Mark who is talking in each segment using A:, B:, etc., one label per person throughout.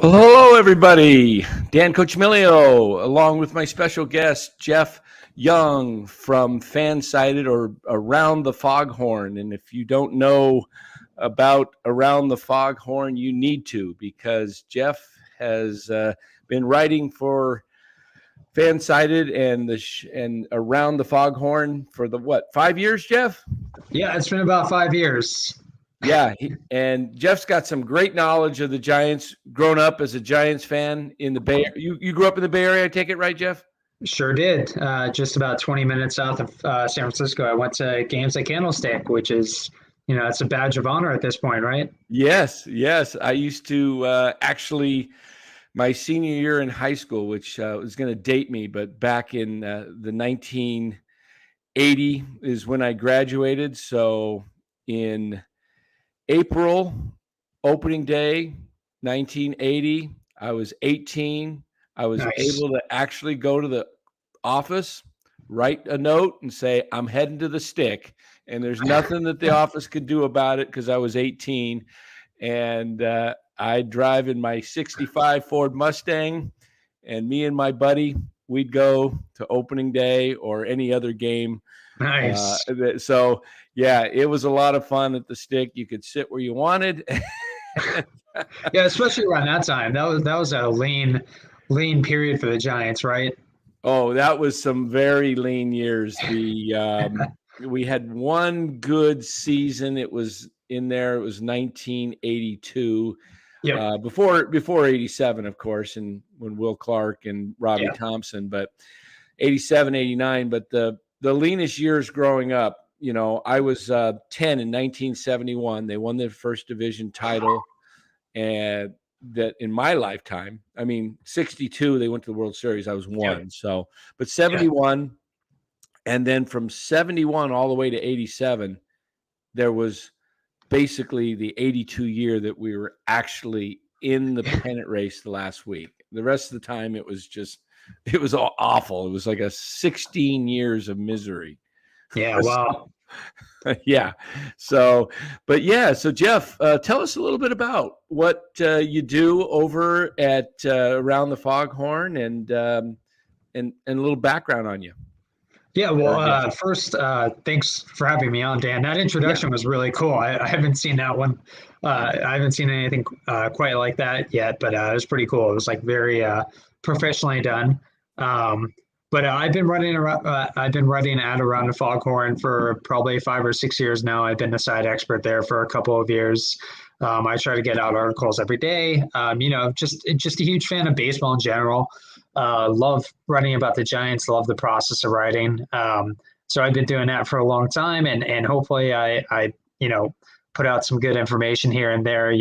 A: Well, hello, everybody. Dan Coccimiglio, along with my special guest, Jeff Young from Fansided or Around the Foghorn. And if you don't know about Around the Foghorn, you need to, because Jeff has been writing for Fansided and Around the Foghorn for 5 years, Jeff?
B: Yeah, it's been about 5 years.
A: Yeah, and Jeff's got some great knowledge of the Giants. Grown up as a Giants fan in the Bay Area. You grew up in the Bay Area, I take it, right, Jeff?
B: Sure did. Just about 20 minutes south of San Francisco. I went to games at Candlestick, which is, it's a badge of honor at this point, right?
A: Yes. I used to actually, my senior year in high school, which was going to date me, but back in the 1980 is when I graduated. So in April, opening day, 1980. I was 18. I was able to actually go to the office, write a note, and say, I'm heading to the stick. And there's nothing that the office could do about it because I was 18. And I drive in my 65 Ford Mustang. And me and my buddy, we'd go to opening day or any other game.
B: Nice.
A: So, yeah, it was a lot of fun at the stick. You could sit where you wanted.
B: Yeah, especially around that time. That was a lean period for the Giants, right?
A: Oh, that was some very lean years. We had one good season. It was in there. It was 1982. Yeah. Before 87, of course, and when Will Clark and Robbie Thompson, but 87, 89. But the leanest years growing up, I was 10 in 1971. They won their first division title, and that in my lifetime, 62, they went to the World Series. I was 1. Yeah. So, but 71, and then from 71 all the way to 87, there was basically the 82 year that we were actually in the pennant race the last week. The rest of the time, it was awful. It was like a 16 years of misery.
B: Yeah. Wow.
A: Yeah. So Jeff, tell us a little bit about what you do over at Around the Foghorn and a little background on you.
B: Yeah. Well, first, thanks for having me on, Dan. That introduction was really cool. I haven't seen that one. I haven't seen anything quite like that yet, but it was pretty cool. It was like very professionally done. But I've been writing at Around the Foghorn for probably 5 or 6 years now. I've been the side expert there for a couple of years. I try to get out articles every day. Just a huge fan of baseball in general. Love writing about the Giants. Love the process of writing. So I've been doing that for a long time, and hopefully I put out some good information here and there.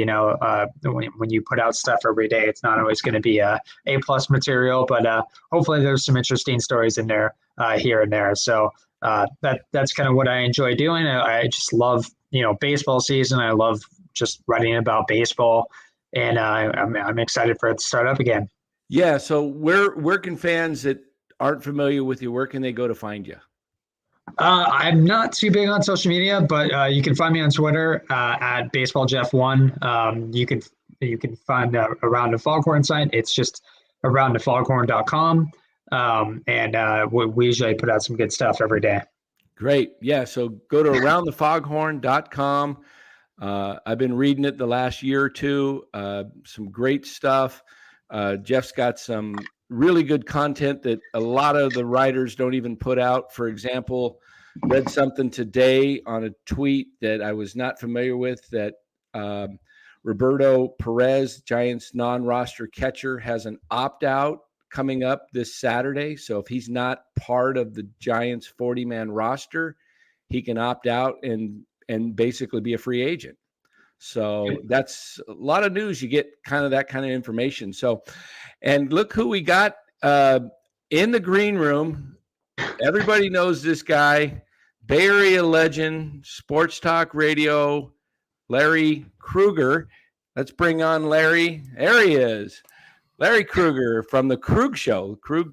B: When you put out stuff every day, it's not always going to be A+ material, but hopefully there's some interesting stories in there here and there. So that's kind of what I enjoy doing. I just love baseball season. I love just writing about baseball, and I'm excited for it to start up again.
A: Yeah. So where can fans that aren't familiar with you, where can they go to find you?
B: I'm not too big on social media, but you can find me on Twitter at BaseballJeff1. You can find Around the Foghorn site. It's just aroundthefoghorn.com. And we usually put out some good stuff every day.
A: Great. Yeah. So go to aroundthefoghorn.com. I've been reading it the last year or two. Some great stuff. Jeff's got some really good content that a lot of the writers don't even put out. For example, read something today on a tweet that I was not familiar with, that Roberto Perez, Giants non-roster catcher, has an opt-out coming up this Saturday. So if he's not part of the Giants 40-man roster, he can opt out and basically be a free agent. So that's a lot of news. You get kind of that kind of information. So, and look who we got in the green room. Everybody knows this guy, Bay Area legend, sports talk radio, Larry Krueger. Let's bring on Larry. There he is. Larry Krueger from the Krueg Show, Krueg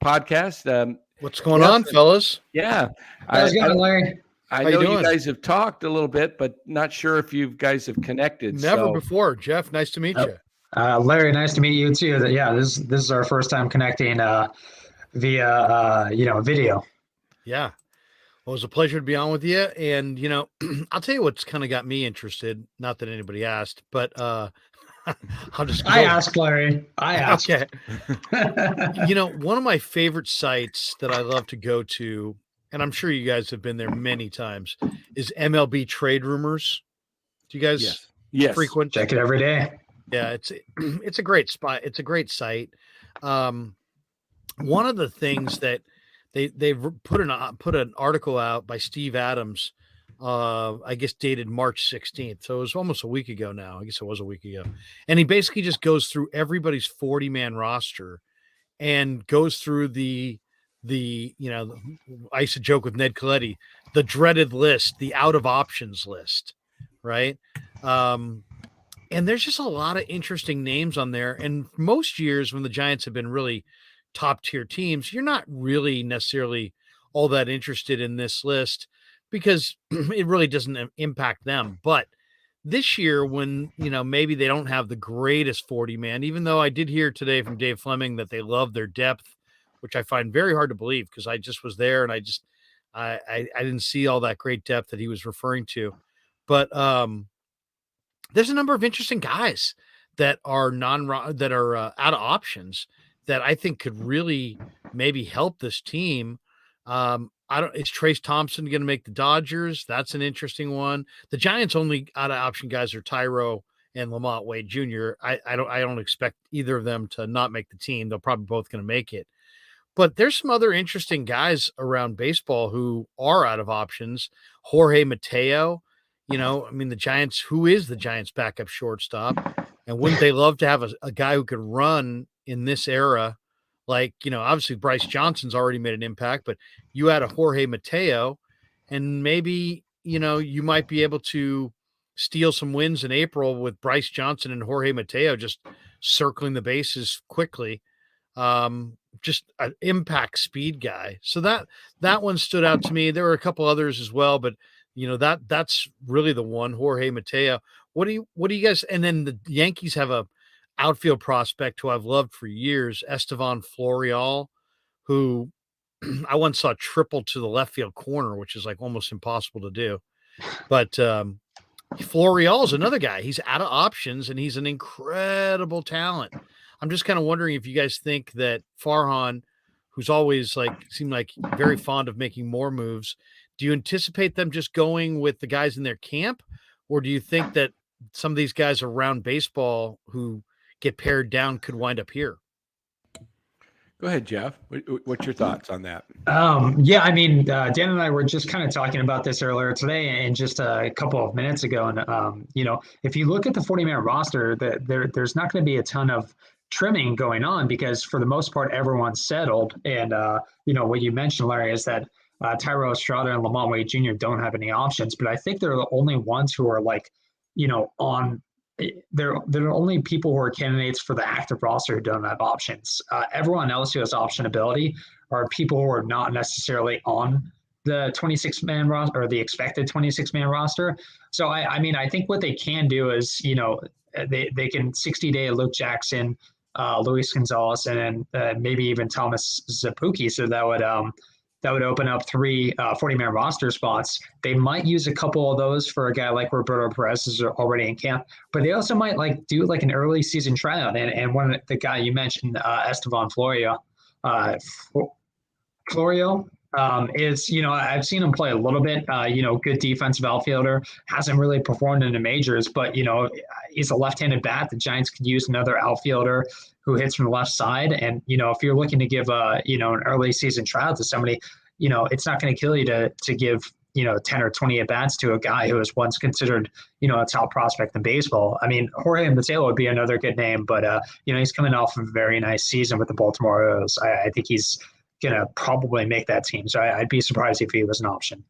A: podcast.
C: What's going on, fellas?
A: Yeah.
B: How's it going, Larry?
A: I know you guys have talked a little bit, but not sure if you guys have connected.
C: Never before. Jeff, nice to meet you.
B: Larry, nice to meet you too. Yeah, this is our first time connecting via video.
C: Yeah. Well, it was a pleasure to be on with you. And, I'll tell you what's kind of got me interested. Not that anybody asked, but I'll just go.
B: I asked, Larry. I asked.
C: Okay. One of my favorite sites that I love to go to, and I'm sure you guys have been there many times, is MLB Trade Rumors. Do you guys frequent?
B: Check it every day.
C: Yeah, it's a great spot. It's a great site. One of the things that they've put an article out by Steve Adams, I guess dated March 16th. So it was almost a week ago now. I guess it was a week ago. And he basically just goes through everybody's 40-man roster and goes through the I used to joke with Ned Coletti, the dreaded list, the out of options list, right? And there's just a lot of interesting names on there. And most years when the Giants have been really top tier teams, you're not really necessarily all that interested in this list because it really doesn't impact them. But this year, when, maybe they don't have the greatest 40-man, even though I did hear today from Dave Fleming that they love their depth, which I find very hard to believe because I just was there and I didn't see all that great depth that he was referring to. But there's a number of interesting guys that are out of options that I think could really maybe help this team. Is Trace Thompson going to make the Dodgers? That's an interesting one. The Giants' only out of option guys are Tyro and Lamont Wade Jr. I don't expect either of them to not make the team. They're probably both going to make it. But there's some other interesting guys around baseball who are out of options. Jorge Mateo, the Giants, who is the Giants' backup shortstop? And wouldn't they love to have a guy who could run in this era? Like, obviously Bryce Johnson's already made an impact, but you add a Jorge Mateo and maybe, you might be able to steal some wins in April with Bryce Johnson and Jorge Mateo just circling the bases quickly. Just an impact speed guy. So that one stood out to me. There were a couple others as well, but that's really the one, Jorge Mateo. What do you guys, and then the Yankees have a outfield prospect who I've loved for years, Estevan Florial, who I once saw triple to the left field corner, which is like almost impossible to do. But Florial is another guy. He's out of options and he's an incredible talent. I'm just kind of wondering if you guys think that Farhan, who's always seemed like very fond of making more moves, do you anticipate them just going with the guys in their camp? Or do you think that some of these guys around baseball who get pared down could wind up here?
A: Go ahead, Jeff. What's your thoughts on that?
B: Dan and I were just kind of talking about this earlier today and just a couple of minutes ago. And, if you look at the 40-man roster, there's not going to be a ton of trimming going on because for the most part, everyone's settled. And, what you mentioned, Larry, is that Tyro Estrada and Lamont Wade Jr. don't have any options, but I think they're the only ones who are they're the only people who are candidates for the active roster who don't have options. Everyone else who has optionability are people who are not necessarily on the 26-man roster or the expected 26-man roster. So I think what they can do is, they can 60-day Luke Jackson, Luis Gonzalez, and then maybe even Thomas Zapuki. So that would open up 3 40-man roster spots. They might use a couple of those for a guy like Roberto Perez who's already in camp, but they also might do an early season tryout. And one of the guy you mentioned, Estevan Florio, is, I've seen him play a little bit, good defensive outfielder, hasn't really performed in the majors, but, he's a left-handed bat. The Giants could use another outfielder who hits from the left side. And, if you're looking to give an early season tryout to somebody, it's not going to kill you to give, 10 or 20 at-bats to a guy who was once considered, a top prospect in baseball. I mean, Jorge Mateo would be another good name, but, he's coming off of a very nice season with the Baltimore Orioles. I think he's going to probably make that team. So I'd be surprised if he was an option.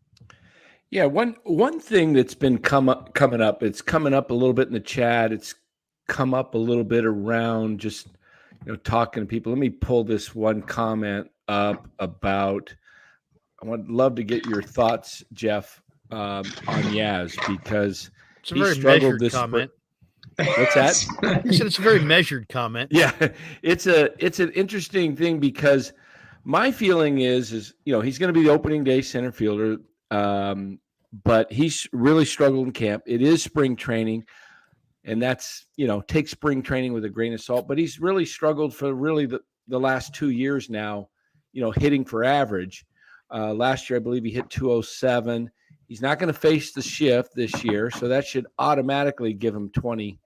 A: Yeah, one thing that's been coming up, it's coming up a little bit in the chat. It's come up a little bit around just, talking to people. Let me pull this one comment up about, I would love to get your thoughts, Jeff, on Yaz, because
C: it's a very measured comment.
A: What's that?
C: I said it's a very measured comment.
A: Yeah, it's an interesting thing because my feeling is he's going to be the opening day center fielder, but he's really struggled in camp. It is spring training, and that's take spring training with a grain of salt. But he's really struggled for really the last 2 years now, hitting for average. Last year, I believe he hit 207. He's not going to face the shift this year, so that should automatically give him 20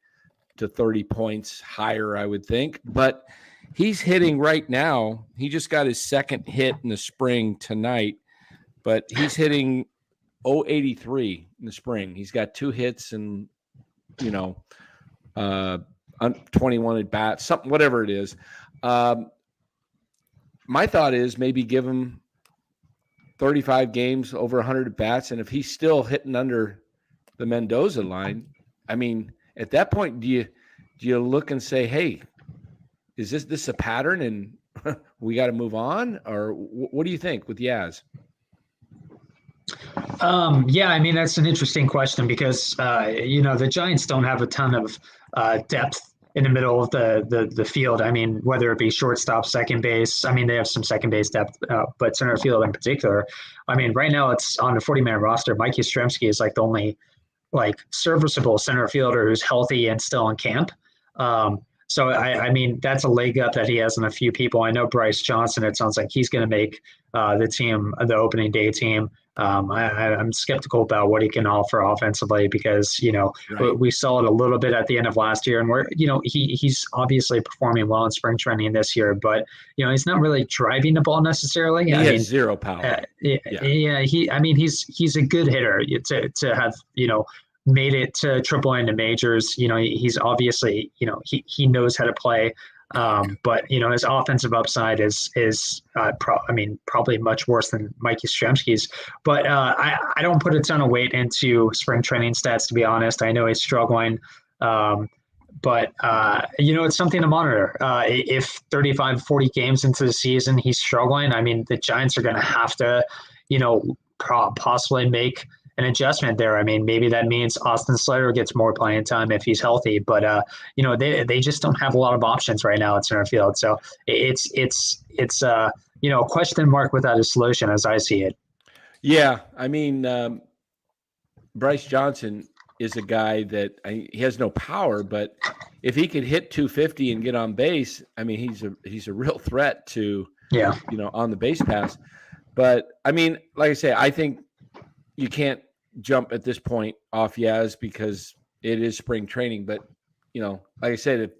A: to 30 points higher, I would think. But he's hitting right now. He just got his second hit in the spring tonight, but he's hitting 083 in the spring. He's got 2 hits and 21 at bats, something, whatever it is. My thought is maybe give him 35 games, over 100 at bats, and if he's still hitting under the Mendoza line, I mean, at that point, do you look and say, hey, is this a pattern and we got to move on? Or what do you think with Yaz?
B: Yeah, I mean, that's an interesting question because, the Giants don't have a ton of depth in the middle of the field. I mean, whether it be shortstop, second base, I mean, they have some second base depth, but center field in particular. I mean, right now it's on the 40-man roster. Mike Yastrzemski is like the only serviceable center fielder who's healthy and still in camp. So I mean, that's a leg up that he has on a few people. I know Bryce Johnson, it sounds like he's going to make the team, the opening day team. I'm skeptical about what he can offer offensively because, right. We saw it a little bit at the end of last year and he's obviously performing well in spring training this year, but, he's not really driving the ball necessarily.
A: He has zero power.
B: He's a good hitter to have, made it to AAA and the majors. He's obviously, he knows how to play. But his offensive upside is probably much worse than Mike Yastrzemski's. But I don't put a ton of weight into spring training stats, to be honest. I know he's struggling, but it's something to monitor. If 35, 40 games into the season he's struggling, I mean, the Giants are going to have to, possibly make an adjustment there. I mean, maybe that means Austin Slater gets more playing time if he's healthy, but they just don't have a lot of options right now at center field. So it's a question mark without a solution as I see it.
A: Yeah, I mean, Bryce Johnson is a guy that he has no power, but if he could hit 250 and get on base, I mean, he's a real threat to on the base pass. But I mean, like I say, I think you can't jump at this point off Yaz because it is spring training. But, like I said, if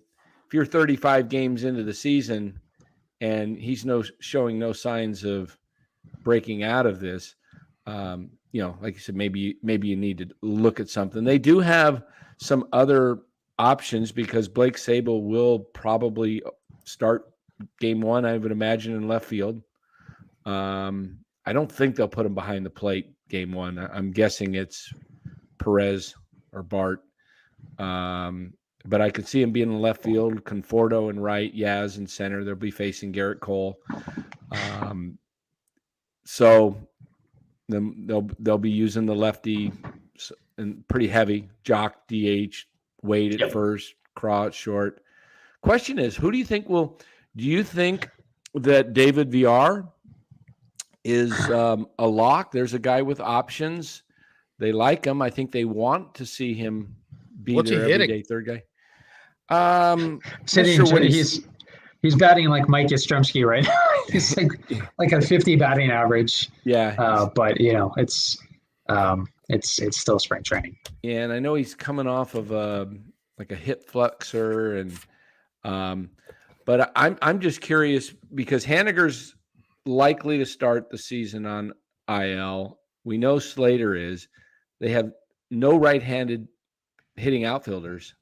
A: you're 35 games into the season and he's showing no signs of breaking out of this, like you said, maybe you need to look at something. They do have some other options because Blake Sable will probably start game 1, I would imagine, in left field. I don't think they'll put him behind the plate game 1. I'm guessing it's Perez or Bart. But I could see him being in left field, Conforto in right, Yaz in center. They'll be facing Garrett Cole. So they'll be using the lefty and pretty heavy. Jock, DH, Wade at first, Craw at short. Question is, do you think that David VR is a lock? There's a guy with options. They like him. I think they want to see him be their everyday third guy.
B: He's batting like Mike Yastrzemski right now. He's like a 50 batting average.
A: Yeah.
B: But it's still spring training.
A: Yeah, and I know he's coming off of a hip flexor, and but I'm just curious because Haniger's likely to start the season on IL. We know Slater is. They have no right-handed hitting outfielders.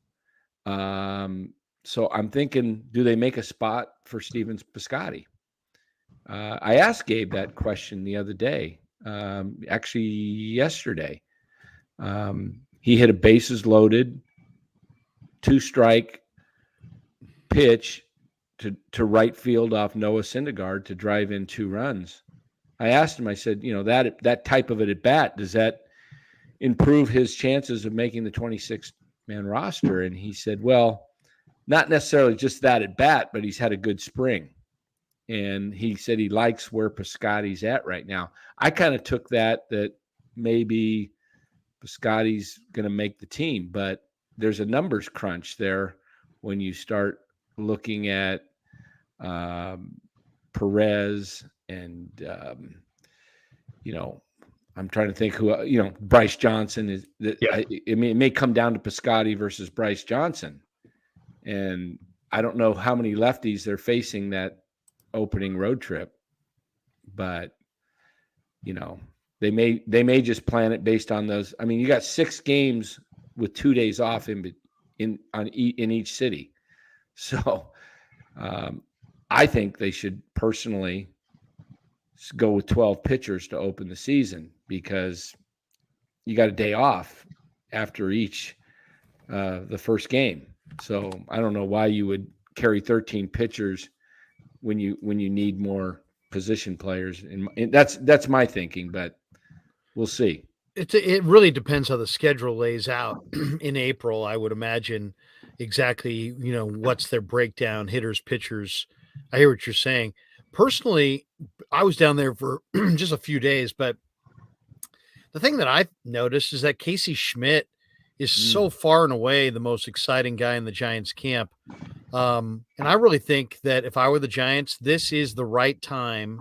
A: So I'm thinking, do they make a spot for Steven Piscotty? I asked Gabe that question the other day, actually yesterday. He hit a bases loaded, 2-strike pitch to right field off Noah Syndergaard to drive in 2 runs. I asked him, I said, that type of an at bat, does that improve his chances of making the 26th man roster. And he said, well, not necessarily just that at bat, but he's had a good spring. And he said he likes where Piscotty's at right now. I kind of took that maybe Piscotty's going to make the team, but there's a numbers crunch there when you start looking at Perez and, I'm trying to think who, Bryce Johnson is.
B: Yeah.
A: It may come down to Piscotty versus Bryce Johnson. And I don't know how many lefties they're facing that opening road trip, but, they may just plan it based on those. I mean, you got 6 games with 2 days off in each city. So I think they should personally go with 12 pitchers to open the season, because you got a day off after each the first game. So I don't know why you would carry 13 pitchers when you need more position players. And that's my thinking, but we'll see.
C: It really depends how the schedule lays out in April. I would imagine exactly, what's their breakdown, hitters, pitchers. I hear what you're saying. Personally, I was down there for just a few days, but the thing that I've noticed is that Casey Schmidt is so far and away the most exciting guy in the Giants camp. And I really think that if I were the Giants, this is the right time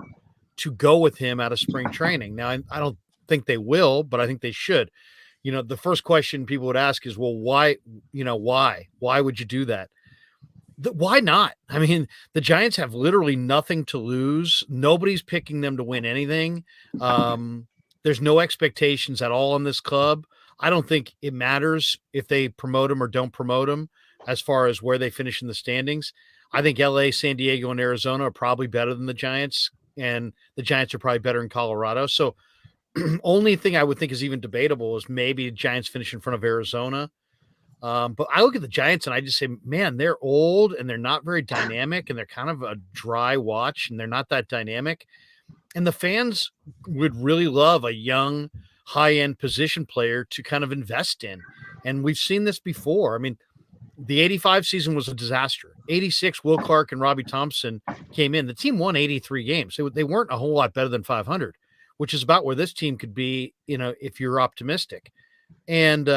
C: to go with him out of spring training. Now, I don't think they will, but I think they should. The first question people would ask is, well, why would you do that? Why not? I mean, the Giants have literally nothing to lose. Nobody's picking them to win anything. There's no expectations at all in this club. I don't think it matters if they promote him or don't promote him as far as where they finish in the standings. I think LA, San Diego, and Arizona are probably better than the Giants, and the Giants are probably better in Colorado. So only thing I would think is even debatable is maybe the Giants finish in front of Arizona. But I look at the Giants and I just say, man, they're old and they're not very dynamic, and they're kind of a dry watch, and they're not that dynamic. And the fans would really love a young, high-end position player to kind of invest in. And we've seen this before. I mean, the 85 season was a disaster. 86, Will Clark and Robbie Thompson came in. The team won 83 games. They weren't a whole lot better than 500, which is about where this team could be, if you're optimistic. And,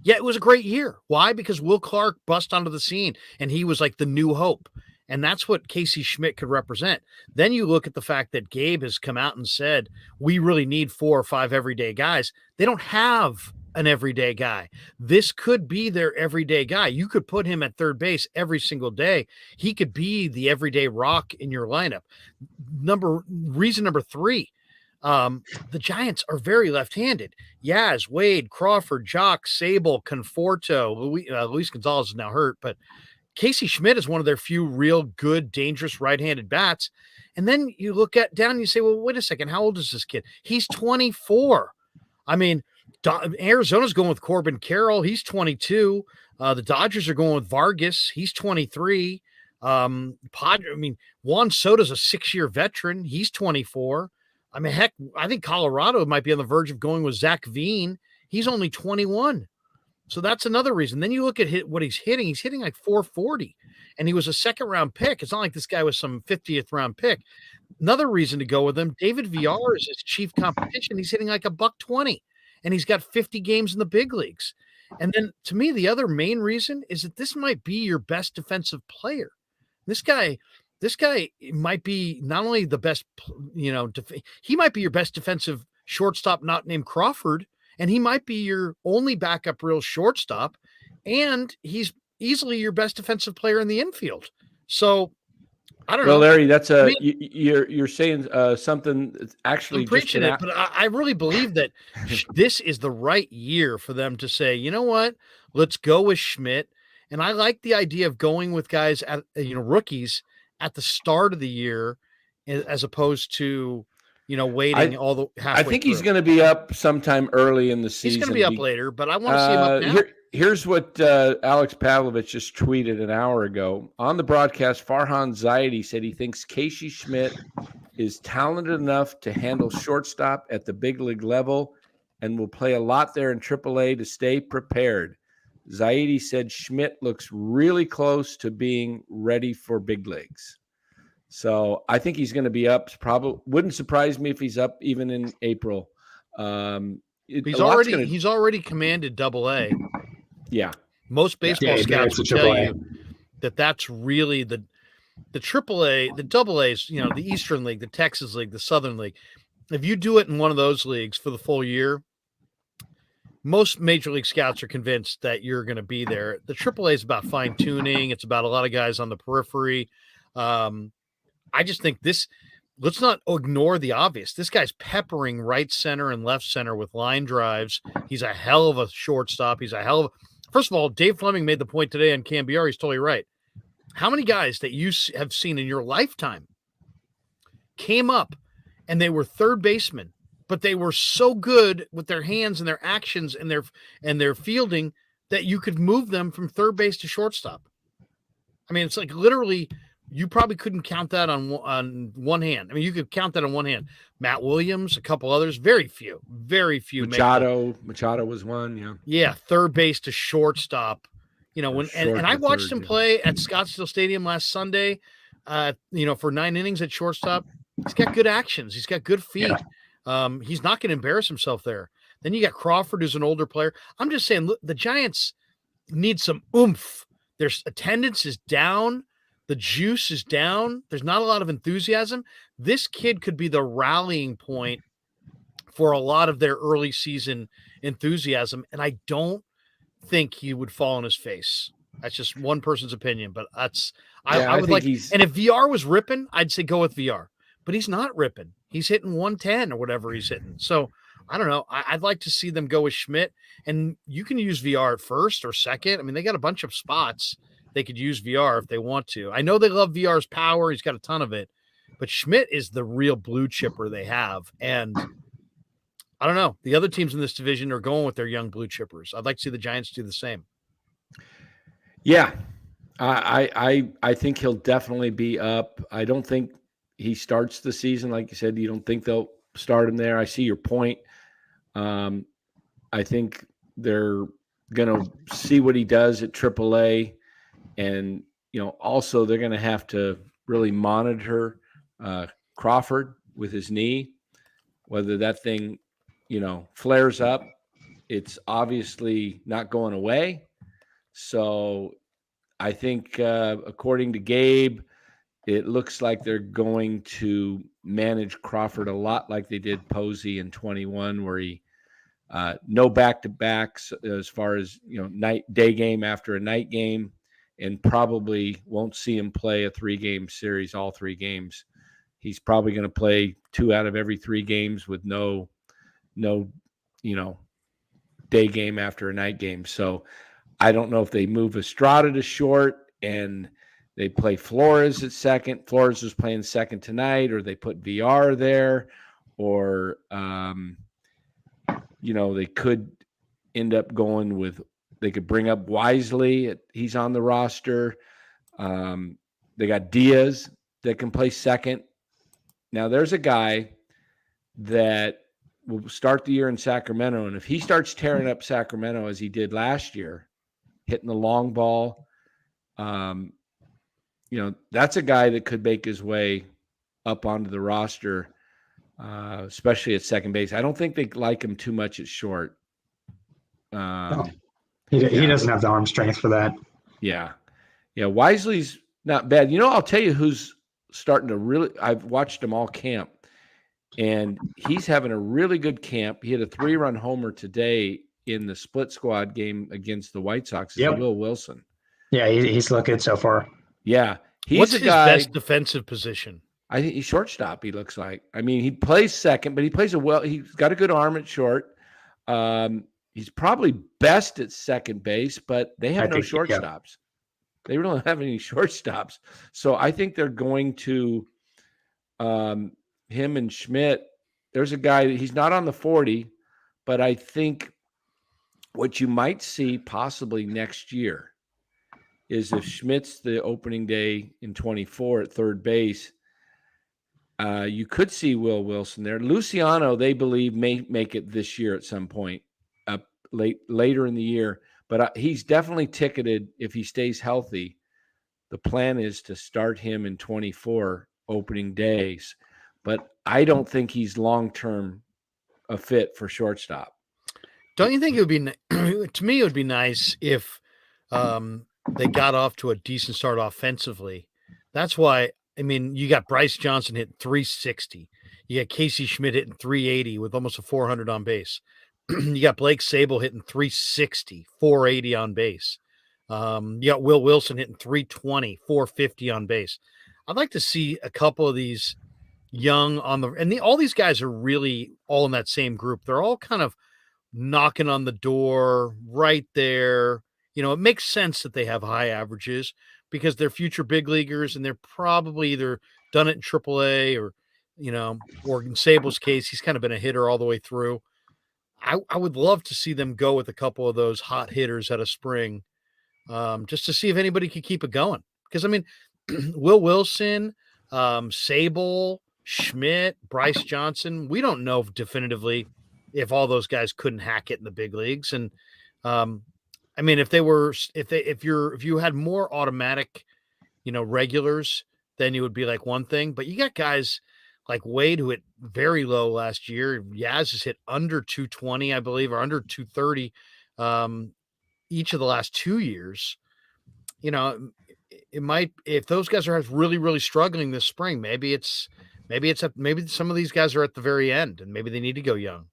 C: yeah, it was a great year. Why? Because Will Clark bust onto the scene, and he was like the new hope. And that's what Casey Schmidt could represent. Then you look at the fact that Gabe has come out and said, we really need 4 or 5 everyday guys. They don't have an everyday guy. This could be their everyday guy. You could put him at third base every single day. He could be the everyday rock in your lineup. Reason number 3, the Giants are very left-handed. Yaz, Wade, Crawford, Jock, Sable, Conforto, Luis Gonzalez is now hurt, but Casey Schmidt is one of their few real good, dangerous right-handed bats. And then you look down and you say, well, wait a second, how old is this kid? He's 24. I mean, Arizona's going with Corbin Carroll. He's 22. The Dodgers are going with Vargas. He's 23. Juan Soto's a 6-year veteran. He's 24. I mean, heck, I think Colorado might be on the verge of going with Zach Veen. He's only 21. So that's another reason. Then you look at what he's hitting. He's hitting like 440, and he was a 2nd-round pick. It's not like this guy was some 50th round pick. Another reason to go with him, David Villar is his chief competition. He's hitting like $120, and he's got 50 games in the big leagues. And then to me, the other main reason is that this might be your best defensive player. This guy might be not only the best, he might be your best defensive shortstop, not named Crawford, and he might be your only backup real shortstop, and he's easily your best defensive player in the infield. So I don't know.
A: Well, Larry, you're saying something that's actually
C: I'm preaching it, but I really believe that this is the right year for them to say, you know what, let's go with Schmidt. And I like the idea of going with guys at rookies at the start of the year, as opposed to, waiting all the halfway
A: I think
C: through.
A: He's going to be up sometime early in the season.
C: He's going to be up later, but I want to see him up now.
A: Here's what Alex Pavlovich just tweeted an hour ago. On the broadcast, Farhan Zaidi said he thinks Casey Schmidt is talented enough to handle shortstop at the big league level and will play a lot there in AAA to stay prepared. Zaidi said Schmidt looks really close to being ready for big leagues. So I think he's going to be up. Probably wouldn't surprise me if he's up even in April.
C: He's already commanded Double-A.
A: Yeah.
C: Most baseball scouts will tell you that that's really the AAA, the Double-A's, the Eastern League, the Texas League, the Southern League. If you do it in one of those leagues for the full year, most major league scouts are convinced that you're going to be there. The AAA is about fine tuning. It's about a lot of guys on the periphery. I just think let's not ignore the obvious. This guy's peppering right center and left center with line drives. He's a hell of a shortstop. First of all, Dave Fleming made the point today on KMBR. He's totally right. How many guys that you have seen in your lifetime came up and they were third basemen, but they were so good with their hands and their actions and their fielding that you could move them from third base to shortstop? I mean, it's like literally you probably couldn't count that on one hand. I mean, you could count that on one hand. Matt Williams, a couple others, very few.
A: Machado was one, yeah.
C: Yeah, third base to shortstop. And I watched him play at Scottsdale Stadium last Sunday, for 9 innings at shortstop. He's got good actions. He's got good feet. Yeah. He's not going to embarrass himself there. Then you got Crawford, who's an older player. I'm just saying, look, the Giants need some oomph. Their attendance is down. The juice is down. There's not a lot of enthusiasm. This kid could be the rallying point for a lot of their early season enthusiasm, and I don't think he would fall on his face. That's just one person's opinion, but I would like. And if VR was ripping, I'd say go with VR. But he's not ripping. He's hitting 110 or whatever he's hitting. So I don't know. I'd like to see them go with Schmidt, and you can use VR at first or second. I mean, they got a bunch of spots they could use VR if they want to. I know they love VR's power. He's got a ton of it, but Schmidt is the real blue chipper they have. And I don't know. The other teams in this division are going with their young blue chippers. I'd like to see the Giants do the same.
A: Yeah. I think he'll definitely be up. I don't think he starts the season. Like you said, you don't think they'll start him there. I see your point. I think they're going to see what he does at AAA. And, also they're going to have to really monitor Crawford with his knee, whether that thing, flares up. It's obviously not going away. So I think, according to Gabe, it looks like they're going to manage Crawford a lot like they did Posey in 21, where he no back-to-backs as far as, day game after a night game, and probably won't see him play a 3-game series, all 3 games. He's probably going to play 2 out of every 3 games with no, day game after a night game. So I don't know if they move Estrada to short and they play Flores at second. Flores was playing second tonight, or they put VR there, or, they could end up going with, they could bring up Wisely. He's on the roster. They got Diaz that can play second. Now there's a guy that will start the year in Sacramento, and if he starts tearing up Sacramento as he did last year, hitting the long ball, that's a guy that could make his way up onto the roster, especially at second base. I don't think they like him too much at short.
B: No. He doesn't have the arm strength for that.
A: Yeah. Yeah, Wisely's not bad. I'll tell you who's starting to really – I've watched him all camp, and he's having a really good camp. He had a 3-run homer today in the split squad game against the White Sox. Yep. Will Wilson.
B: Yeah, he's looking so far.
A: Yeah.
C: What's his best defensive position?
A: I think he's shortstop, he looks like. I mean, he plays second, but he plays he's got a good arm at short. He's probably best at second base, but they have no shortstops. Yeah. They really don't have any shortstops. So I think they're going to him and Schmidt. There's a guy that he's not on the 40, but I think what you might see possibly next year is if Schmidt's the opening day in 24 at third base, you could see Will Wilson there. Luciano, they believe, may make it this year at some point, later in the year. but he's definitely ticketed if he stays healthy. The plan is to start him in 24 opening days, but I don't think he's long-term a fit for shortstop.
C: Don't you think it would be to me? It would be nice if they got off to a decent start offensively. That's why. I mean, you got Bryce Johnson hitting 360. You got Casey Schmidt hitting 380 with almost a 400 on base. You got Blake Sable hitting 360, 480 on base. You got Will Wilson hitting 320, 450 on base. I'd like to see a couple of these young all these guys are really all in that same group. They're all kind of knocking on the door right there. It makes sense that they have high averages because they're future big leaguers and they're probably either done it in AAA or in Sable's case, he's kind of been a hitter all the way through. I would love to see them go with a couple of those hot hitters out of spring, just to see if anybody could keep it going. Because, I mean, Will Wilson, Sable, Schmidt, Bryce Johnson, we don't know definitively if all those guys couldn't hack it in the big leagues. And, I mean, if you had more automatic, regulars, then it would be like one thing. But you got guys like Wade who hit very low last year. Yaz has hit under 220, I believe, or under 230 each of the last 2 years. It might, if those guys are really, really struggling this spring, maybe some of these guys are at the very end and maybe they need to go young.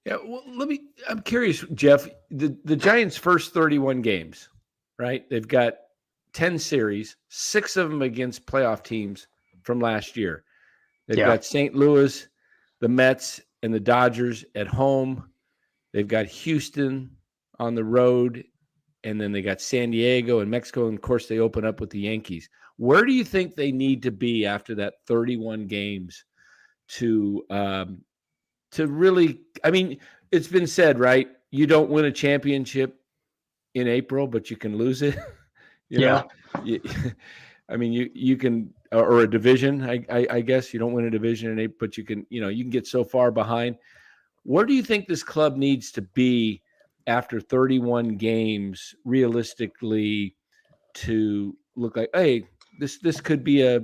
A: Yeah, well, I'm curious, Jeff, the Giants' first 31 games, right? They've got 10 series, 6 of them against playoff teams from last year. They've got St. Louis, the Mets, and the Dodgers at home. They've got Houston on the road, and then they got San Diego and Mexico, and of course they open up with the Yankees. Where do you think they need to be after that 31 games to really, I mean, it's been said, right? You don't win a championship in April, but you can lose it. I mean, you can, or a division, I guess you don't win a division in April, but you can get so far behind. Where do you think this club needs to be after 31 games realistically to look like, hey, this could be a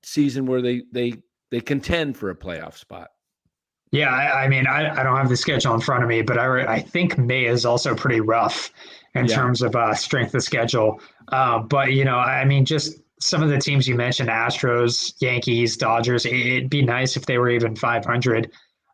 A: season where they contend for a playoff spot?
B: Yeah, I mean, I don't have the schedule in front of me, but I think May is also pretty rough in terms of strength of schedule. But, I mean, just some of the teams you mentioned, Astros, Yankees, Dodgers, it'd be nice if they were even 500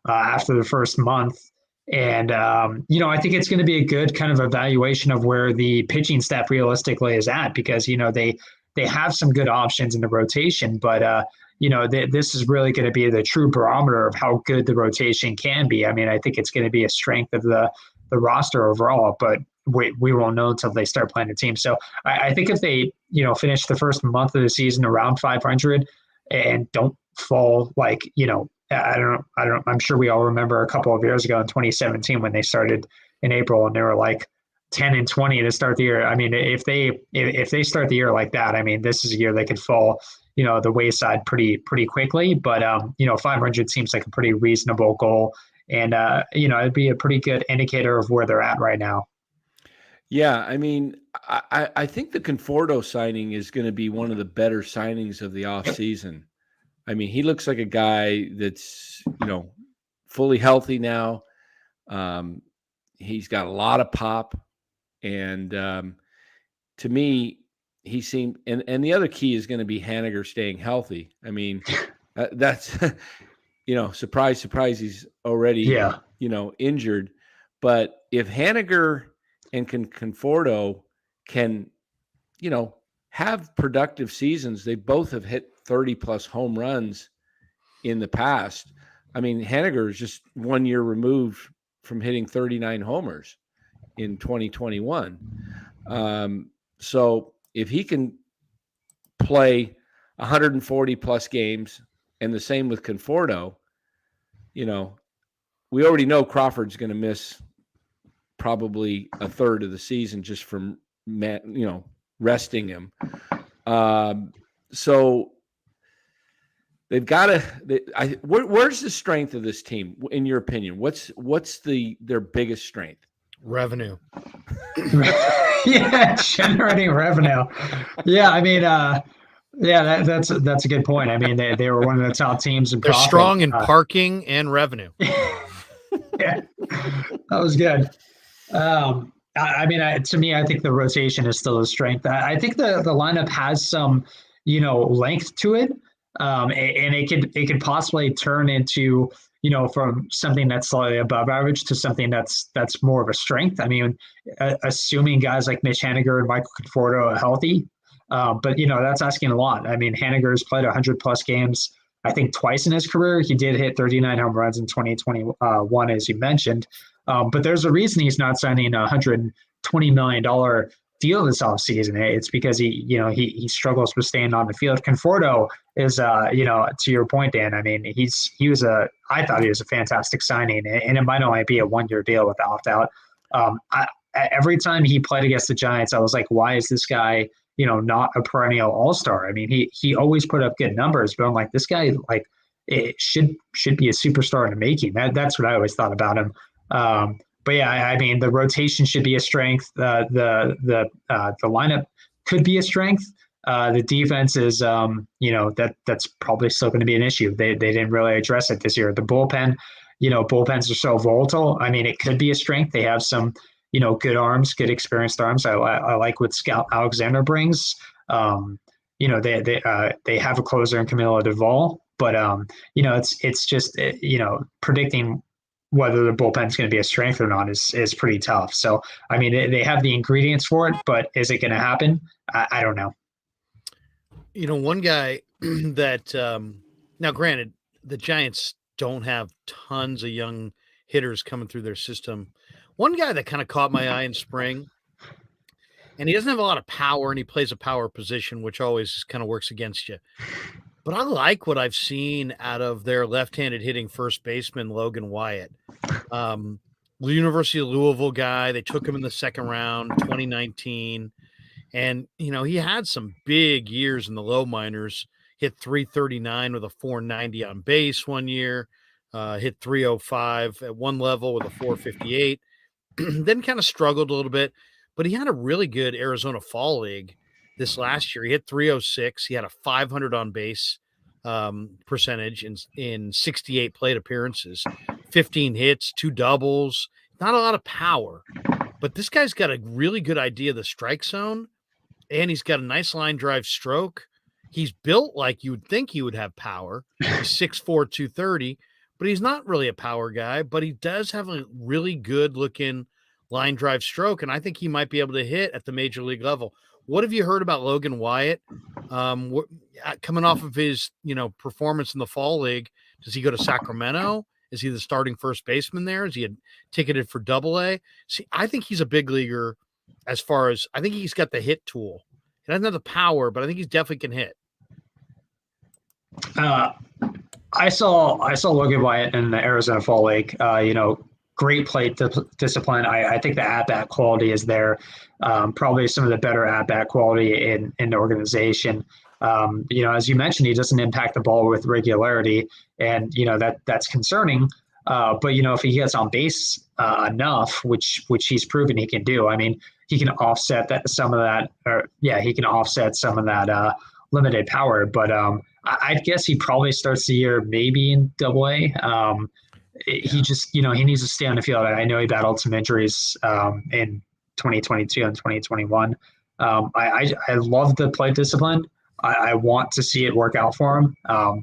B: after the first month. And, I think it's going to be a good kind of evaluation of where the pitching staff realistically is at because, they have some good options in the rotation, but this is really going to be the true barometer of how good the rotation can be. I mean, I think it's going to be a strength of the roster overall, but we won't know until they start playing the team. So I think if they, finish the first month of the season around 500 and don't fall like, I don't know. I'm sure we all remember a couple of years ago in 2017 when they started in April and they were like 10-20 to start the year. I mean, if they start the year like that, I mean, this is a year they could fall, the wayside pretty quickly. But 500 seems like a pretty reasonable goal, and it'd be a pretty good indicator of where they're at right now.
A: Yeah, I mean, I think the Conforto signing is going to be one of the better signings of the offseason. I mean, he looks like a guy that's, fully healthy now. He's got a lot of pop. And to me, he seemed – and the other key is going to be Haniger staying healthy. I mean, that's – surprise, surprise, he's already, injured. But if Haniger and Conforto can, have productive seasons, they both have hit 30-plus home runs in the past. I mean, Haniger is just 1 year removed from hitting 39 homers in 2021. So if he can play 140-plus games, and the same with Conforto, we already know Crawford's going to miss probably a third of the season just from, resting him. So they've got to. Where's the strength of this team, in your opinion? What's their biggest strength?
C: Revenue.
B: Yeah, generating revenue. Yeah, I mean, that's a good point. I mean, they were one of the top teams in
C: They're
B: profit.
C: strong in parking and revenue.
B: Yeah, that was good. I mean, to me, I think the rotation is still a strength. I think the lineup has some, length to it, and it could possibly turn into, from something that's slightly above average to something that's more of a strength. I mean, assuming guys like Mitch Haniger and Michael Conforto are healthy, but that's asking a lot. I mean, Haniger has played 100+ games, I think, twice in his career. He did hit 39 home runs in 2021, as you mentioned. But there's a reason he's not signing a $120 million deal this offseason. It's because he struggles with staying on the field. Conforto is, to your point, Dan. I mean, I thought he was a fantastic signing, and it might only be a 1-year deal with the opt out. Every time he played against the Giants, I was like, why is this guy, not a perennial all-star? I mean, he always put up good numbers, but I'm like, this guy, like, it should be a superstar in the making. That's what I always thought about him. But yeah, I mean, the rotation should be a strength. The lineup could be a strength. The defense is, that's probably still going to be an issue. They didn't really address it this year. The bullpen, bullpens are so volatile. I mean, it could be a strength. They have some, good arms, good experienced arms. I like what Scout Alexander brings. They have a closer in Camilo Duvall, but it's just predicting whether the bullpen is going to be a strength or not is pretty tough. So, I mean, they have the ingredients for it, but is it going to happen? I don't know.
C: One guy that now, granted, the Giants don't have tons of young hitters coming through their system. One guy that kind of caught my eye in spring, and he doesn't have a lot of power, and he plays a power position, which always kind of works against you. But I like what I've seen out of their left-handed hitting first baseman, Logan Wyatt. University of Louisville guy. They took him in the second round, 2019. And, he had some big years in the low minors, hit 339 with a 490 on base one year, hit 305 at one level with a 458, then kind of struggled a little bit, but he had a really good Arizona Fall League this last year. He hit 306. He had a 500 on base percentage in 68 plate appearances, 15 hits, 2 doubles, not a lot of power, but this guy's got a really good idea of the strike zone. And he's got a nice line drive stroke. He's built like you would think he would have power. He's 6'4", 230, but he's not really a power guy, but he does have a really good looking line drive stroke. And I think he might be able to hit at the major league level. What have you heard about Logan Wyatt? Coming off of his, performance in the fall league, does he go to Sacramento? Is he the starting first baseman there? Is he ticketed for Double-A? See, I think he's a big leaguer. As far as I think he's got the hit tool. He doesn't have the power, but I think he definitely can hit.
B: I saw Logan Wyatt in the Arizona Fall League. Great plate discipline. I think the at-bat quality is there. Probably some of the better at-bat quality in the organization. As you mentioned, he doesn't impact the ball with regularity, and that's concerning. But if he gets on base enough, which he's proven he can do, I mean, he can offset some of that limited power. But I guess he probably starts the year maybe in Double-A. He just he needs to stay on the field. I know he battled some injuries in 2022 and 2021. I love the plate discipline. I want to see it work out for him.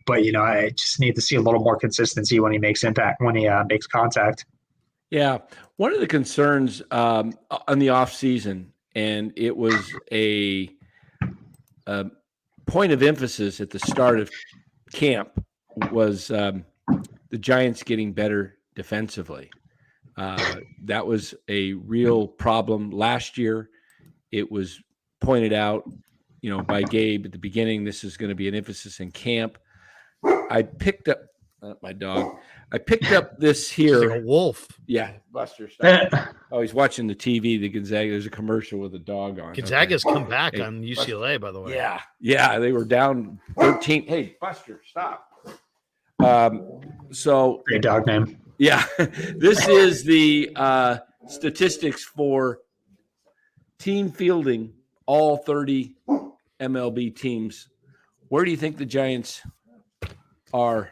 B: But I just need to see a little more consistency when he makes impact, when he makes contact.
A: Yeah. One of the concerns on the offseason, and it was a point of emphasis at the start of camp, was the Giants getting better defensively. That was a real problem last year. It was pointed out, by Gabe at the beginning. This is going to be an emphasis in camp. I picked up my dog. I picked up this here.
C: Like a wolf.
A: Yeah, Buster. Stop. Oh, he's watching the TV. The Gonzaga. There's a commerso with a dog on.
C: Gonzaga's come back on UCLA, by the way.
A: Yeah, they were down 13. Hey, Buster, stop. So
B: great dog name.
A: Yeah, this is the statistics for team fielding all 30 MLB teams. Where do you think the Giants are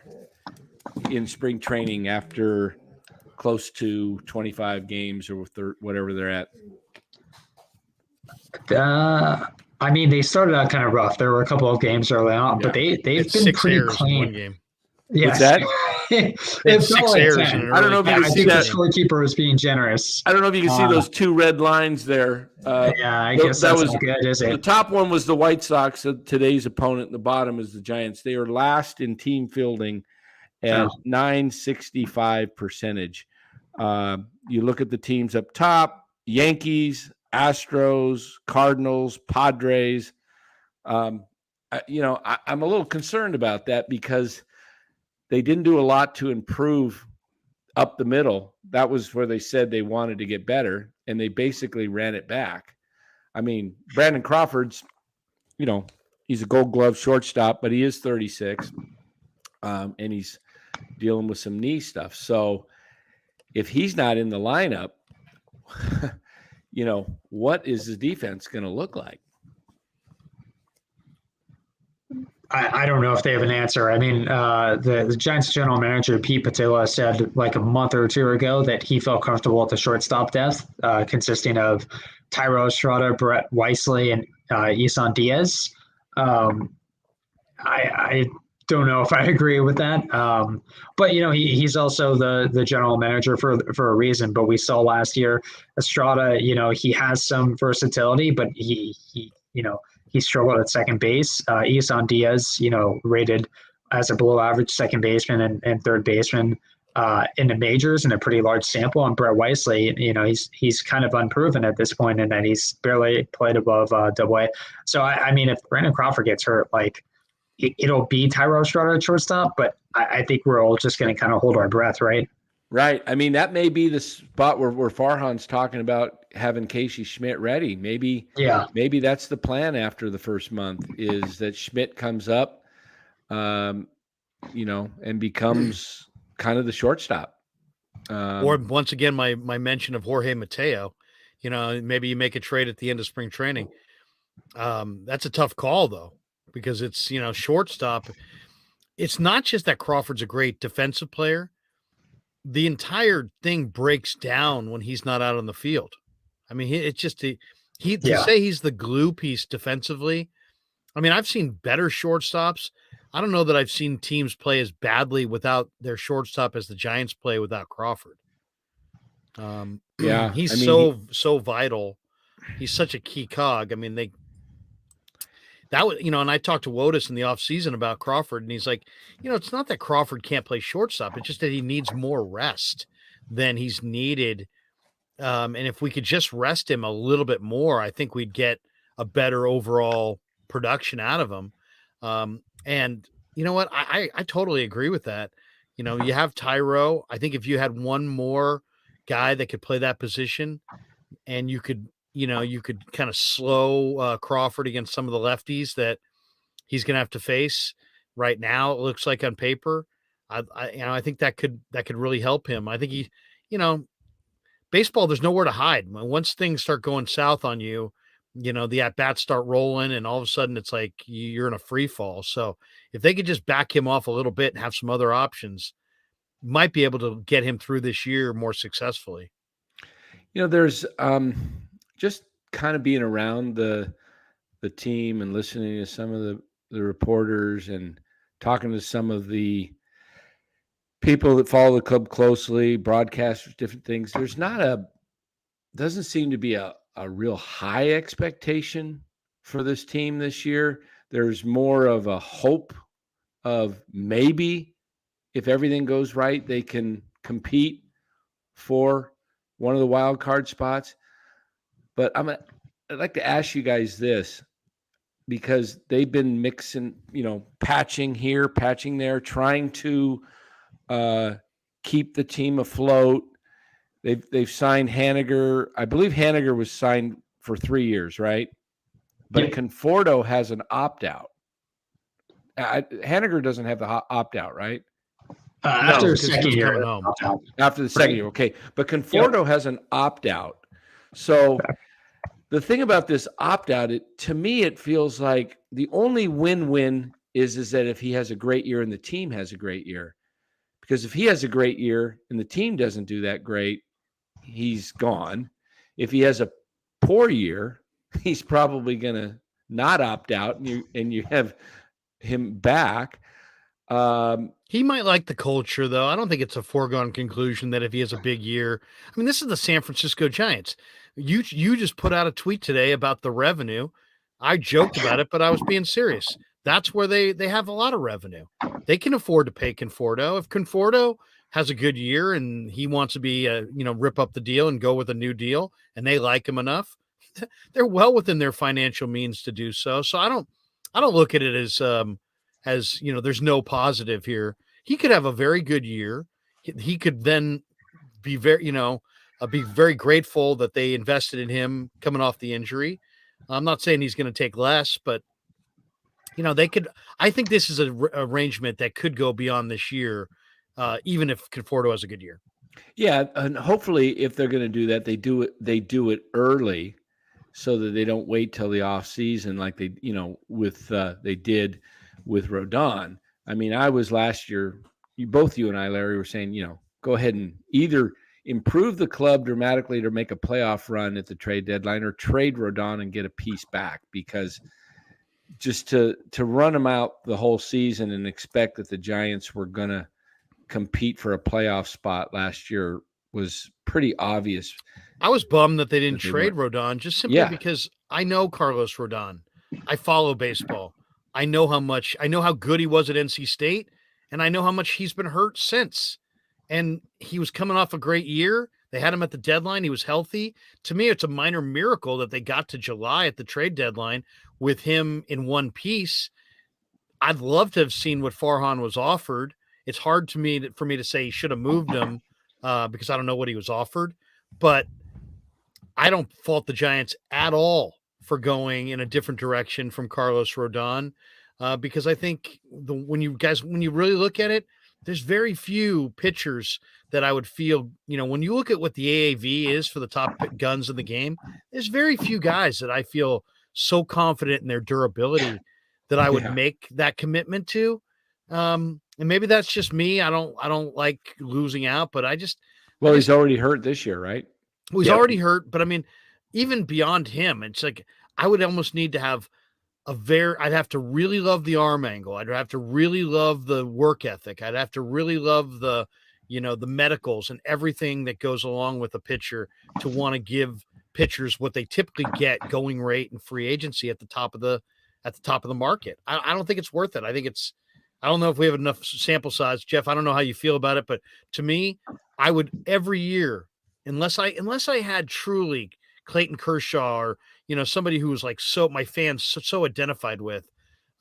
A: in spring training after close to 25 games or whatever they're at?
B: I mean, they started out kind of rough. There were a couple of games early on, but they've been pretty clean.
C: In one game.
B: Yeah.
A: What's that?
B: It
C: 6 errors in an
A: I don't know if you can see that.
B: The scorekeeper was being generous.
A: I don't know if you can see those 2 red lines there.
B: Yeah, I guess that was good, is it?
A: The top one was the White Sox, today's opponent. And the bottom is the Giants. They are last in team fielding at 965 percentage. You look at the teams up top: Yankees, Astros, Cardinals, Padres. I'm a little concerned about that because they didn't do a lot to improve up the middle. That was where they said they wanted to get better, and they basically ran it back. I mean, Brandon Crawford's, he's a Gold Glove shortstop, but he is 36, and he's dealing with some knee stuff. So if he's not in the lineup, what is the defense going to look like?
B: I don't know if they have an answer. I mean, the Giants general manager, Pete Patilla, said like a month or two ago that he felt comfortable at the shortstop depth, consisting of Thairo Estrada, Brett Wisely, and Isan Diaz. I don't know if I agree with that. But, he's also the general manager for a reason. But we saw last year, Estrada, he has some versatility, but he struggled at second base. Isan Diaz, rated as a below average second baseman and third baseman in the majors in a pretty large sample. And Brett Wisely, he's kind of unproven at this point, and that he's barely played above Double-A. So I mean, if Brandon Crawford gets hurt, like it'll be Thairo Estrada at shortstop, but I think we're all just going to kind of hold our breath, right?
A: Right. I mean, that may be the spot where Farhan's talking about having Casey Schmidt ready. Maybe that's the plan after the first month, is that Schmidt comes up, and becomes kind of the shortstop.
C: Or once again, my mention of Jorge Mateo, maybe you make a trade at the end of spring training. That's a tough call though, because it's, shortstop. It's not just that Crawford's a great defensive player. The entire thing breaks down when he's not out on the field. I mean, to say he's the glue piece defensively. I mean, I've seen better shortstops. I don't know that I've seen teams play as badly without their shortstop as the Giants play without Crawford. He's so vital. He's such a key cog. I mean, and I talked to Wotus in the offseason about Crawford, and he's like, it's not that Crawford can't play shortstop. It's just that he needs more rest than he's needed. And if we could just rest him a little bit more, I think we'd get a better overall production out of him. And you know what? I totally agree with that. You have Thairo. I think if you had one more guy that could play that position, and you could kind of slow Crawford against some of the lefties that he's going to have to face right now. It looks like on paper, I think that could really help him. I think baseball, there's nowhere to hide. Once things start going south on you, the at-bats start rolling, and all of a sudden it's like you're in a free fall. So if they could just back him off a little bit and have some other options, might be able to get him through this year more successfully.
A: There's just kind of being around the team and listening to some of the reporters and talking to some of the people that follow the club closely, broadcasters, different things. There's doesn't seem to be a real high expectation for this team this year. There's more of a hope of maybe if everything goes right, they can compete for one of the wild card spots. But I'd like to ask you guys this, because they've been mixing, patching here, patching there, trying to keep the team afloat. They've signed Haniger. I believe Haniger was signed for 3 years, right? But Conforto has an opt-out. Haniger doesn't have the opt-out, right?
B: After the
C: 'cause he
B: second
C: was
B: year,
C: coming home.
A: After the second year, okay. But Conforto has an opt-out. So the thing about this opt-out, to me, it feels like the only win-win is that if he has a great year and the team has a great year. Because if he has a great year and the team doesn't do that great, he's gone. If he has a poor year, he's probably going to not opt out, and you have him back.
C: He might like the culture, though. I don't think it's a foregone conclusion that if he has a big year, I mean, this is the San Francisco Giants. You just put out a tweet today about the revenue. I joked about it, but I was being serious. That's where they have a lot of revenue. They can afford to pay Conforto. If Conforto has a good year and he wants to be, rip up the deal and go with a new deal, and they like him enough, they're well within their financial means to do so. So I don't look at it as there's no positive here. He could have a very good year. He could then be very grateful that they invested in him coming off the injury. I'm not saying he's going to take less, but I think this is an arrangement that could go beyond this year, even if Conforto has a good year.
A: Yeah, and hopefully, if they're going to do that, they do it early, so that they don't wait till the off season like they did with Rodon. I mean, I was last year. Both you and I, Larry, were saying, go ahead and either improve the club dramatically to make a playoff run at the trade deadline, or trade Rodon and get a piece back, because just to run him out the whole season and expect that the Giants were going to compete for a playoff spot last year was pretty obvious.
C: I was bummed that they didn't trade Rodon, just simply because I know Carlos Rodon. I follow baseball. I know how good he was at NC State, and I know how much he's been hurt since. And he was coming off a great year. They had him at the deadline. He was healthy. To me, it's a minor miracle that they got to July at the trade deadline with him in one piece. I'd love to have seen what Farhan was offered. It's hard for me to say he should have moved him because I don't know what he was offered. But I don't fault the Giants at all for going in a different direction from Carlos Rodon because I think when you really look at it, there's very few pitchers that I would feel, when you look at what the AAV is for the top guns in the game, there's very few guys that I feel so confident in their durability that I would make that commitment to. And maybe that's just me. I don't like losing out, but
A: he's already hurt this year, right?
C: Well, he's already hurt, but I mean, even beyond him, it's like I would almost need to have I'd have to really love the arm angle. I'd have to really love the work ethic. I'd have to really love the medicals and everything that goes along with a pitcher to want to give pitchers what they typically get going rate and free agency at the top of the market. I don't think it's worth it. I don't know if we have enough sample size. Jeff, I don't know how you feel about it, but to me, I would every year, unless I had truly Clayton Kershaw or, somebody who was like my fans so identified with,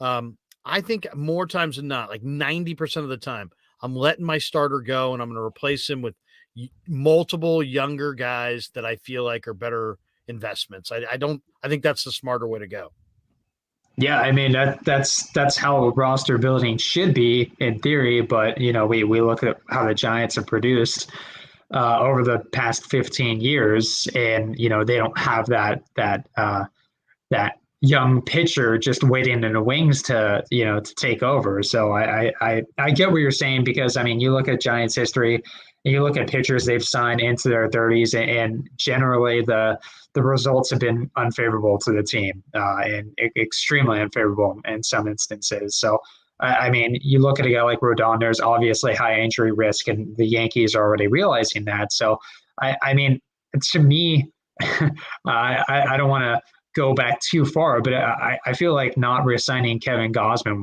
C: I think more times than not, like 90% of the time, I'm letting my starter go and I'm going to replace him with multiple younger guys that I feel like are better investments. I think that's the smarter way to go.
B: Yeah, I mean that's how roster building should be in theory, but we look at how the Giants have produced over the past 15 years, and they don't have that young pitcher just waiting in the wings to take over. So I get what you're saying, because I mean, you look at Giants history and you look at pitchers they've signed into their 30s, and generally the results have been unfavorable to the team and extremely unfavorable in some instances. So I mean, you look at a guy like Rodon, there's obviously high injury risk, and the Yankees are already realizing that. So I mean, to me, I don't want to go back too far, but I feel like not re-signing Kevin Gausman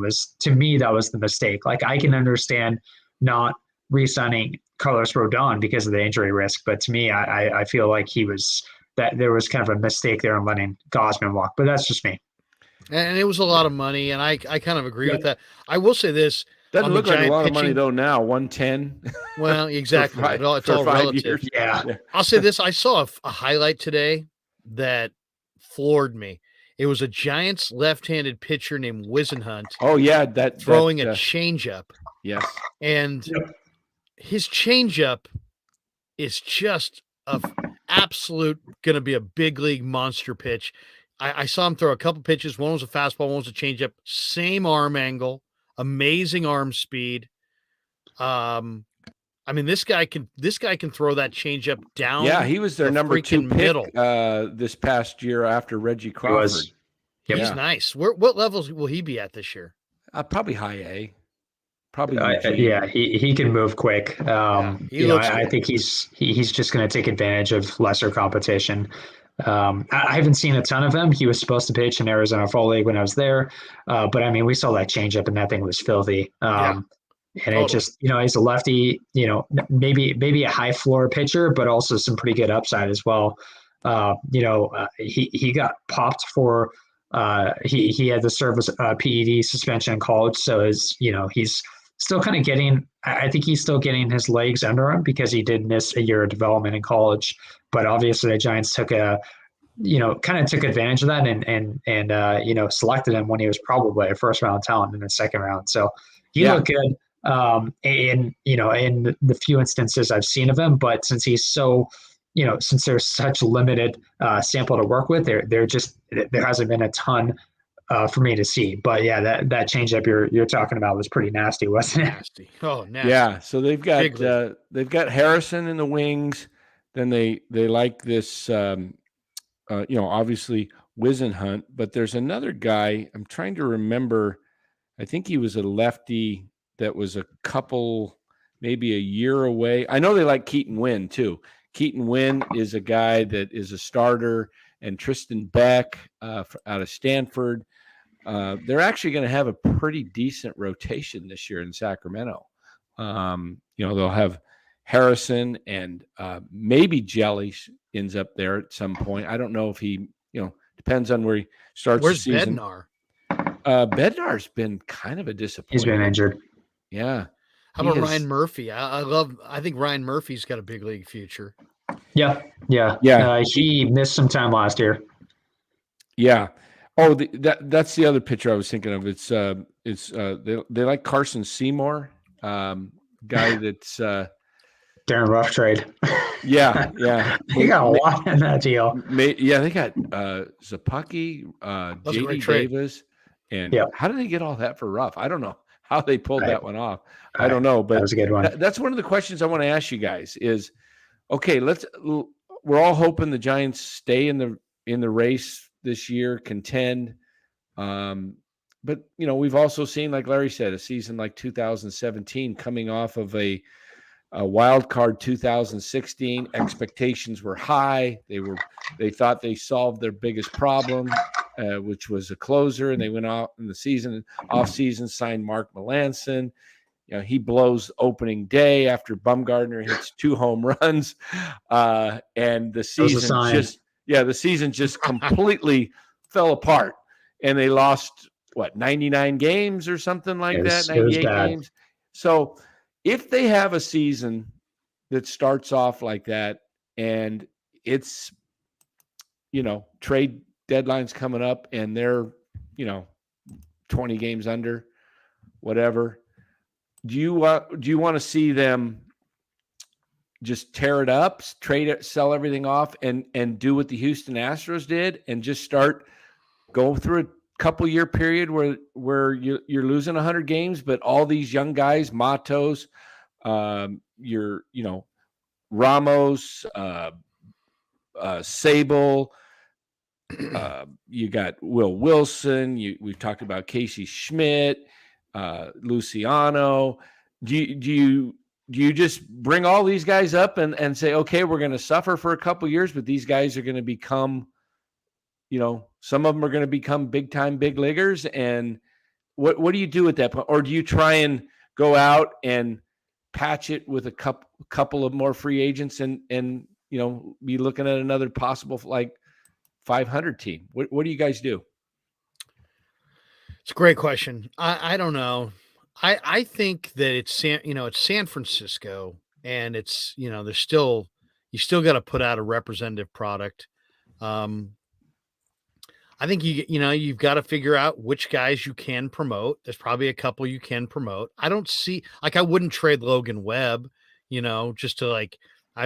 B: that was the mistake. Like, I can understand not re-signing Carlos Rodon because of the injury risk, but to me, I feel like there was kind of a mistake there in letting Gausman walk, but that's just me.
C: And it was a lot of money, and I kind of agree with that. I will say this.
A: Doesn't look like a lot of money, though, now, 110.
C: Well, exactly. It's all relative.
B: Yeah.
C: I'll say this. I saw a highlight today that floored me. It was a Giants left-handed pitcher named Wisenhunt.
A: Oh, yeah.
C: Throwing a changeup.
A: Yes.
C: And his changeup is just a absolute going to be a big league monster pitch. I saw him throw a couple pitches. One was a fastball, one was a changeup. Same arm angle, amazing arm speed. I mean, this guy can throw that changeup down.
A: Yeah, he was their number 2 pick
C: middle.
A: This past year after Reggie Crawford.
C: He's nice. What levels will he be at this year?
A: Probably high A. Probably
B: he can move quick. I think he's just going to take advantage of lesser competition. I haven't seen a ton of him. He was supposed to pitch in Arizona Fall League when I was there, but I mean, we saw that changeup and that thing was filthy. It just, he's a lefty. Maybe a high floor pitcher, but also some pretty good upside as well. He got popped for. He had to serve a PED suspension in college, so he's still kind of getting. I think he's still getting his legs under him because he did miss a year of development in college. But obviously, the Giants took advantage of that and selected him when he was probably a first round talent in the second round. So he looked good. In the few instances I've seen of him, but since he's so. Since there's such limited sample to work with, there hasn't been a ton for me to see. But yeah, that changeup you're talking about was pretty nasty, wasn't it?
C: Nasty. Oh, nasty.
A: Yeah. So they've got Harrison in the wings. Then they like this, obviously Wisenhunt. But there's another guy. I'm trying to remember. I think he was a lefty that was a couple, maybe a year away. I know they like Keaton Wynn too. Keaton Wynn is a guy that is a starter, and Tristan Beck out of Stanford. They're actually going to have a pretty decent rotation this year in Sacramento. They'll have Harrison and maybe Jelly ends up there at some point. I don't know if he, depends on where he starts the season.
C: Bednar?
A: Bednar's been kind of a disappointment.
B: He's been injured.
A: Yeah.
C: How about Ryan Murphy? I think Ryan Murphy's got a big league future.
B: Yeah. He missed some time last year.
A: Yeah. Oh, that's the other pitcher I was thinking of. It's they like Carson Seymour, guy that's
B: Darren Ruff trade.
A: Yeah.
B: He got a lot in that deal.
A: They got Zappucki, JD Davis, and how did they get all that for Ruff? I don't know how they pulled that one off. I don't know, but
B: that was a good one.
A: That's one of the questions I want to ask you guys is, okay, we're all hoping the Giants stay in the race this year, contend. But we've also seen, like Larry said, a season like 2017 coming off of a wild card 2016. Expectations were high. They thought they solved their biggest problem, which was a closer, and they went out in the off-season, signed Mark Melancon. He blows opening day after Bumgarner hits 2 home runs, and the season just completely fell apart, and they lost 99 games or something like that, 98 games. So if they have a season that starts off like that, and it's trade deadline's coming up, and they're 20 games under, whatever. Do you want to see them just tear it up, trade it, sell everything off, and do what the Houston Astros did, and just go through a couple year period where you're losing 100 games, but all these young guys, Matos, Ramos, Sable, you got Will Wilson. We've talked about Casey Schmidt. Luciano. Do you just bring all these guys up and say, okay, we're going to suffer for a couple years, but these guys are going to become, some of them are going to become big time big leaguers? And what do you do at that point? Or do you try and go out and patch it with a couple of more free agents and be looking at another possible 500 team? What do you guys do?
C: It's a great question. I don't know. I think that it's San Francisco, and it's you still got to put out a representative product. I think you've got to figure out which guys you can promote. There's probably a couple you can promote. I don't see I wouldn't trade Logan Webb just to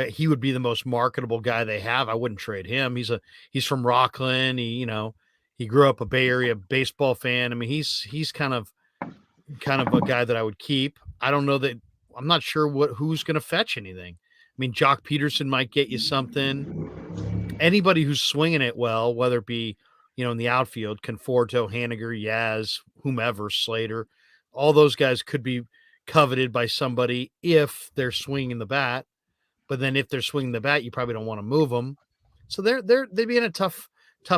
C: he would be the most marketable guy they have. I wouldn't trade him. He's from Rockland. He grew up a Bay Area baseball fan. I mean, he's kind of a guy that I would keep. I don't know that. I'm not sure who's going to fetch anything. I mean, Jock Peterson might get you something. Anybody who's swinging it well, whether it be, in the outfield, Conforto, Haniger, Yaz, whomever, Slater, all those guys could be coveted by somebody if they're swinging the bat. But then if they're swinging the bat, you probably don't want to move them. So they'd be in a tough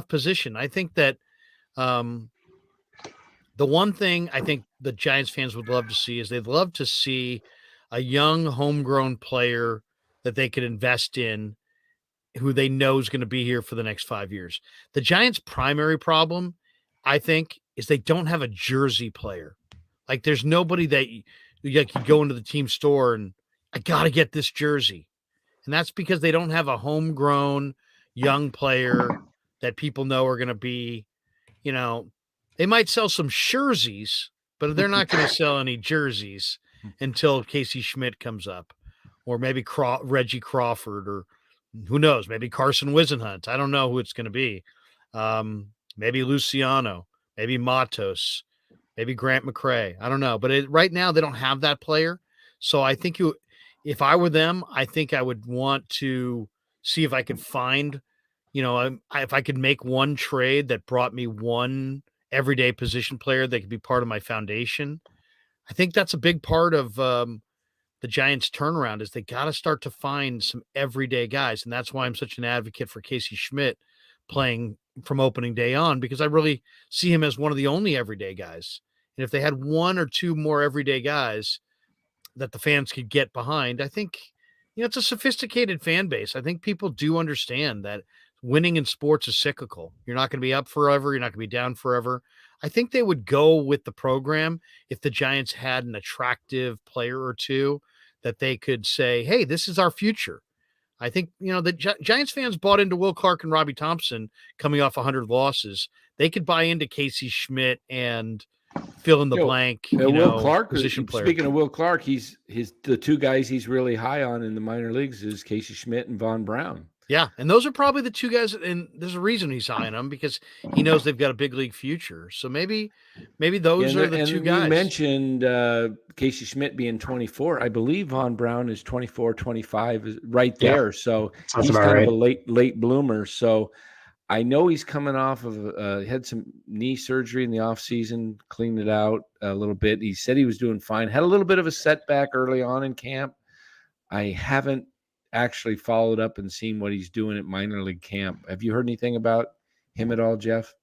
C: position. I think that the one thing I think the Giants fans would love to see is they'd love to see a young homegrown player that they could invest in who they know is going to be here for the next 5 years. The Giants' primary problem, I think, is they don't have a jersey player. Like there's nobody that you go into the team store and I got to get this jersey. And that's because they don't have a homegrown young player that people know are going to be, they might sell some jerseys, but they're not going to sell any jerseys until Casey Schmidt comes up, or maybe Reggie Crawford, or who knows, maybe Carson Wisenhunt. I don't know who it's going to be. Maybe Luciano, maybe Matos, maybe Grant McCrae. I don't know. But right now they don't have that player. So I think if I were them, I think I would want to see if I could find, if I could make one trade that brought me one everyday position player that could be part of my foundation. I think that's a big part of the Giants' turnaround is they got to start to find some everyday guys. And that's why I'm such an advocate for Casey Schmidt playing from opening day on, because I really see him as one of the only everyday guys. And if they had one or two more everyday guys that the fans could get behind, I think, it's a sophisticated fan base. I think people do understand that winning in sports is cyclical. You're not going to be up forever. You're not going to be down forever. I think they would go with the program if the Giants had an attractive player or two that they could say, hey, this is our future. I think, the Giants fans bought into Will Clark and Robbie Thompson coming off 100 losses. They could buy into Casey Schmidt and fill in the blank,
A: Will Clark,
C: position player.
A: Speaking of Will Clark, the two guys he's really high on in the minor leagues is Casey Schmidt and Von Brown.
C: Yeah, and those are probably the two guys, and there's a reason he's high on them because he knows they've got a big league future. So maybe those are the two guys.
A: You mentioned Casey Schmidt being 24. I believe Von Brown is 24, 25, is right there. Yeah, so he's kind of a late bloomer. So I know he's coming off of had some knee surgery in the offseason, cleaned it out a little bit. He said he was doing fine. Had a little bit of a setback early on in camp. I haven't actually followed up and seen what he's doing at minor league camp. Have you heard anything about him at all, Jeff?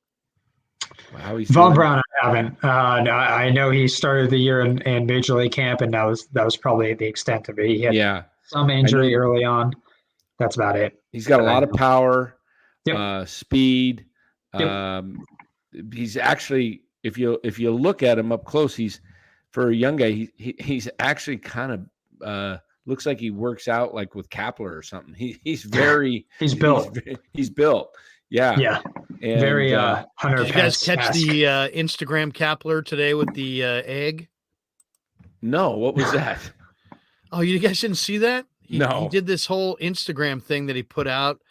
A: How he's
B: Von Brown, I haven't. I know he started the year in major league camp, and that was probably the extent of it. He had some injury early on. That's about it.
A: He's got a lot of power.
B: Yep.
A: Speed. Yep. He's actually, if you look at him up close, he's, for a young guy, he's actually kind of looks like he works out like with Kapler or something. He's very
B: he's built.
A: He's built. Yeah.
B: Yeah.
A: And,
B: very
C: Hunter. Did you guys catch the Instagram Kapler today with the egg?
A: No, what was that?
C: Oh, you guys didn't see that?
A: No.
C: He did this whole Instagram thing that he put out.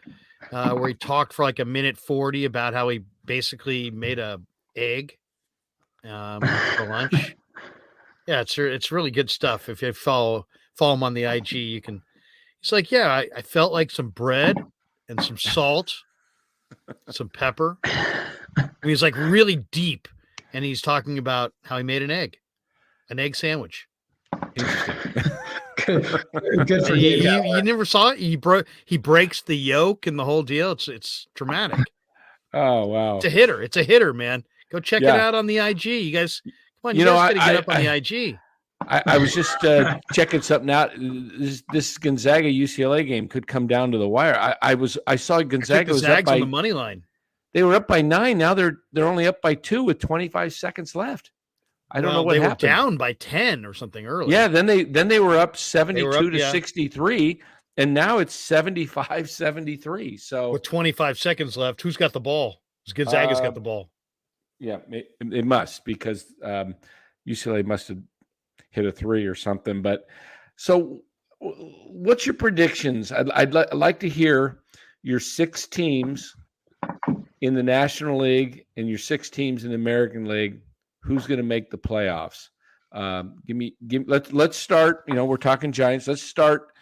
C: Where he talked for like 1:40 about how he basically made a egg for lunch. Yeah, it's really good stuff. If you follow him on the IG, you can. He's like, yeah, I felt like some bread and some salt, some pepper. And he's like really deep, and he's talking about how he made an egg sandwich.
A: Interesting.
B: Good for you.
C: You never saw it? He breaks the yolk and the whole deal. It's dramatic.
A: Oh wow!
C: It's a hitter, man. Go check it out on the IG. You guys, come on, you guys got to get up on the IG.
A: I was just checking something out. This Gonzaga UCLA game could come down to the wire. I saw Gonzaga was up by
C: on the money line.
A: They were up by 9. Now they're only up by 2 with 25 seconds left. I don't know what happened.
C: They were down by 10 or something early.
A: Yeah, then they were up 72 to 63, and now it's 75-73. So
C: with 25 seconds left, who's got the ball? Gonzaga's got the ball.
A: Yeah, it must, because UCLA must have hit a 3 or something. But so what's your predictions? I'd like to hear your 6 teams in the National League and your 6 teams in the American League. Who's going to make the playoffs? Let's start. We're talking Giants. Let's start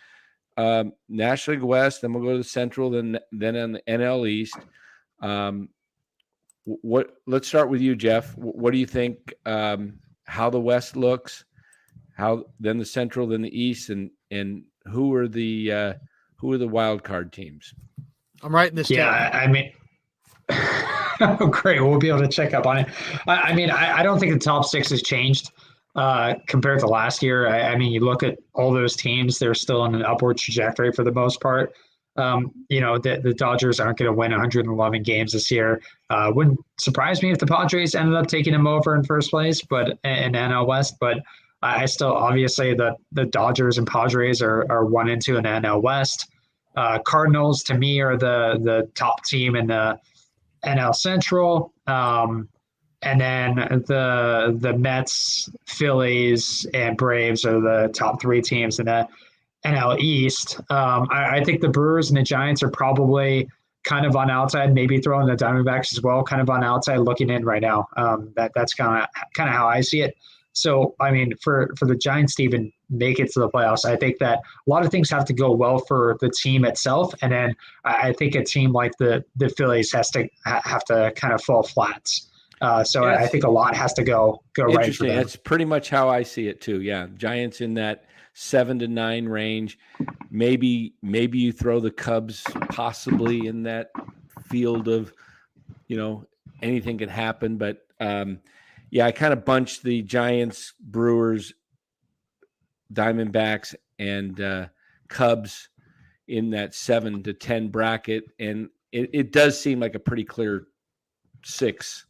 A: National League West. Then we'll go to the Central. Then on the NL East. Let's start with you, Jeff. What do you think? How the West looks? How then the Central, then the East, and who are the wild card teams?
C: I'm writing this down.
B: Yeah, I mean, oh, great. We'll be able to check up on it. I don't think the top 6 has changed compared to last year. I mean, you look at all those teams; they're still on an upward trajectory for the most part. The Dodgers aren't going to win 111 games this year. Wouldn't surprise me if the Padres ended up taking them over in first place, but in NL West. But I still, obviously, the Dodgers and Padres are 1 and 2 in the NL West. Cardinals, to me, are the top team in the NL Central. And then the Mets, Phillies, and Braves are the top 3 teams in the NL East. I think the Brewers and the Giants are probably kind of on outside, maybe throwing the Diamondbacks as well, kind of on outside looking in right now. That's kind of how I see it. So, I mean, for the Giants to even make it to the playoffs, I think that a lot of things have to go well for the team itself. And then I think a team like the Phillies have to kind of fall flats. So yes. I think a lot has to go right for them.
A: That's pretty much how I see it too. Yeah. Giants in that 7 to 9 range. Maybe you throw the Cubs possibly in that field of, anything can happen. But I kind of bunched the Giants, Brewers, Diamondbacks, and Cubs in that 7 to 10 bracket. And it does seem like a pretty clear 6.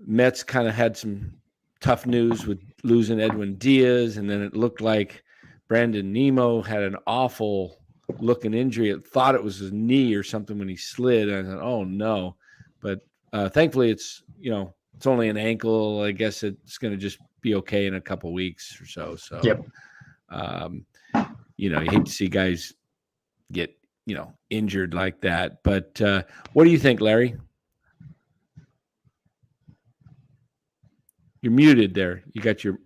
A: Mets kind of had some tough news with losing Edwin Diaz, and then it looked like Brandon Nemo had an awful looking injury. It thought it was his knee or something when he slid. And I thought, oh no. But thankfully it's only an ankle. I guess it's going to just be okay in a couple weeks or so. So,
B: yep.
A: You hate to see guys get, injured like that. But what do you think, Larry? You're muted there. You got you're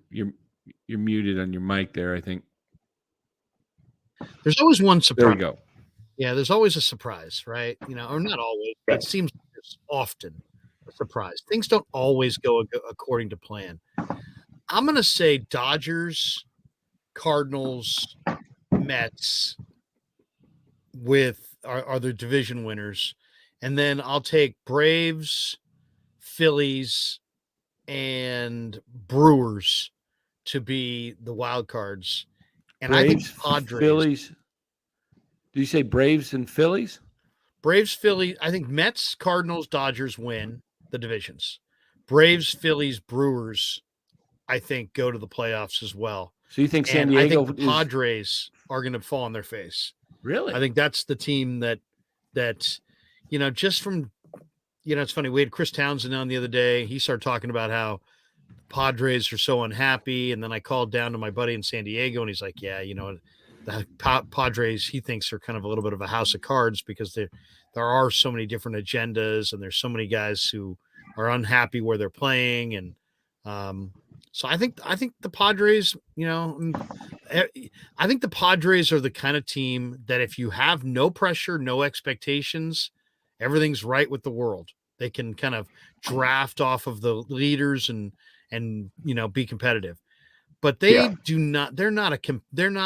A: muted on your mic there, I think.
C: There's always one surprise.
A: There we go.
C: Yeah, there's always a surprise, right? Or not always. It seems like there's often a surprise. Things don't always go according to plan. I'm going to say Dodgers, Cardinals, Mets are the division winners. And then I'll take Braves, Phillies, and Brewers to be the wild cards. And Braves, I think Padres.
A: Phillies. Did you say Braves and Phillies?
C: Braves, Phillies. I think Mets, Cardinals, Dodgers win the divisions. Braves, Phillies, Brewers, I think, go to the playoffs as well.
A: So you think San Diego?
C: I think the Padres are going to fall on their face.
A: Really?
C: I think that's the team that just from, it's funny. We had Chris Townsend on the other day. He started talking about how Padres are so unhappy. And then I called down to my buddy in San Diego, and he's like, yeah, the Padres, he thinks, are kind of a little bit of a house of cards because there are so many different agendas, and there's so many guys who are unhappy where they're playing. And so I think the Padres, I think the Padres are the kind of team that if you have no pressure, no expectations, everything's right with the world. They can kind of draft off of the leaders and be competitive. But they're not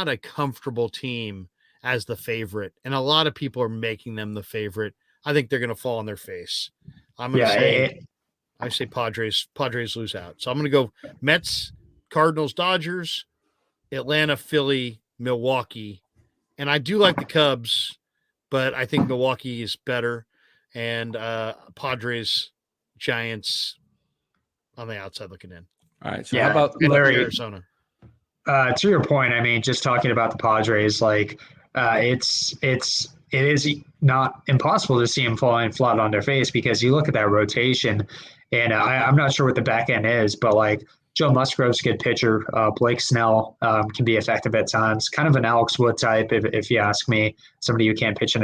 C: a comfortable team as the favorite. And a lot of people are making them the favorite. I think they're going to fall on their face. I'm going to say Padres lose out. So I'm going to go Mets, Cardinals, Dodgers, Atlanta, Philly, Milwaukee. And I do like the Cubs, but I think Milwaukee is better. And Padres, Giants on the outside looking in.
A: All right. So how about
B: Larry,
C: Arizona?
B: To your point, I mean, just talking about the Padres, like it is not impossible to see them falling flat on their face because you look at that rotation, and I'm not sure what the back end is, but like Joe Musgrove's a good pitcher. Blake Snell can be effective at times. Kind of an Alex Wood type, if you ask me. Somebody who can't pitch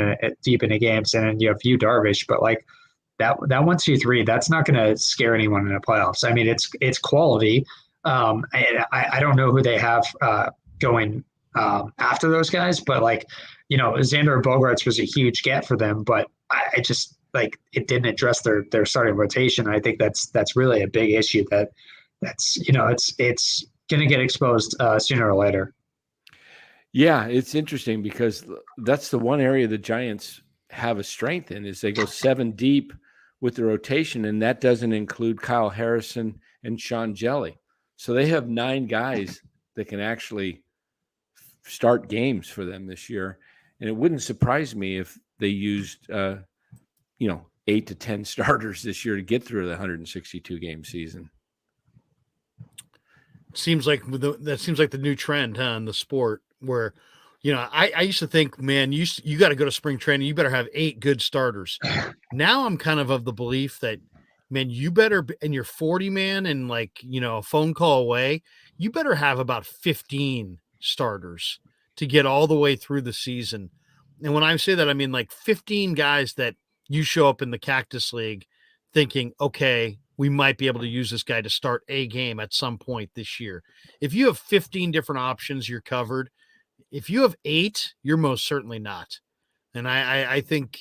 B: deep into games. And then you have Yu Darvish, but like that 1-2-3, that's not going to scare anyone in the playoffs. I mean, it's quality. I don't know who they have going after those guys, but like, Xander Bogaerts was a huge get for them, but I just like it didn't address their starting rotation. I think that's really a big issue that's it's going to get exposed sooner or later.
A: Yeah, it's interesting because that's the one area the Giants have a strength in is they go 7 deep with the rotation, and that doesn't include Kyle Harrison and Sean Jelly. So they have 9 guys that can actually start games for them this year. And it wouldn't surprise me if they used, 8 to 10 starters this year to get through the 162 game season.
C: Seems like the new trend, in the sport where, I used to think, man, you got to go to spring training. You better have 8 good starters. Now I'm kind of the belief that, man, you better, and you're 40 man and like, a phone call away, you better have about 15 starters to get all the way through the season. And when I say that, I mean like 15 guys that you show up in the Cactus League thinking, okay, we might be able to use this guy to start a game at some point this year. If you have 15 different options, you're covered. If you have 8, you're most certainly not. And I think,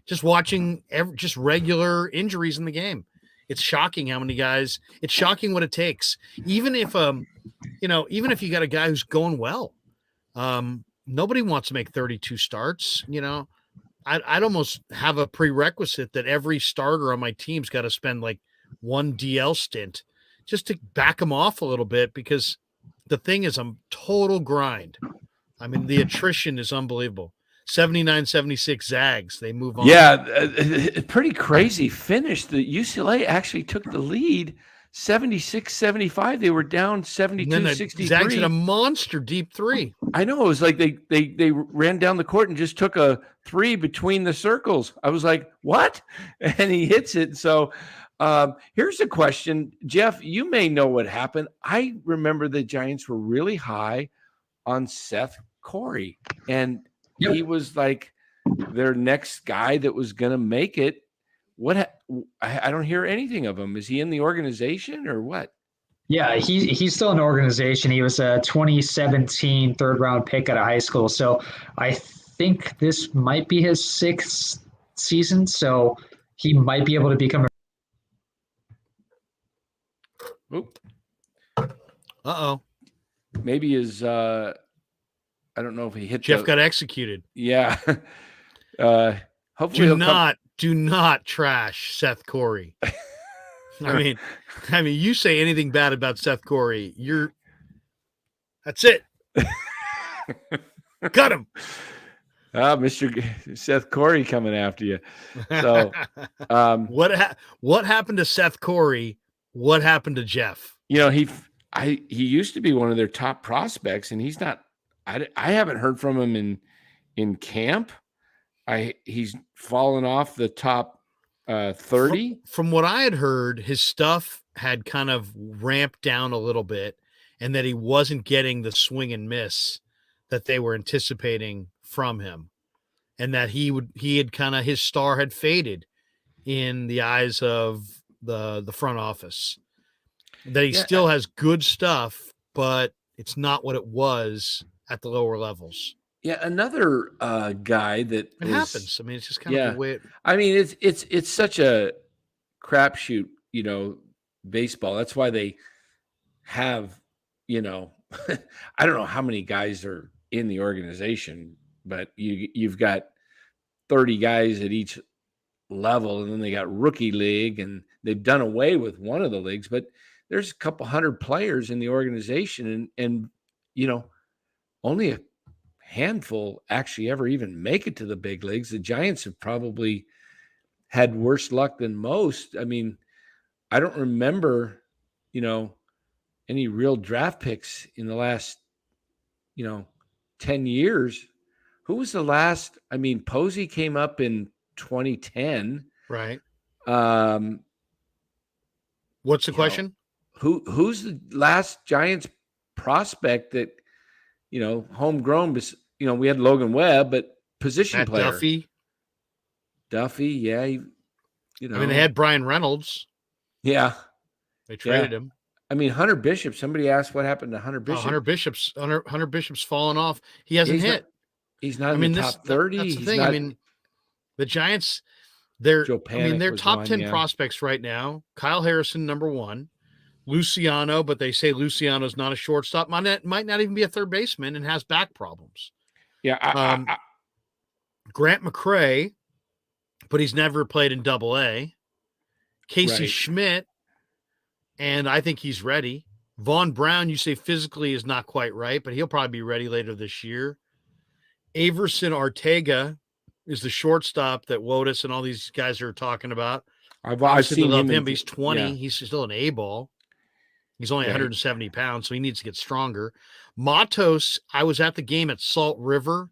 C: just watching just regular injuries in the game, it's shocking how many guys, it's shocking what it takes. Even if you got a guy who's going well, nobody wants to make 32 starts. I'd almost have a prerequisite that every starter on my team's got to spend like 1 DL stint just to back them off a little bit, because the thing is a total grind. I mean, the attrition is unbelievable. 79-76 Zags, they move on.
A: Yeah, pretty crazy finish. The UCLA actually took the lead 76-75. They were down 72-63.
C: Zags had a monster deep 3.
A: I know. It was like they ran down the court and just took a 3 between the circles. I was like, what? And he hits it. So here's a question. Jeff, you may know what happened. I remember the Giants were really high on Seth Corey, and he was like their next guy that was going to make it. I don't hear anything of him. Is he in the organization or what?
B: Yeah, he's still in the organization. He was a 2017 third-round pick out of high school. So I think this might be his 6th season. So he might be able to become a
A: Oop.
C: Uh-oh.
A: Maybe his I don't know if he hit
C: Jeff got executed.
A: Yeah. Hopefully
C: do not trash Seth Corey. I mean, you say anything bad about Seth Corey, that's it. Cut him.
A: Mr. Seth Corey coming after you. So
C: what happened to Seth Corey? What happened to Jeff?
A: He used to be one of their top prospects, and he's not. I haven't heard from him in camp. He's fallen off the top 30.
C: From what I had heard, his stuff had kind of ramped down a little bit, and that he wasn't getting the swing and miss that they were anticipating from him, and that his star had faded in the eyes of the front office. That he still has good stuff, but it's not what it was at the lower levels.
A: Yeah, another guy that
C: happens. I mean, it's just kind of the way.
A: I mean, it's such a crapshoot, baseball. That's why they have, I don't know how many guys are in the organization, but you've got 30 guys at each level, and then they got rookie league, and they've done away with one of the leagues, but there's a couple hundred players in the organization, and only a handful actually ever even make it to the big leagues. The Giants have probably had worse luck than most. I mean, I don't remember, any real draft picks in the last, 10 years. Who was the last? I mean, Posey came up in 2010.
C: Right.
A: What's
C: the question?
A: who's the last Giants prospect that, homegrown? We had Logan Webb, but position
C: Matt
A: player.
C: Duffy,
A: yeah.
C: I mean, they had Brian Reynolds.
A: Yeah.
C: They traded him.
A: I mean, Hunter Bishop. Somebody asked what happened to Hunter Bishop.
C: Hunter Bishop's fallen off. He hasn't hit.
A: He's not in the top 30.
C: That's the thing. I mean, the Giants, they're top 10 prospects right now. Kyle Harrison, number 1. Luciano, but they say Luciano's not a shortstop. Might not even be a third baseman and has back problems.
A: Yeah.
C: Grant McCray, but he's never played in Double-A. Casey Schmidt, and I think he's ready. Vaughn Brown, you say physically is not quite right, but he'll probably be ready later this year. Averson Ortega is the shortstop that Wotus and all these guys are talking about.
A: I've seen him.
C: He's 20. Yeah. He's still an A-ball. He's only 170 pounds, so he needs to get stronger. Matos, I was at the game at Salt River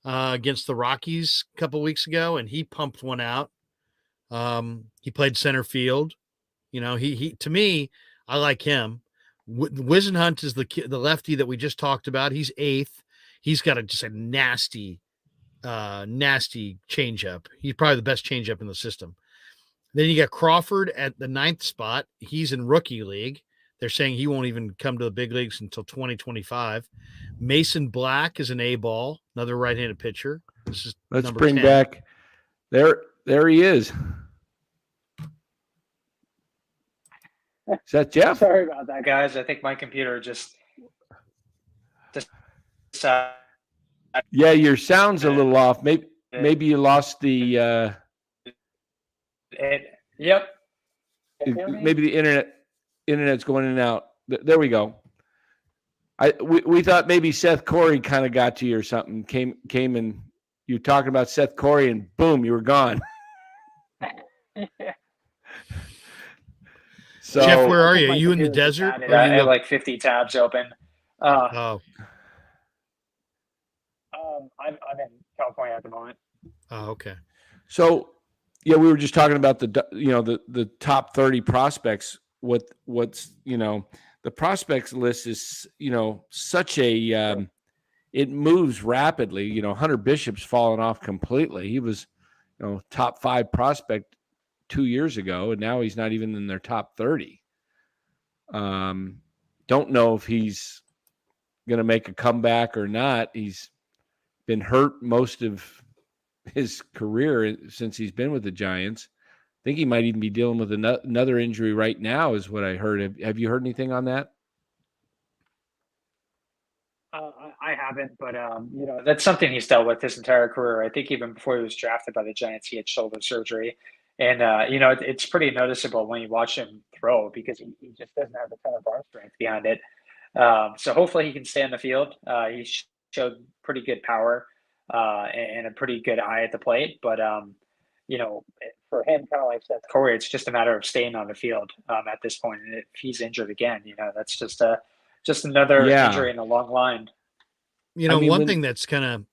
C: against the Rockies a couple weeks ago, and he pumped one out. He played center field. He to me, I like him. Wisenhunt is the lefty that we just talked about. He's 8th. He's got just a nasty changeup. He's probably the best changeup in the system. Then you got Crawford at the 9th spot. He's in rookie league. They're saying he won't even come to the big leagues until 2025. Mason Black is an A-ball, another right-handed pitcher.
A: Let's bring 10. Back. There he is. Is that Jeff?
B: Sorry about that, guys. I think my computer just
A: yeah, your sound's a little off. Maybe you lost the
B: Yep.
A: Maybe the internet's going in and out. There we go. We thought maybe Seth Corey kind of got to you or something. Came and you were talking about Seth Corey and boom, you were gone.
C: So, Jeff, where are you? Are you in the desert?
B: I have like 50 tabs open. I'm in California at the moment.
C: Oh, okay.
A: So, yeah, we were just talking about the top 30 prospects. What's the prospects list is such a it moves rapidly. Hunter Bishop's fallen off completely. He was top 5 prospect 2 years ago, and now he's not even in their top 30. Don't know if he's going to make a comeback or not. He's been hurt most of his career since he's been with the Giants. I think he might even be dealing with another injury right now, is what I heard. Have you heard anything on that?
B: I haven't, but that's something he's dealt with his entire career. I think even before he was drafted by the Giants, he had shoulder surgery. And, it's pretty noticeable when you watch him throw because he just doesn't have a ton of arm strength behind it. So hopefully he can stay on the field. He showed pretty good power and a pretty good eye at the plate. But, for him, kind of like Seth Corey, it's just a matter of staying on the field at this point. And if he's injured again, that's just another injury in a long line.
C: One thing that's kind of,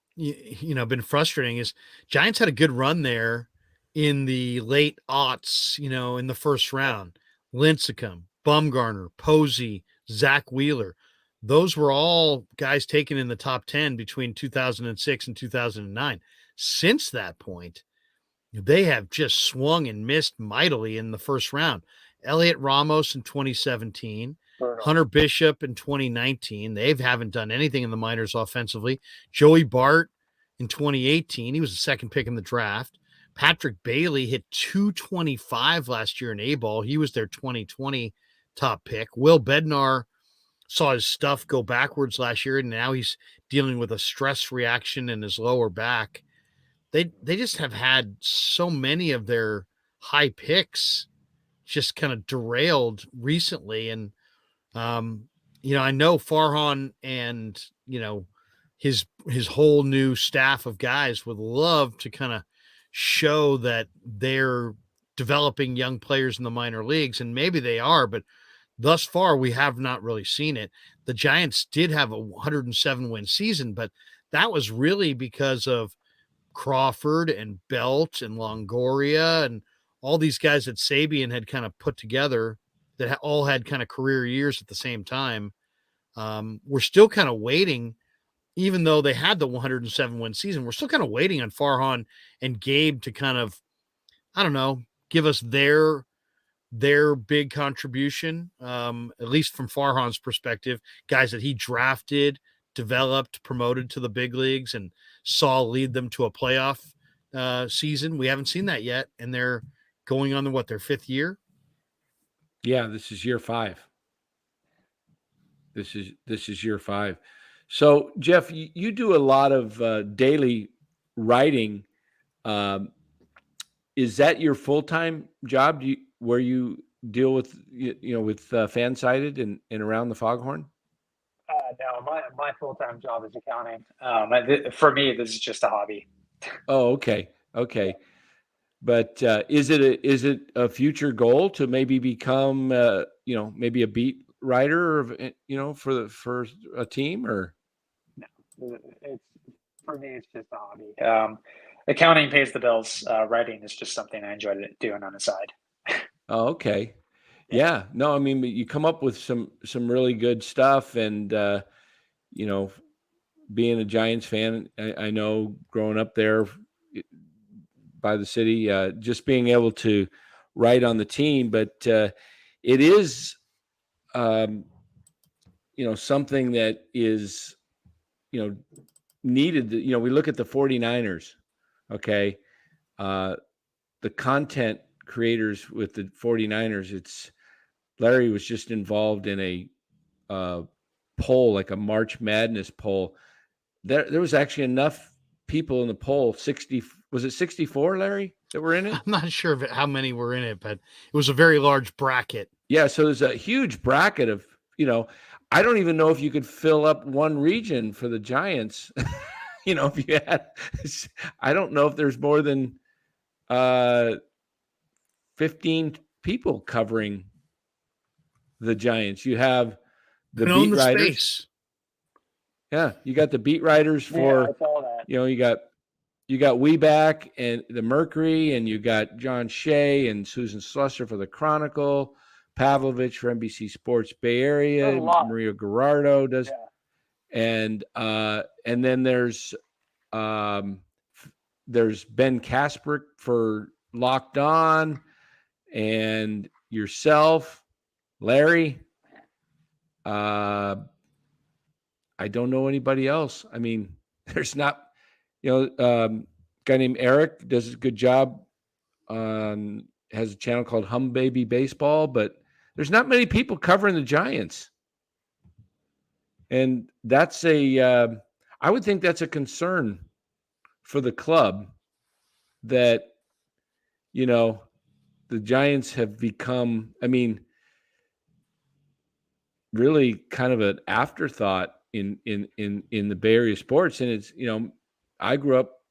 C: been frustrating is Giants had a good run there in the late aughts, in the first round. Lincecum, Bumgarner, Posey, Zach Wheeler. Those were all guys taken in the top 10 between 2006 and 2009. Since that point, they have just swung and missed mightily in the first round. Elliot Ramos in 2017, Hunter Bishop in 2019. They haven't done anything in the minors offensively. Joey Bart in 2018. He was the second pick in the draft. Patrick Bailey hit 225 last year in A-ball. He was their 2020 top pick. Will Bednar saw his stuff go backwards last year, and now he's dealing with a stress reaction in his lower back. They just have had so many of their high picks just kind of derailed recently. And, I know Farhan and, his whole new staff of guys would love to kind of show that they're developing young players in the minor leagues, and maybe they are, but thus far we have not really seen it. The Giants did have a 107-win season, but that was really because of Crawford and Belt and Longoria and all these guys that Sabian had kind of put together that all had kind of career years at the same time. We're still kind of waiting, even though they had the 107 win season. We're still kind of waiting on Farhan and Gabe to kind of, I don't know, give us their big contribution, at least from Farhan's perspective, guys that he drafted, developed, promoted to the big leagues, and saw lead them to a playoff season. We haven't seen that yet, and they're going on their 5th year.
A: Yeah, this is year 5. This is year 5. So, Jeff, you do a lot of daily writing. Is that your full-time job? Where you deal with with Fansided and around the Foghorn?
B: No, my full-time job is accounting. For me, this is just a hobby.
A: Oh, okay. But is it a future goal to maybe become maybe a beat writer for a team? Or
B: No, for me, it's just a hobby. Accounting pays the bills. Writing is just something I enjoy doing on the side.
A: Oh, okay. Yeah. No, I mean, you come up with some really good stuff, and being a Giants fan, I know growing up there by the city, just being able to write on the team, but it is something that is needed. We look at the 49ers, okay, the content creators with the 49ers. Larry was just involved in a poll, like a March Madness poll. There was actually enough people in the poll. 60, was it 64, Larry, that were in it?
C: I'm not sure how many were in it, but it was a very large bracket.
A: Yeah, so there's a huge bracket of, I don't even know if you could fill up one region for the Giants. If you had, I don't know if there's more than 15 people covering the Giants. You have the beat writers.
C: Space.
A: Yeah, you got the beat writers for,
B: I saw that.
A: you got Weback and the Mercury, and you got John Shea and Susan Slusser for the Chronicle, Pavlovich for NBC Sports Bay Area, Maria Gerardo does, and then there's Ben Kasper for Locked On, and yourself, Larry. I don't know anybody else. I mean, there's not, guy named Eric does a good job has a channel called Hum Baby Baseball, but there's not many people covering the Giants. And that's I would think that's a concern for the club that, the Giants have become, really kind of an afterthought in the Bay Area sports. And it's, I grew up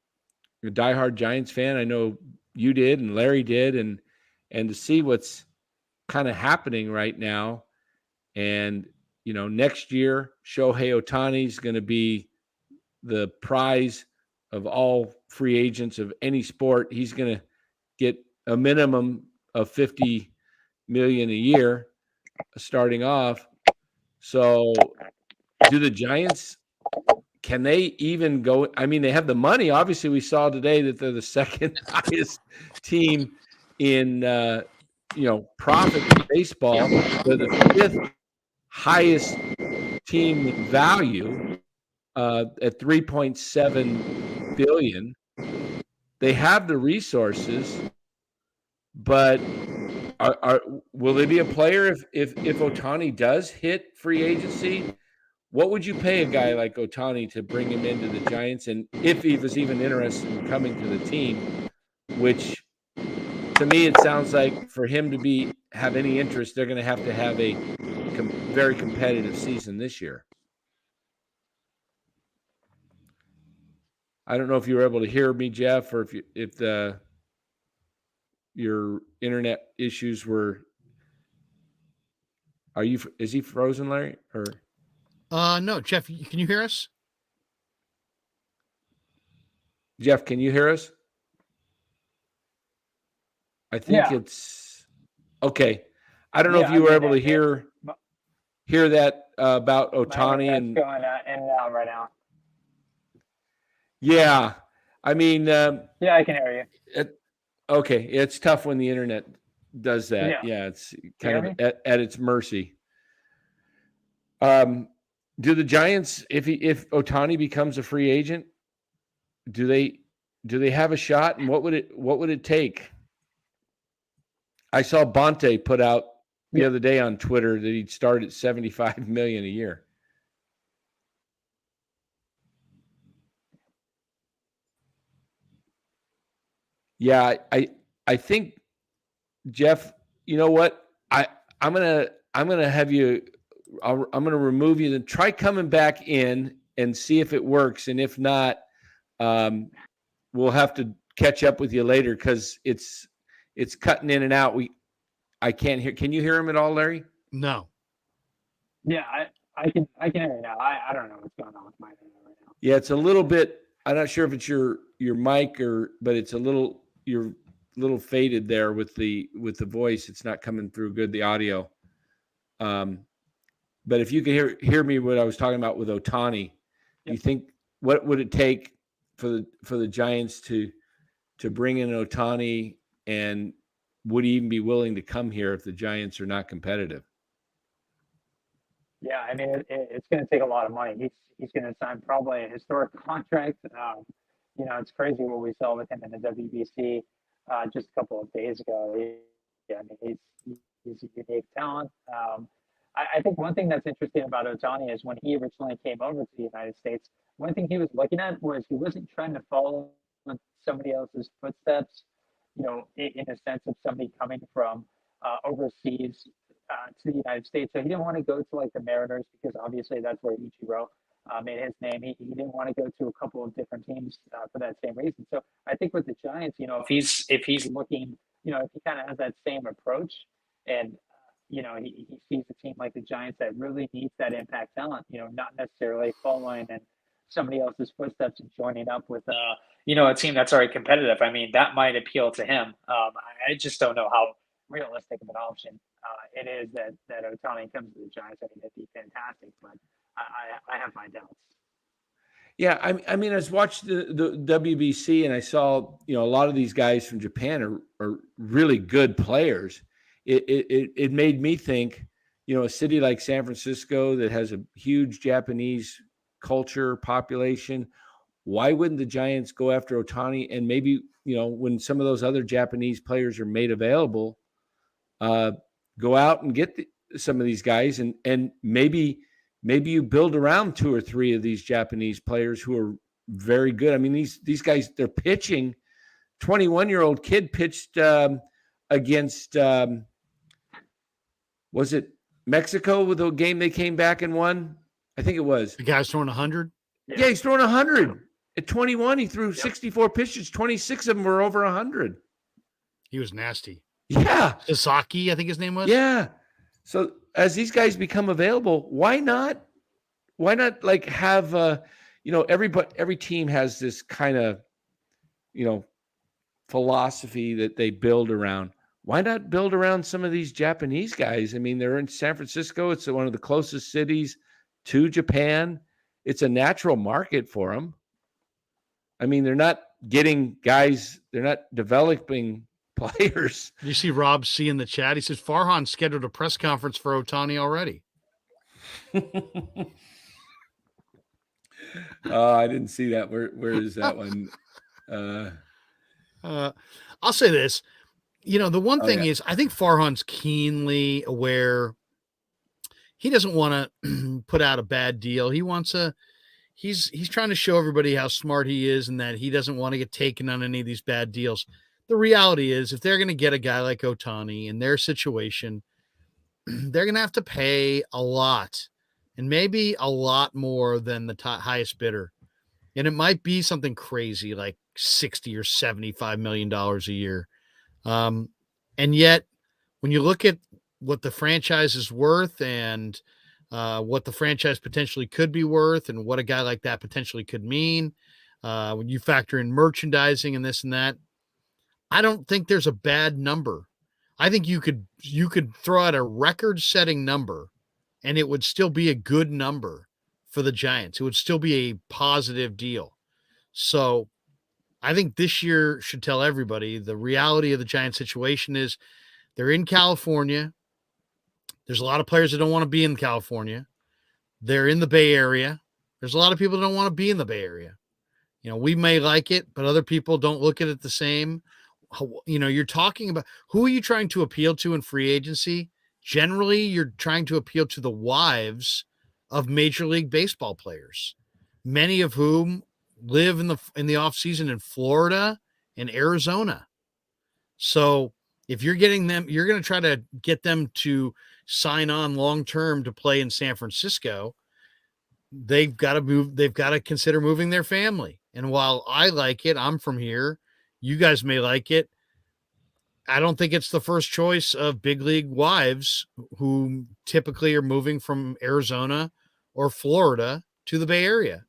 A: a diehard Giants fan. I know you did and Larry did. And to see what's kind of happening right now. And, next year, Shohei Ohtani is going to be the prize of all free agents of any sport. He's going to get a minimum of $50 million a year starting off. So do the Giants, can they even go? I mean, they have the money. Obviously, we saw today that they're the second highest team in, profit in baseball. They're the 5th highest team in value at $3.7 billion. They have the resources, but will they be a player if Ohtani does hit free agency? What would you pay a guy like Ohtani to bring him into the Giants? And if he was even interested in coming to the team, which to me, it sounds like for him to have any interest, they're going to have a very competitive season this year. I don't know if you were able to hear me, Jeff, or if your internet issues were. Is he frozen, Larry? Or
C: no, Jeff, can you hear us?
A: Jeff, can you hear us? I think it's okay. I don't know if you were able to hear that about Ohtani and
D: going in and out right now.
A: Yeah, I mean,
D: yeah, I can hear
A: you. Okay, it's tough when the internet does that. Yeah, it's kind of at its mercy. Do the Giants, if Ohtani becomes a free agent, do they have a shot, and what would it take? I saw Bonte put out the other day on Twitter that he'd start at $75 million a year. Yeah, I think, Jeff, you know what? I'm gonna have you. I'm gonna remove you. Then try coming back in and see if it works. And if not, we'll have to catch up with you later because it's cutting in and out. I can't hear. Can you hear him at all, Larry?
C: No.
D: Yeah, I can hear you now. I don't know what's going on with my internet right now.
A: Yeah, it's a little bit. I'm not sure if it's your mic but it's you're a little faded there with the voice. It's not coming through good, the audio. But if you can hear me, what I was talking about with Ohtani, you think what would it take for the Giants to bring in Ohtani, and would he even be willing to come here if the Giants are not competitive?
D: Yeah, I mean, it's going to take a lot of money. He's going to sign probably a historic contract. It's crazy what we saw with him in the WBC just a couple of days ago. He's a unique talent. I think one thing that's interesting about Ohtani is when he originally came over to the United States, one thing he was looking at was he wasn't trying to follow somebody else's footsteps, in a sense of somebody coming from overseas to the United States. So he didn't want to go to like the Mariners because obviously that's where Ichiro made his name. He didn't want to go to a couple of different teams for that same reason. So I think with the Giants, if he's looking, if he kind of has that same approach and he sees a team like the Giants that really needs that impact talent, not necessarily following in somebody else's footsteps and joining up with a team that's already competitive. I mean, that might appeal to him. I just don't know how realistic of an option it is that Ohtani comes to the Giants. I think that'd be fantastic, but I have my doubts.
A: Yeah, I mean, I was watching the WBC and I saw, a lot of these guys from Japan are really good players. It made me think, a city like San Francisco that has a huge Japanese culture population, why wouldn't the Giants go after Ohtani and maybe, when some of those other Japanese players are made available, go out and get some of these guys and maybe you build around 2 or 3 of these Japanese players who are very good. I mean, these guys, they're pitching. 21-year-old kid pitched against, was it Mexico with the game they came back and won? I think it was.
C: The guy's throwing 100?
A: Yeah, he's throwing 100. At 21, he threw 64 pitches. 26 of them were over 100.
C: He was nasty.
A: Yeah.
C: Sasaki, I think his name was.
A: Yeah. So as these guys become available, why not like have every team has this kind of philosophy that they build around. Why not build around some of these Japanese guys? I mean, they're in San Francisco. It's one of the closest cities to Japan. It's a natural market for them. I mean, they're not getting guys. They're not developing players.
C: You see Rob C in the chat. He says Farhan scheduled a press conference for Ohtani already.
A: I didn't see that. Where is that one?
C: I'll say this. The one thing is, I think Farhan's keenly aware. He doesn't want to put out a bad deal. He wants he's trying to show everybody how smart he is and that he doesn't want to get taken on any of these bad deals. The reality is, if they're going to get a guy like Ohtani in their situation, they're going to have to pay a lot, and maybe a lot more than the highest bidder. And it might be something crazy like $60 or $75 million a year. And yet, when you look at what the franchise is worth and what the franchise potentially could be worth and what a guy like that potentially could mean, when you factor in merchandising and this and that, I don't think there's a bad number. I think you could throw out a record-setting number, and it would still be a good number for the Giants. It would still be a positive deal. So I think this year should tell everybody the reality of the Giants situation is they're in California. There's a lot of players that don't want to be in California. They're in the Bay Area. There's a lot of people that don't want to be in the Bay Area. We may like it, but other people don't look at it the same. You're talking about who are you trying to appeal to in free agency? Generally, you're trying to appeal to the wives of Major League Baseball players, many of whom live in the off season in Florida and Arizona. So if you're getting them, you're going to try to get them to sign on long-term to play in San Francisco. They've got to move. They've got to consider moving their family. And while I like it, I'm from here. You guys may like it. I don't think it's the first choice of big league wives who typically are moving from Arizona or Florida to the Bay Area.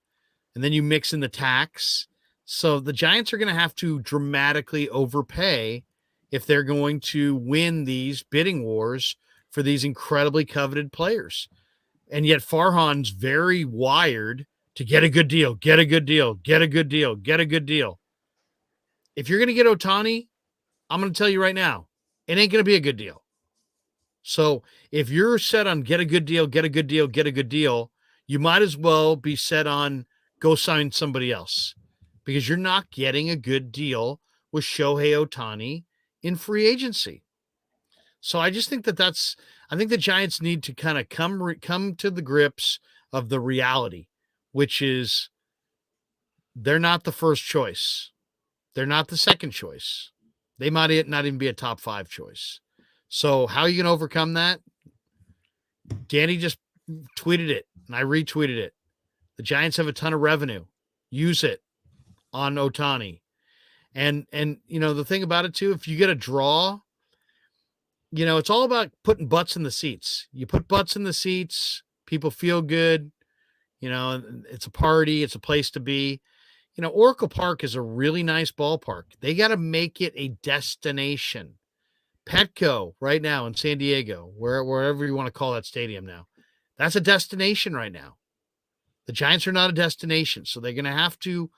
C: And then you mix in the tax. So the Giants are going to have to dramatically overpay if they're going to win these bidding wars for these incredibly coveted players. And yet Farhan's very wired to get a good deal, get a good deal, get a good deal, get a good deal. If you're going to get Ohtani, I'm going to tell you right now, it ain't going to be a good deal. So if you're set on get a good deal, get a good deal, get a good deal, you might as well be set on go sign somebody else because you're not getting a good deal with Shohei Ohtani in free agency. So I just think I think the Giants need to kind of come to the grips of the reality, which is they're not the first choice. They're not the second choice. They might not even be a top 5 choice. So how are you going to overcome that? Danny just tweeted it, and I retweeted it. The Giants have a ton of revenue. Use it on Ohtani. And the thing about it, too, if you get a draw, it's all about putting butts in the seats. You put butts in the seats, people feel good. It's a party. It's a place to be. Oracle Park is a really nice ballpark. They got to make it a destination. Petco right now in San Diego, wherever you want to call that stadium now, that's a destination right now. The Giants are not a destination, so they're going to have to,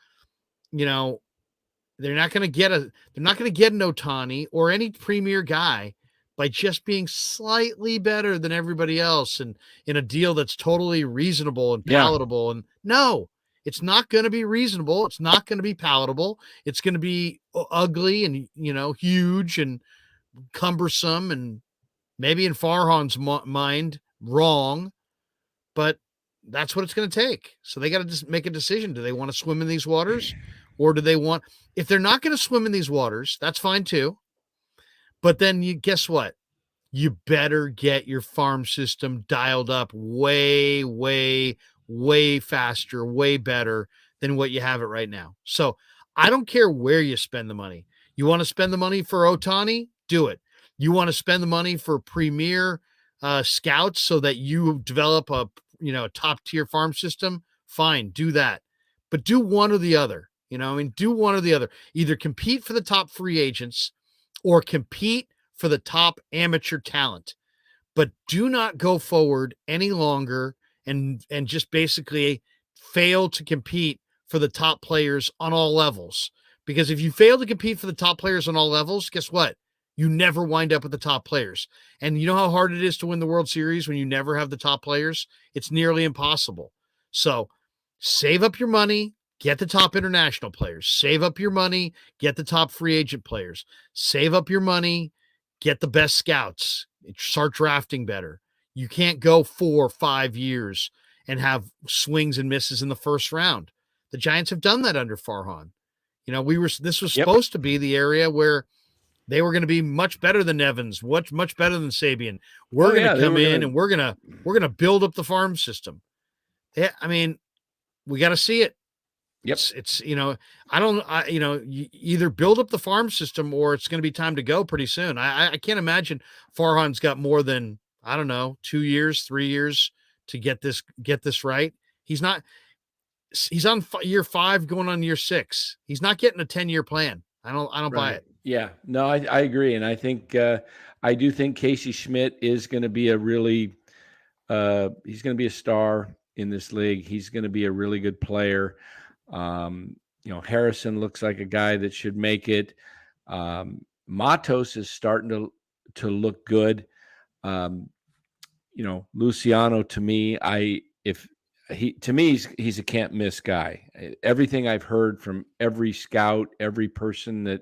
C: they're not going to get an Ohtani or any premier guy by just being slightly better than everybody else and in a deal that's totally reasonable and palatable. And no, it's not going to be reasonable. It's not going to be palatable. It's going to be ugly and, huge and cumbersome and maybe in Farhan's mind wrong, but that's what it's going to take. So they got to just make a decision. Do they want to swim in these waters or do they want, if they're not going to swim in these waters, that's fine too. But then guess what? You better get your farm system dialed up way, way, way faster, way better than what you have it right now. So I don't care where you spend the money. You want to spend the money for Ohtani? Do it. You want to spend the money for premier scouts so that you develop a top tier farm system? Fine, do that. But do one or the other. Do one or the other. Either compete for the top free agents or compete for the top amateur talent. But do not go forward any longer and just basically fail to compete for the top players on all levels. Because if you fail to compete for the top players on all levels, guess what? You never wind up with the top players. And you know how hard it is to win the World Series when you never have the top players? It's nearly impossible. So save up your money, get the top international players. Save up your money, get the top free agent players. Save up your money, get the best scouts. Start drafting better. You can't go 4 or 5 years and have swings and misses in the first round. The Giants have done that under Farhan. This was supposed to be the area where they were going to be much better than Evans, much better than Sabian. We're going to come in and we're going to build up the farm system. Yeah, we got to see it.
A: Yep.
C: It's you either build up the farm system or it's going to be time to go pretty soon. I can't imagine Farhan's got more than, 2 years, 3 years to get this right. He's on year 5 going on year 6. He's not getting a 10-year plan. I don't buy it.
A: Yeah, no, I agree. And I think, I do think Casey Schmidt is going to be a really, he's going to be a star in this league. He's going to be a really good player. Harrison looks like a guy that should make it. Matos is starting to look good. Luciano, to me, he's a can't miss guy. Everything I've heard from every scout, every person that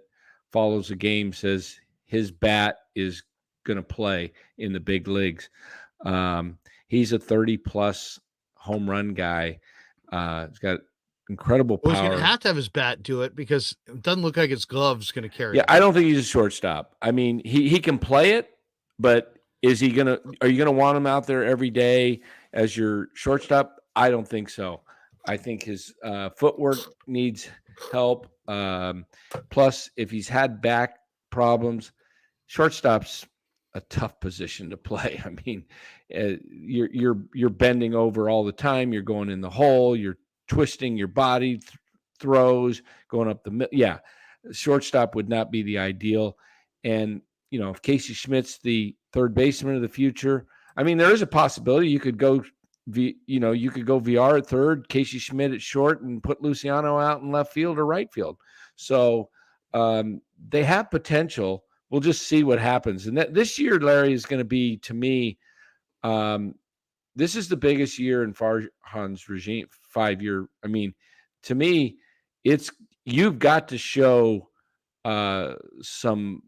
A: follows the game says his bat is going to play in the big leagues. He's a 30+ home run guy. He's got incredible power.
C: Well, he's going to have his bat do it because it doesn't look like his glove's going to carry it.
A: I don't think he's a shortstop. I mean, he can play it, but are you going to want him out there every day as your shortstop? I don't think so. I think his footwork needs help. Plus, if he's had back problems, shortstop's a tough position to play. I mean, you're bending over all the time. You're going in the hole. You're twisting your body, throws going up the middle. Yeah, shortstop would not be the ideal. And if Casey Schmidt's the third baseman of the future, I mean, there is a possibility you could go. You could go VR at third, Casey Schmidt at short, and put Luciano out in left field or right field. So they have potential. We'll just see what happens. And this year, Larry, is going to be, to me, this is the biggest year in Farhan's regime, 5-year. I mean, to me, you've got to show some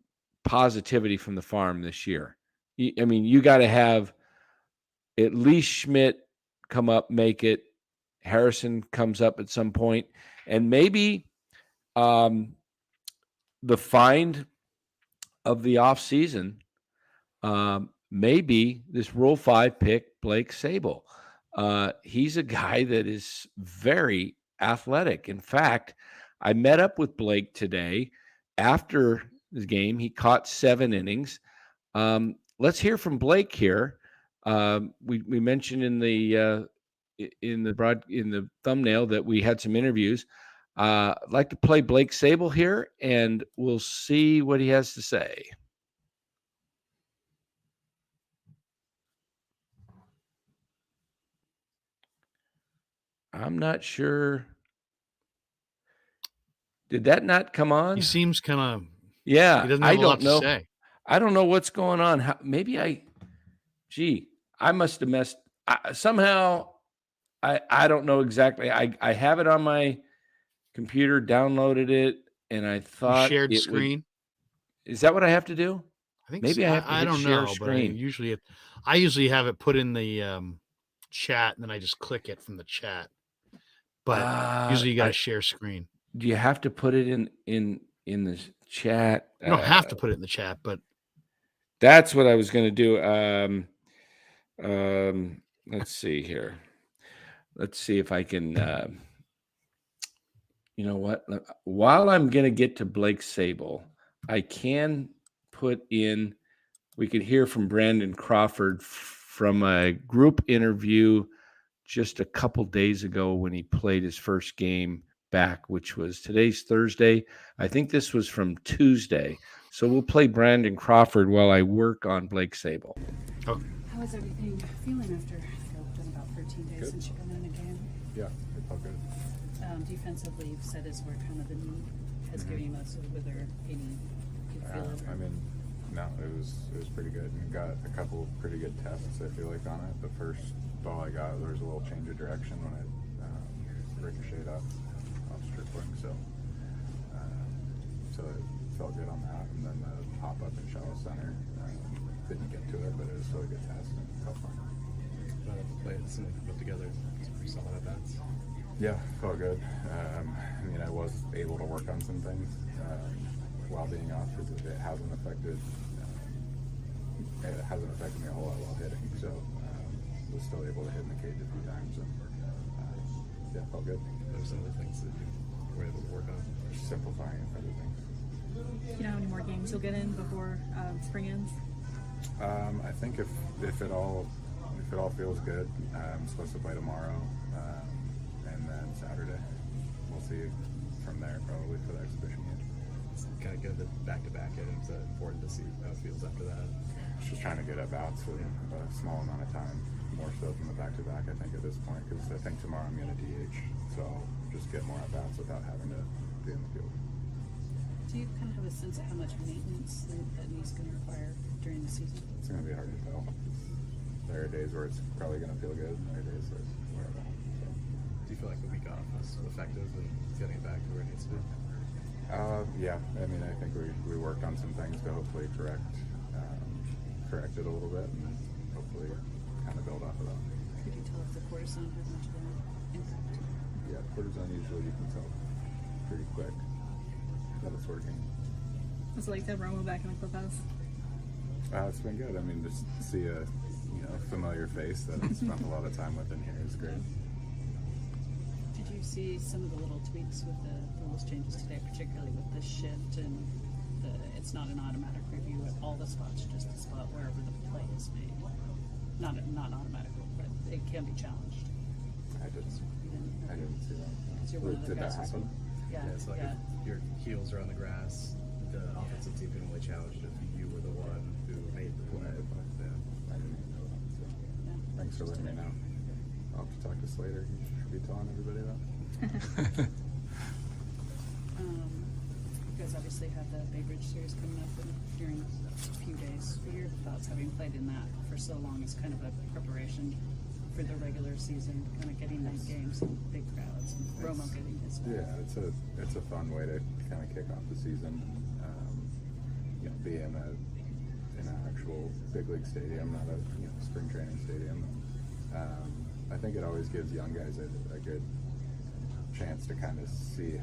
A: positivity from the farm this year. I mean, you got to have at least Schmidt come up, make it. Harrison comes up at some point, and maybe the find of the offseason, maybe this Rule 5 pick, Blake Sable. He's a guy that is very athletic. In fact, I met up with Blake today after the game. He caught 7 innings. Let's hear from Blake here. We mentioned in the thumbnail that we had some interviews. I'd like to play Blake Sable here, and we'll see what he has to say. I'm not sure. Did that not come on?
C: He seems kind of.
A: Yeah,
C: he doesn't have a lot to say.
A: I don't know what's going on. I must have messed. Somehow, I don't know exactly. I have it on my computer, downloaded it, and I thought
C: shared screen.
A: Is that what I have to do?
C: I think
A: maybe
C: so.
A: I have to
C: I don't
A: share
C: know,
A: screen.
C: But I usually have it put in the chat, and then I just click it from the chat. But usually you got to share screen.
A: Do you have to put it in the chat?
C: You don't have to put it in the chat, but
A: that's what I was going to do. Let's see here. Let's see if I can. You know what? While I'm going to get to Blake Sable, I can put in. We could hear from Brandon Crawford from a group interview just a couple days ago when he played his first game back, which was today's Thursday. I think this was from Tuesday. So we'll play Brandon Crawford while I work on Blake Sable.
E: Okay. How is everything feeling after it's been about 13 days since you've been in a game?
F: Yeah, it felt good.
E: Defensively, you've said is where kind of the knee has given you most of whether any you feel it.
F: I mean, no, it was pretty good. And got a couple pretty good tests, I feel like, on it. The first ball I got, there was a little change of direction when it ricocheted off Stripling, so it felt good on that. And then the pop up in shallow center, didn't get to it, but it was still a good test and it felt fun.
G: Plays and put together some pretty solid at bats.
F: Yeah, felt good. I mean, I was able to work on some things while being off because it hasn't affected me a whole lot while hitting. So was still able to hit in the cage a few times, and yeah, felt good.
G: What are some of the things that you were able to work on?
F: Simplifying other things.
E: You know how many more games you'll get in before spring ends?
F: I think if it all feels good, I'm supposed to play tomorrow. And then Saturday, we'll see from there probably for the exhibition game.
G: Kind of get the back-to-back in. It's important to see how it feels after that.
F: Just trying to get at bats in a small amount of time, more so than the back-to-back, I think, at this point, because I think tomorrow I'm going to DH, so just get more at bats without having to be in the field.
E: Do you kind of have a sense of how much maintenance that knee's going to require during the season?
F: It's going to be hard to tell. There are days where it's probably going to feel good, and there are days where it's whatever. So.
G: Do you feel like the week off was effective in getting it back to where it needs to be?
F: Yeah, I mean, I think we worked on some things to hopefully correct it a little bit, and hopefully kind of build off of that.
E: Could you tell if the cortisone had much of an impact?
F: Yeah, cortisone usually you can tell pretty quick that it's working.
H: What's it like to have Romo back in the clubhouse?
F: It's been good. I mean, just to see a familiar face that I've spent a lot of time with in here is great.
E: Did you see some of the little tweaks with the rules changes today, particularly with the shift and it's not an automatic review at all the spots, just a spot wherever the play is made. Not automatically, but it can be challenged.
F: I didn't see that.
E: Because you're one of the
F: Did that
E: guys.
F: happen?
E: Yeah,
G: It's like if your heels are on the grass, the offensive team can only challenge it if you were the one who made the play. Yeah.
F: I didn't even know that. So.
E: Yeah.
F: Thanks for letting me know. I'll have to talk to Slater. He should be telling everybody that.
E: You guys obviously have the Bay Bridge series coming up during a few days. What are your thoughts, having played in that for so long, as kind of a preparation for the regular season, kind of getting those games and big crowds, and Romo getting his back?
F: Yeah, it's a fun way to kind of kick off the season. Be in an actual big league stadium, not a spring training stadium. I think it always gives young guys a good chance to kind of see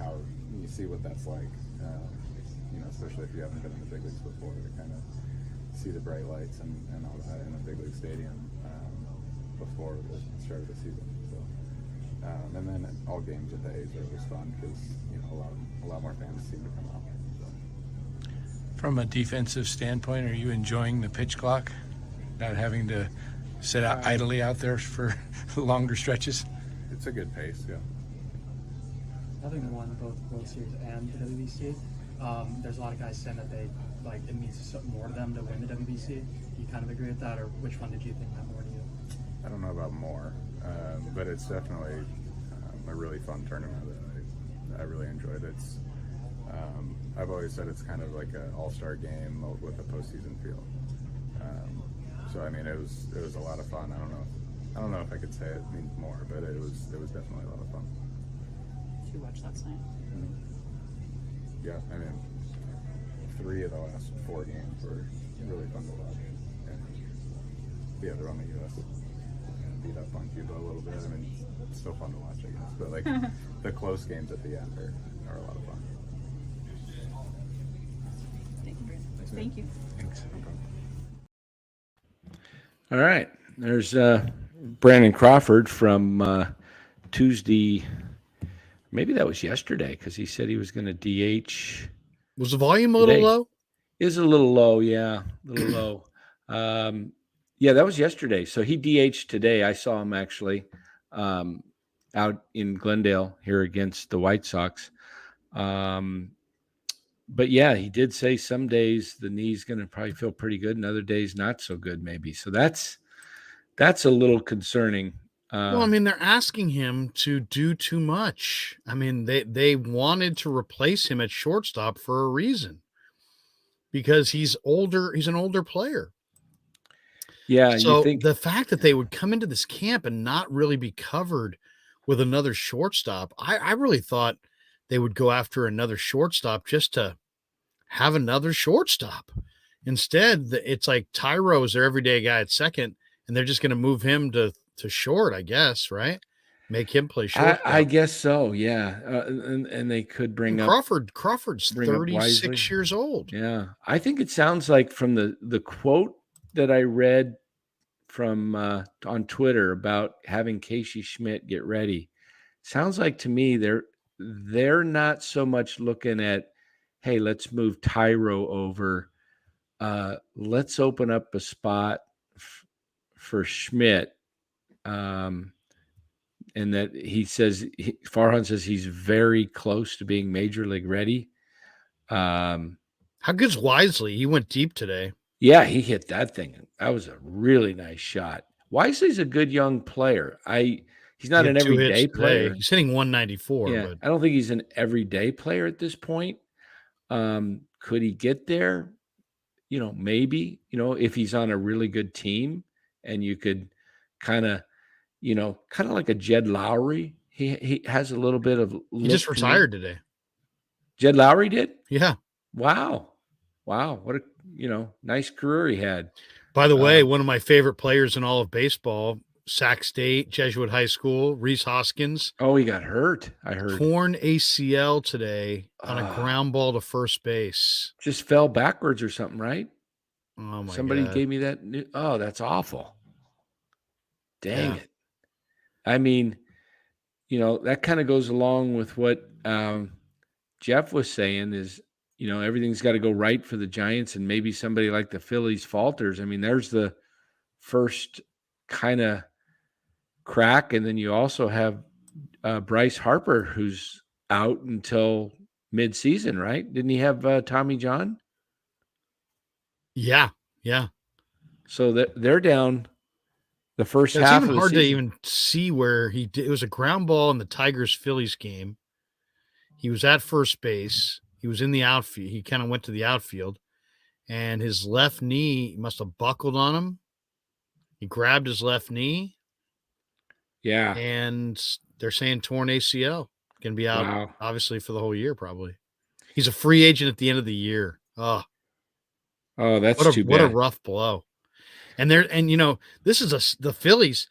F: what that's like. Especially if you haven't been in the big leagues before, to kind of see the bright lights and all that in a big league stadium before the start of the season. So, and then all games at the A's are always fun because a lot more fans seem to come out. So.
I: From a defensive standpoint, are you enjoying the pitch clock, not having to sit out idly out there for longer stretches?
F: It's a good pace, yeah.
J: Having won both World Series and the WBC, there's a lot of guys saying that it means more to them to win the WBC. Do you kind of agree with that, or which one did you think meant more to you?
F: I don't know about more, but it's definitely a really fun tournament that I really enjoyed. It's I've always said it's kind of like an all-star game with a postseason feel. So I mean, it was a lot of fun. I don't know if I could say it means more, but it was definitely a lot of fun.
E: Did you watch last night?
F: Mm-hmm. Yeah, I mean, 3 of the last 4 games were really fun to watch. And the other on the U.S. beat up on Cuba a little bit. I mean, it's still fun to watch, I guess. But like the close games at the end are a lot of fun.
E: Thank you, Brandon. Thank you.
I: Thanks.
A: All right. There's Brandon Crawford from Tuesday. Maybe that was yesterday, because he said he was going to DH.
C: Was the volume a little low?
A: Is a little low, yeah, a little low. Yeah, that was yesterday. So he DH'd today. I saw him actually out in Glendale here against the White Sox. But yeah, he did say some days the knee's going to probably feel pretty good, and other days not so good, maybe. So that's a little concerning.
C: Well, I mean, they're asking him to do too much. I mean, they wanted to replace him at shortstop for a reason, because he's older. He's an older player.
A: Yeah.
C: So the fact that they would come into this camp and not really be covered with another shortstop, I really thought they would go after another shortstop just to have another shortstop. Instead, it's like Tyro's their everyday guy at second, and they're just going to move him to short, I guess, right? Make him play short.
A: I guess so, yeah. And they could bring
C: Crawford. Crawford's 36 years old.
A: Yeah. I think it sounds like from the quote that I read from on Twitter about having Casey Schmidt get ready, sounds like to me they're not so much looking at, hey, let's move Tyro over. Let's open up a spot for Schmidt. And that he says, Farhan says he's very close to being major league ready.
C: How good's Wisely? He went deep today.
A: Yeah, he hit that thing. That was a really nice shot. Wisely's a good young player. He's not
C: He
A: an
C: had 2 hits
A: everyday
C: today.
A: player.
C: He's hitting 194.
A: Yeah,
C: But
A: I don't think he's an everyday player at this point. Could he get there? Maybe, if he's on a really good team and you could kind of like a Jed Lowry. He has a little bit of
C: he just retired today.
A: Jed Lowry did?
C: Yeah.
A: Wow. What a, nice career he had.
C: By the way, one of my favorite players in all of baseball, Sac State, Jesuit High School, Reese Hoskins.
A: Oh, he got hurt. I heard.
C: Torn ACL today on a ground ball to first base.
A: Just fell backwards or something, right?
C: Oh, my
A: Somebody
C: God.
A: gave me that. Oh, that's awful. Dang it. I mean, that kind of goes along with what Jeff was saying is, everything's got to go right for the Giants, and maybe somebody like the Phillies falters. I mean, there's the first kind of crack, and then you also have Bryce Harper, who's out until mid-season, right? Didn't he have Tommy John?
C: Yeah.
A: So they're down the first
C: It's
A: half
C: even
A: of the
C: hard to
A: season.
C: even see where he did. It was a ground ball in the Tigers-Phillies game. He was at first base. He was in the outfield. He kind of went to the outfield, and his left knee must have buckled on him. He grabbed his left knee.
A: Yeah.
C: And they're saying torn ACL. Going to be out, obviously, for the whole year, probably. He's a free agent at the end of the year. Oh,
A: that's too bad.
C: What a rough blow. And this is the Phillies.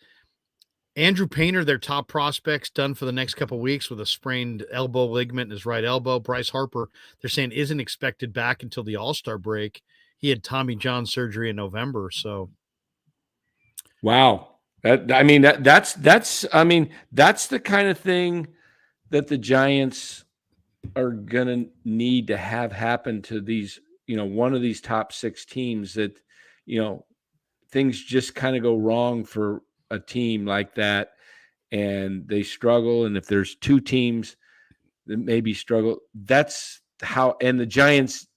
C: Andrew Painter, their top prospects, done for the next couple of weeks with a sprained elbow ligament in his right elbow. Bryce Harper, they're saying, isn't expected back until the All-Star break. He had Tommy John surgery in November. So,
A: wow. That's the kind of thing that the Giants are gonna need to have happen to these, one of these top 6 teams that, things just kind of go wrong for a team like that and they struggle. And if there's 2 teams that maybe struggle, that's how, and the Giants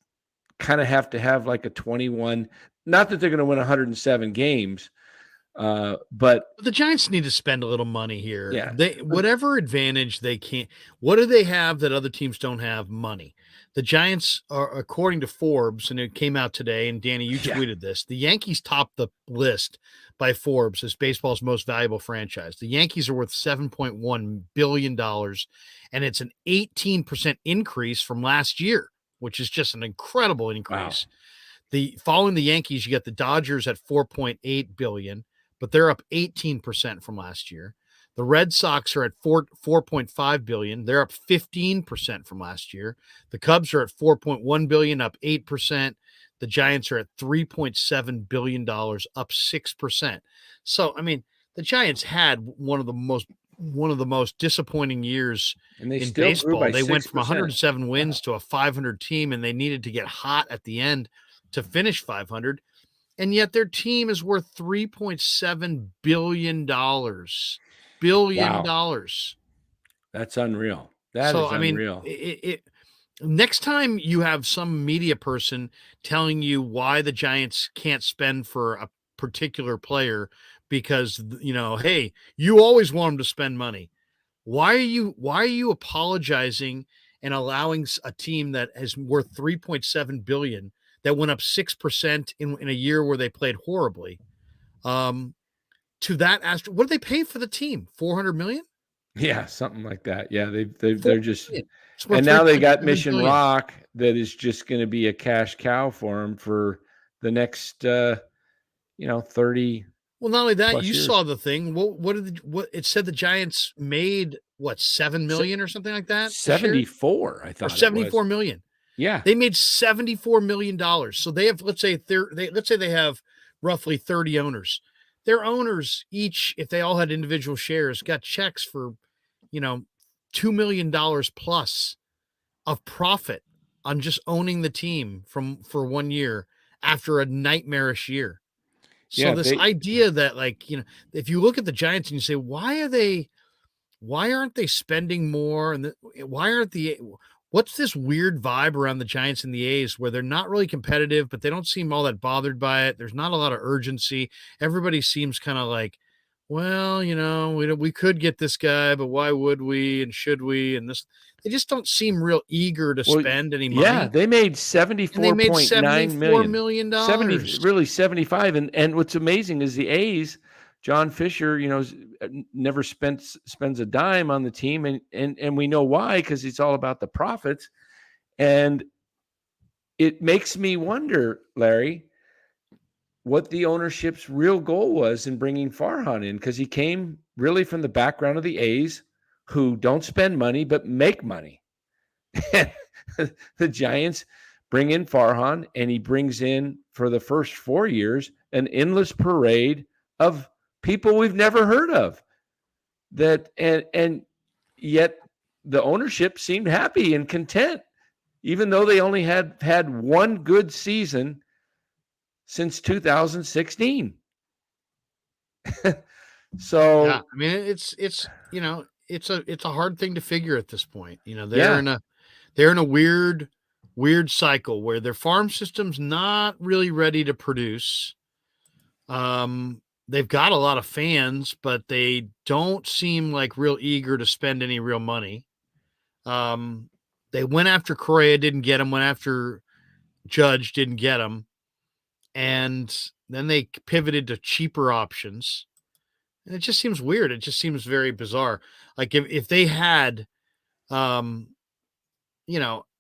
A: kind of have to have like a 21, not that they're going to win 107 games, but
C: the Giants need to spend a little money here.
A: Yeah.
C: Whatever advantage they can. What do they have that other teams don't have? Money. The Giants are, according to Forbes, and it came out today, and Danny, you tweeted this, the Yankees top the list by Forbes as baseball's most valuable franchise. The Yankees are worth $7.1 billion, and it's an 18% increase from last year, which is just an incredible increase. Wow. Following the Yankees, you got the Dodgers at $4.8 billion, but they're up 18% from last year. The Red Sox are at $4.5 billion. They're up 15% from last year. The Cubs are at $4.1 billion, up 8%. The Giants are at $3.7 billion, up 6%. So, I mean, the Giants had one of the most disappointing years in baseball. They went from 107 wins to a 500 team, and they needed to get hot at the end to finish 500. And yet their team is worth $3.7 billion. Wow.
A: That's unreal. That is unreal.
C: Next time you have some media person telling you why the Giants can't spend for a particular player because, hey, you always want them to spend money. Why are you apologizing and allowing a team that is worth $3.7 billion that went up 6% in a year where they played horribly? To that, what do they pay for the team? $400 million?
A: Yeah, something like that. Yeah, they're just,
C: and
A: now they got Mission
C: million.
A: Rock that is just going to be a cash cow for them for the next, 30.
C: Well, not only that, you
A: years.
C: saw the thing. What it said? The Giants made $7 million or something like that.
A: 74, I thought,
C: or 74 million.
A: Yeah,
C: they made $74 million. So they have, let's say they have roughly 30 owners. Their owners each, if they all had individual shares, got checks for, $2 million plus of profit on just owning the team for 1 year after a nightmarish year. So this idea that, if you look at the Giants and you say, why aren't they spending more? And why aren't what's this weird vibe around the Giants and the A's where they're not really competitive, but they don't seem all that bothered by it. There's not a lot of urgency. Everybody seems kind of like, well, we could get this guy, but why would we and should we? And this, they just don't seem real eager to spend any money.
A: Yeah, they made $74.9 million.
C: 70,
A: really 75. And what's amazing is the A's, John Fisher, never spends a dime on the team, and we know why, because it's all about the profits. And it makes me wonder, Larry, what the ownership's real goal was in bringing Farhan in, because he came really from the background of the A's, who don't spend money but make money. The Giants bring in Farhan, and he brings in, for the first 4 years, an endless parade of people we've never heard of. And yet the ownership seemed happy and content, even though they only had one good season since 2016. So
C: yeah, I mean, it's a hard thing to figure at this point. They're in a weird cycle where their farm system's not really ready to produce. They've got a lot of fans, but they don't seem like real eager to spend any real money. They went after Correa, didn't get him. Went after Judge, didn't get him. And then they pivoted to cheaper options. And it just seems weird. It just seems very bizarre. Like if they had, and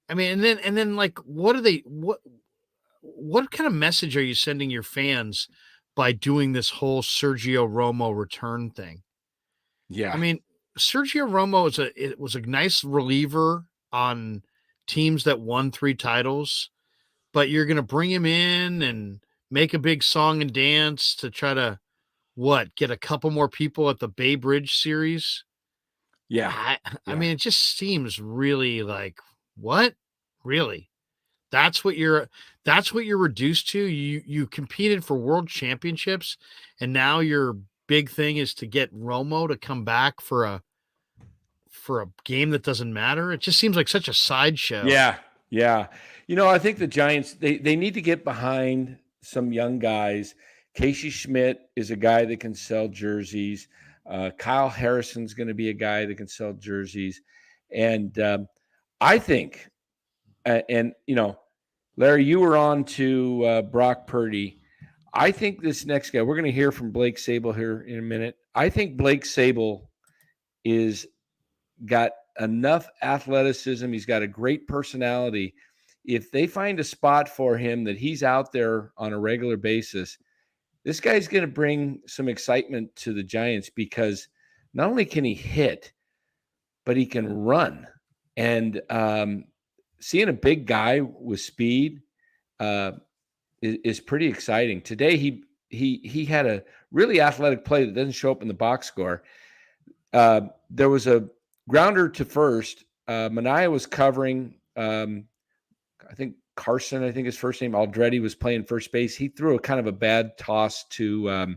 C: then like, what kind of message are you sending your fans by doing this whole Sergio Romo return thing?
A: Yeah.
C: I mean, Sergio Romo was a nice reliever on teams that won 3 titles, but you're going to bring him in and make a big song and dance to try to get a couple more people at the Bay Bridge series.
A: Yeah.
C: I mean, it just seems really like, what? Really? That's what you're reduced to. You competed for world championships, and now your big thing is to get Romo to come back for a game that doesn't matter. It just seems like such a sideshow.
A: Yeah. Yeah. I think the Giants, they need to get behind some young guys. Casey Schmidt is a guy that can sell jerseys. Kyle Harrison's going to be a guy that can sell jerseys. And I think, Larry, you were on to Brock Purdy. I think this next guy, we're going to hear from Blake Sable here in a minute. I think Blake Sable is got enough athleticism. He's got a great personality. If they find a spot for him that he's out there on a regular basis, this guy's going to bring some excitement to the Giants, because not only can he hit, but he can run. And seeing a big guy with speed is pretty exciting. Today, he had a really athletic play that doesn't show up in the box score. There was a grounder to first. Manaea was covering. I think Carson, his first name, Aldretti, was playing first base. He threw a kind of a bad toss to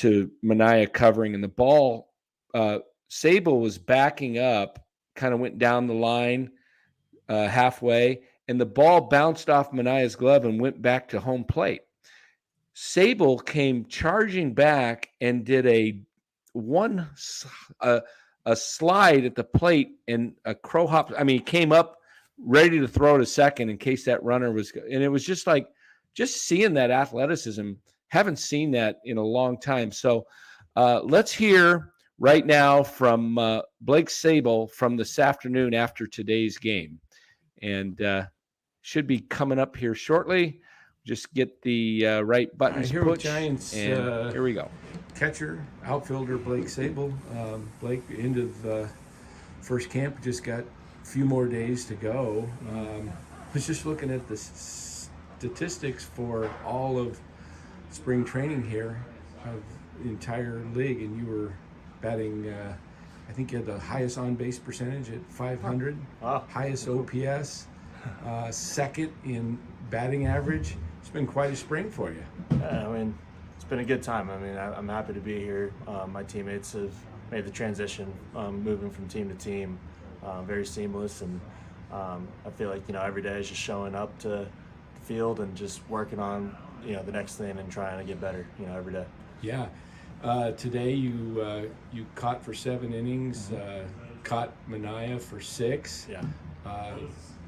A: Manaea covering, and the ball, Sable was backing up, kind of went down the line halfway, and the ball bounced off Manaea's glove and went back to home plate. Sable came charging back and did a slide at the plate and a crow hop. I mean, he came up ready to throw to second in case that runner was, and it was just seeing that athleticism. Haven't seen that in a long time. So let's hear right now from Blake Sable from this afternoon after today's game, and should be coming up here shortly. Just get the right buttons pushed.
I: Giants,
A: and here we go.
I: Catcher, outfielder Blake Sable. Blake, end of first camp, just got a few more days to go. Was just looking at the statistics for all of spring training here of the entire league, and you were batting, I think you had the highest on-base percentage at 500, highest OPS, second in batting average. It's been quite a spring for you.
K: Yeah, I mean, it's been a good time. I mean, I'm happy to be here. My teammates have made the transition, moving from team to team, very seamless, and I feel like, every day is just showing up to the field and just working on, the next thing and trying to get better, every day.
I: Yeah. Today you caught for 7 innings, caught Manaea for 6.
K: Yeah.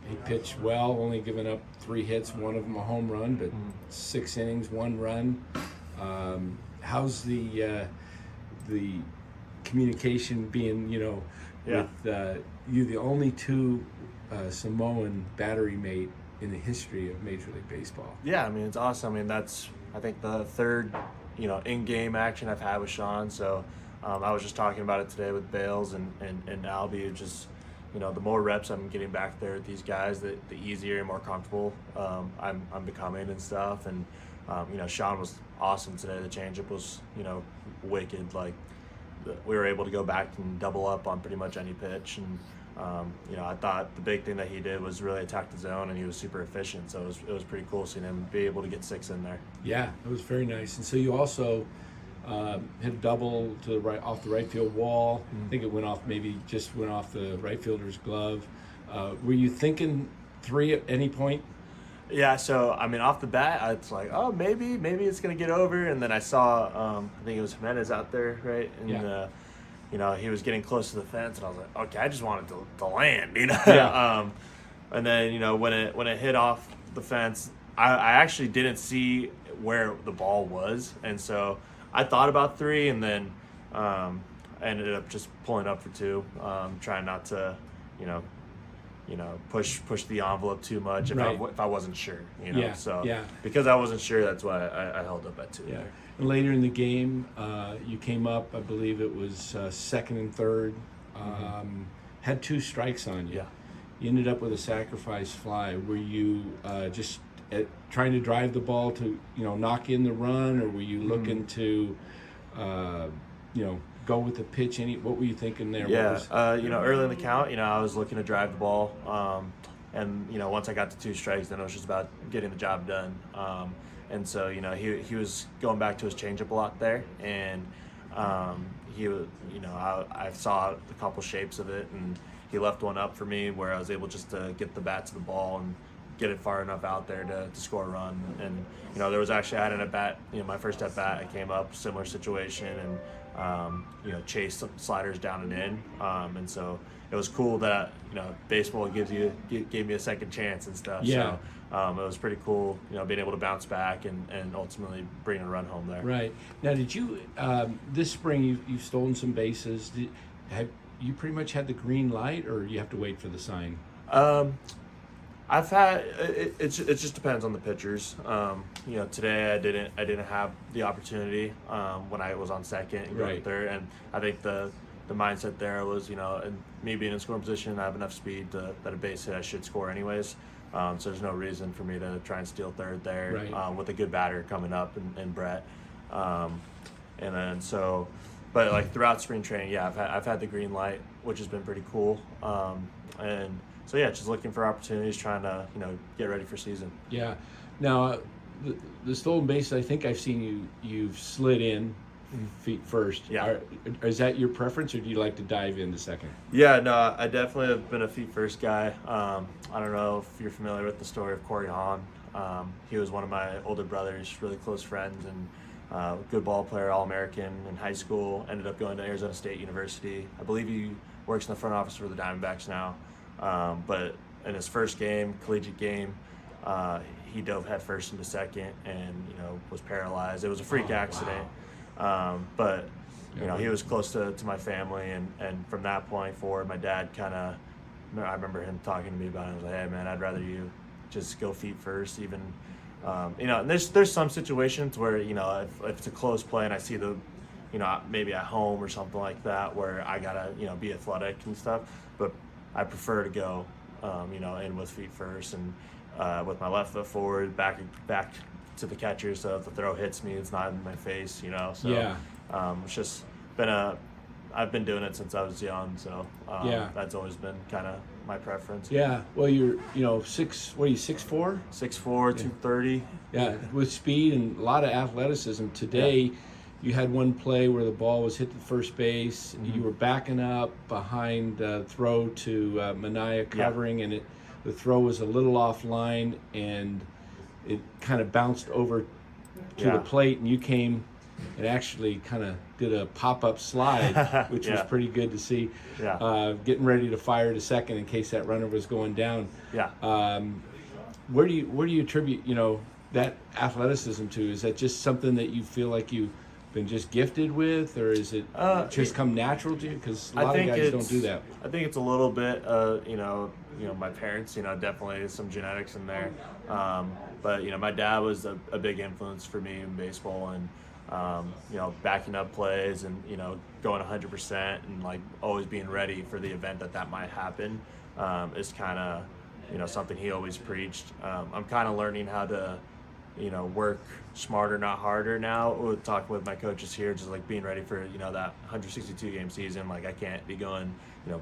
I: He pitched well, only giving up 3 hits, one of them a home run, but 6 innings, 1 run. How's the communication being, with you, the only 2 Samoan battery mate in the history of Major League Baseball?
K: Yeah, I mean, it's awesome. I mean, that's, I think, the third, in-game action I've had with Sean. So I was just talking about it today with Bales and Albie. Just, the more reps I'm getting back there with these guys, the easier and more comfortable I'm becoming and stuff. And, Sean was awesome today. The changeup was, wicked. Like, we were able to go back and double up on pretty much any pitch. And, I thought the big thing that he did was really attack the zone, and he was super efficient. So it was pretty cool seeing him be able to get 6 in there.
I: Yeah, it was very nice. And so you also hit a double to the right, off the right field wall. I think it went off the right fielder's glove. Were you thinking 3 at any point?
K: Yeah, so I mean, off the bat, it's like, oh, maybe it's gonna get over. And then I saw, I think it was Jimenez out there, right? And he was getting close to the fence, and I was like, okay, I just wanted to land,
I: Yeah.
K: And then when it hit off the fence, I actually didn't see where the ball was, and so I thought about 3, and then I ended up just pulling up for 2, trying not to, push the envelope too much if I wasn't sure,
I: Yeah,
K: So
I: yeah.
K: because I wasn't sure, that's why I held up at 2.
I: Yeah. And later in the game, you came up, I believe it was 2nd and 3rd, had 2 strikes on you.
K: Yeah.
I: You ended up with a sacrifice fly. Were you just trying to drive the ball to, knock in the run, or were you looking to, go with the pitch? What were you thinking there?
K: Yeah, early in the count, I was looking to drive the ball. And, once I got to 2 strikes, then it was just about getting the job done. And so, he was going back to his changeup a lot there. And he was, I saw a couple shapes of it, and he left one up for me where I was able just to get the bat to the ball and get it far enough out there to score a run. And, there was actually, I had an at-bat, my first at-bat, I came up, similar situation, and, chased some sliders down and in. And so it was cool that, baseball gave me a second chance and stuff.
I: Yeah.
K: So it was pretty cool, being able to bounce back and ultimately bring a run home there.
I: Right. Now, did you, this spring, you've stolen some bases. Have you pretty much had the green light, or you have to wait for the sign?
K: I've had it just depends on the pitchers. Today I didn't have the opportunity when I was on second and going third, and I think the mindset there was, and me being in scoring position, I have enough speed that a base hit I should score anyways. So there's no reason for me to try and steal third there with a good batter coming up and Brett. And then so, but like throughout spring training, yeah, I've had the green light, which has been pretty cool. And so yeah, just looking for opportunities, trying to get ready for season.
I: Yeah. Now the stolen bases, I think I've seen you've slid in feet first.
K: Yeah.
I: Is that your preference, or do you like to dive into second?
K: Yeah, no, I definitely have been a feet first guy. I don't know if you're familiar with the story of Corey Hahn. He was one of my older brothers, really close friends, and good ball player, All-American in high school. Ended up going to Arizona State University. I believe he works in the front office for the Diamondbacks now. But in his first game, collegiate game, he dove headfirst into second and was paralyzed. It was a freak accident.
I: Wow.
K: But he was close to my family, and from that point forward, my dad I remember him talking to me about it. I was like, hey man, I'd rather you just go feet first, even and there's some situations where if it's a close play and I see the maybe at home or something like that where I gotta be athletic and stuff, but I prefer to go in with feet first and with my left foot forward, back to the catcher, so if the throw hits me, it's not in my face, So
I: yeah.
K: It's just been I've been doing it since I was young, so that's always been kind of my preference.
I: Yeah. Well, you're 6'4"?
K: 6'4", 230.
I: Yeah, with speed and a lot of athleticism. Today, you had one play where the ball was hit to first base. You were backing up behind throw to Mania covering, and the throw was a little offline, and it kind of bounced over to the plate, and you came and actually kind of did a pop-up slide, which was pretty good to see. Getting ready to fire to second in case that runner was going down. Where do you attribute that athleticism to? Is that just something that you feel like you've been just gifted with, or is it just come natural to you? Because a lot of guys don't do that.
K: I think it's a little bit, my parents, definitely some genetics in there. But my dad was a big influence for me in baseball, and backing up plays and going 100% and like always being ready for the event that might happen is kind of something he always preached. I'm kind of learning how to work smarter, not harder now. We'll talk with my coaches here, just like being ready for that 162 game season. Like I can't be going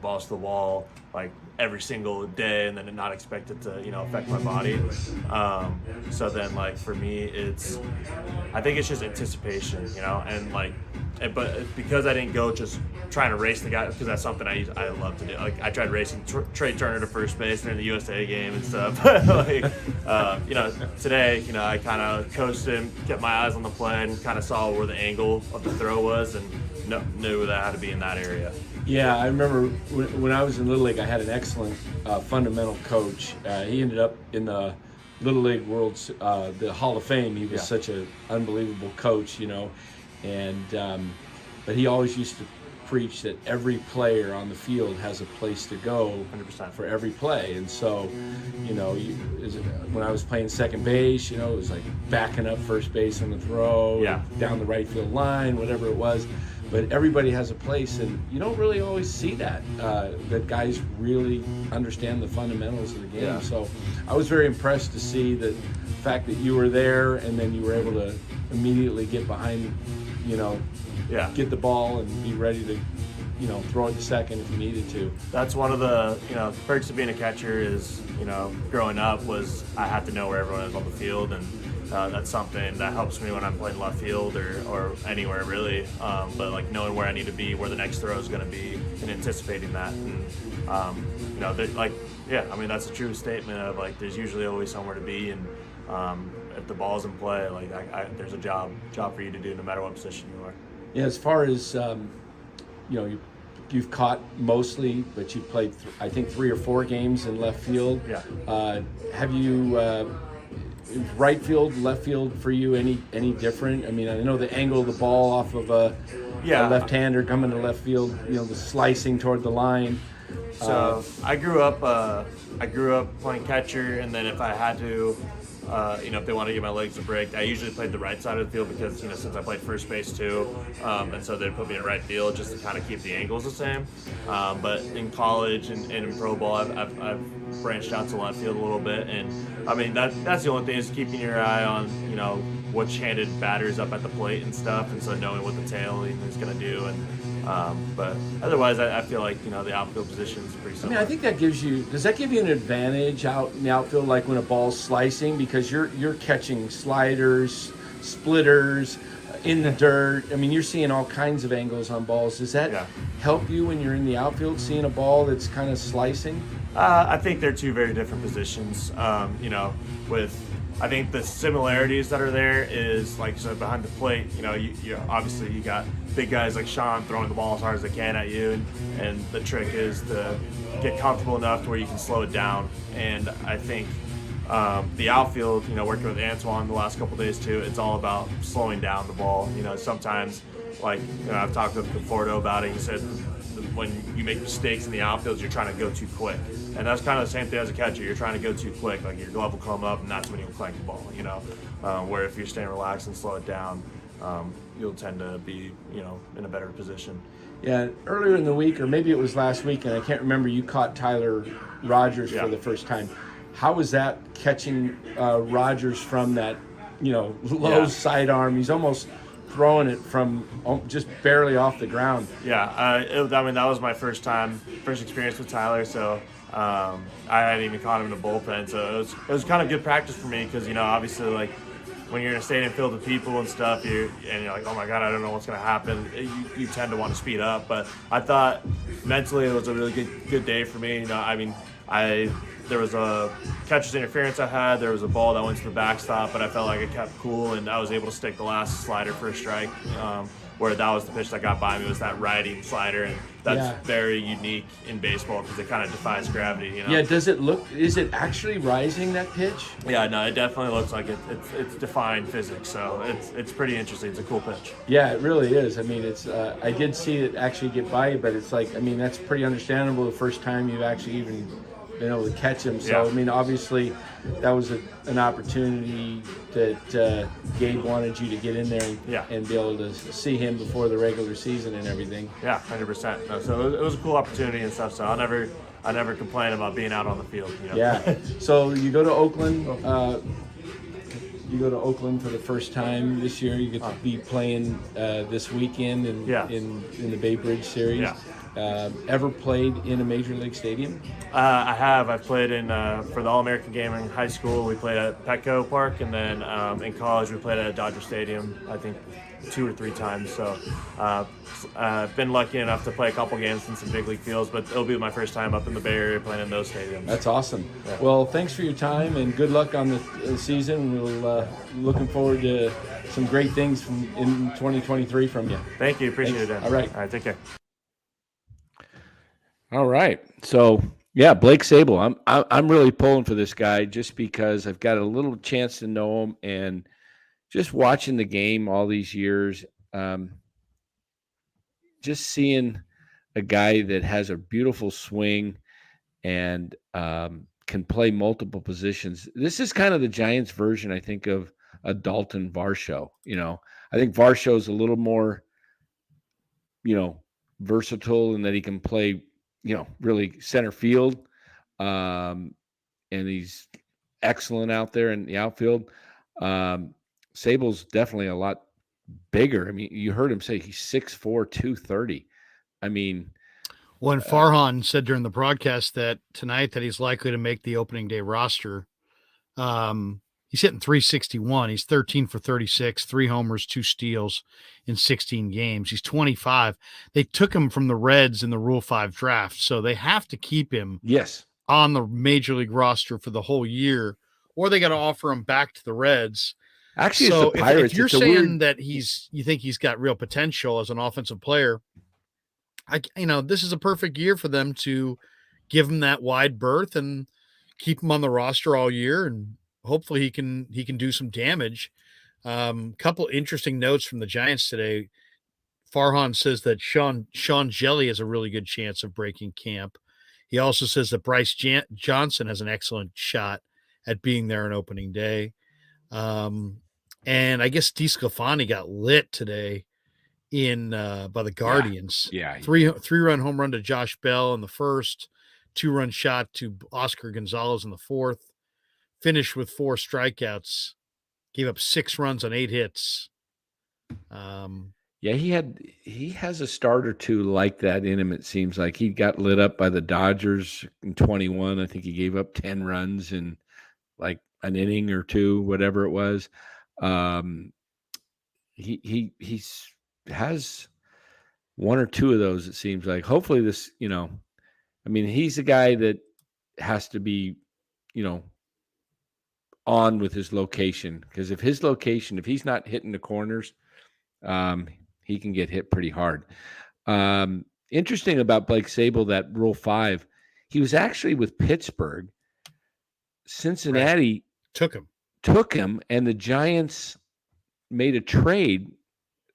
K: balls to the wall like every single day and then not expect it to affect my body. So then like for me I think it's just anticipation, and like but because I didn't go just trying to race the guy, because that's something I love to do. Like I tried racing Trey Turner to first base during the USA game and stuff. But like today I kind of coasted, kept my eyes on the play, and kind of saw where the angle of the throw was, and knew that I had to be in that area.
I: Yeah, I remember when I was in Little League, I had an excellent fundamental coach. He ended up in the Little League World's the Hall of Fame. He was such an unbelievable coach, and but he always used to preach that every player on the field has a place to go
K: 100%
I: for every play. And so, when I was playing second base, it was like backing up first base on the throw, down the right field line, whatever it was. But everybody has a place, and you don't really always see that guys really understand the fundamentals of the game.
K: Yeah.
I: So I was very impressed to see the fact that you were there, and then you were able to immediately get behind, get the ball and be ready to, throw it to second if you needed to.
K: That's one of the, perks of being a catcher is, growing up was I had to know where everyone is on the field, and that's something that helps me when I'm playing left field or anywhere really. But like knowing where I need to be, where the next throw is going to be, and anticipating that. And that's a true statement of like there's usually always somewhere to be, and if the ball's in play, like there's a job for you to do no matter what position you are.
I: Yeah, as far as you've caught mostly, but you've played I think 3 or 4 games in left field.
K: Yeah.
I: Have you? Right field, left field for you any different? I mean, I know the angle of the ball off of a left-hander coming to left field, the slicing toward the line.
K: So I grew up playing catcher, and then if I had to, if they wanted to give my legs a break, I usually played the right side of the field because since I played first base too, and so they'd put me in right field just to kind of keep the angles the same. But in college and in pro ball, I've branched out to left field a little bit, and I mean that's the only thing is keeping your eye on which-handed batters up at the plate and stuff, and so knowing what the tail is going to do. And but otherwise, I feel like the outfield position is pretty similar.
I: I mean, I think that does that give you an advantage out in the outfield, like when a ball's slicing, because you're catching sliders, splitters, in the dirt. I mean, you're seeing all kinds of angles on balls. Does that help you when you're in the outfield, seeing a ball that's kind of slicing?
K: I think they're two very different positions. I think the similarities that are there is like so behind the plate. You obviously you got big guys like Sean throwing the ball as hard as they can at you, and the trick is to get comfortable enough to where you can slow it down. And I think the outfield, working with Antoine the last couple of days too, it's all about slowing down the ball. Sometimes like I've talked with Conforto about it. He said when you make mistakes in the outfield, you're trying to go too quick. And that's kind of the same thing as a catcher. You're trying to go too quick. Like your glove will come up, and that's when you'll clank the ball, where if you're staying relaxed and slow it down, you'll tend to be, in a better position.
I: Yeah, earlier in the week, or maybe it was last week, and I can't remember, you caught Tyler Rogers for the first time. How was that catching Rogers from that, low sidearm? He's almost throwing it from just barely off the ground.
K: That was my first experience with Tyler, so I hadn't even caught him in the bullpen, so it was kind of good practice for me because obviously like when you're in a stadium filled with people and stuff, you're like, oh my God, I don't know what's going to happen. You tend to want to speed up. But I thought mentally it was a really good day for me. There was a catcher's interference I had. There was a ball that went to the backstop, but I felt like I kept cool, and I was able to stick the last slider for a strike, where that was the pitch that got by me, was that riding slider, and that's very unique in baseball because it kind of defies gravity.
I: Yeah, is it actually rising, that pitch?
K: Yeah, no, it definitely looks like it's defying physics, so it's pretty interesting. It's a cool pitch.
I: Yeah, it really is. I mean, it's I did see it actually get by you, but it's like, I mean, that's pretty understandable the first time you've actually even been able to catch him. So, I mean, obviously that was an opportunity that Gabe wanted you to get in there and be able to see him before the regular season and everything.
K: Yeah, 100%. No, so it was a cool opportunity and stuff. So I never complain about being out on the field.
I: Yeah. So you go to Oakland. You go to Oakland for the first time this year. You get to be playing this weekend in the Bay Bridge series.
K: Yeah.
I: Ever played in a major league stadium?
K: I have. I've played in for the All-American game in high school. We played at Petco Park, and then in college we played at Dodger Stadium, I think 2 or 3 times. So I've been lucky enough to play a couple games in some big league fields, but it'll be my first time up in the Bay Area playing in those stadiums.
I: That's awesome. Yeah. Well, thanks for your time and good luck on the season. We'll looking forward to some great things in 2023 from you.
K: Thank you. Appreciate it, Dan.
I: All right.
K: All right. Take care.
A: All right. So, yeah, Blake Sable. I'm really pulling for this guy just because I've got a little chance to know him, and just watching the game all these years, just seeing a guy that has a beautiful swing and can play multiple positions. This is kind of the Giants version, I think, of a Dalton Varsho. I think Varsho is a little more, versatile in that he can play, really center field. And he's excellent out there in the outfield. Sable's definitely a lot bigger. I mean, you heard him say he's 6'4", 230. I mean,
C: when Farhan said during the broadcast that tonight that he's likely to make the opening day roster, he's hitting 361. He's 13 for 36, 3 homers, 2 steals in 16 games. He's 25. They took him from the Reds in the Rule 5 draft, so they have to keep him on the major league roster for the whole year, or they got to offer him back to the Reds.
A: Actually,
C: so
A: it's the Pirates.
C: If you're saying that you think he's got real potential as an offensive player, this is a perfect year for them to give him that wide berth and keep him on the roster all year, and hopefully he can do some damage. Couple interesting notes from the Giants today. Farhan says that Sean Jelly has a really good chance of breaking camp. He also says that Bryce Johnson has an excellent shot at being there on opening day. And I guess DeSclafani got lit today by the Guardians.
A: Yeah.
C: 3-run home run to Josh Bell in the first, 2-run shot to Oscar Gonzalez in the fourth. Finished with 4 strikeouts, gave up 6 runs on 8 hits.
A: He has a start or two like that in him. It seems like he got lit up by the Dodgers in 21. I think he gave up 10 runs in like an inning or two, whatever it was. He has 1 or 2 of those. It seems like. Hopefully this, he's a guy that has to be, on with his location, because if he's not hitting the corners, he can get hit pretty hard. Interesting about Blake Sable, that Rule 5, he was actually with Pittsburgh. Cincinnati
C: took him, and the Giants
A: made a trade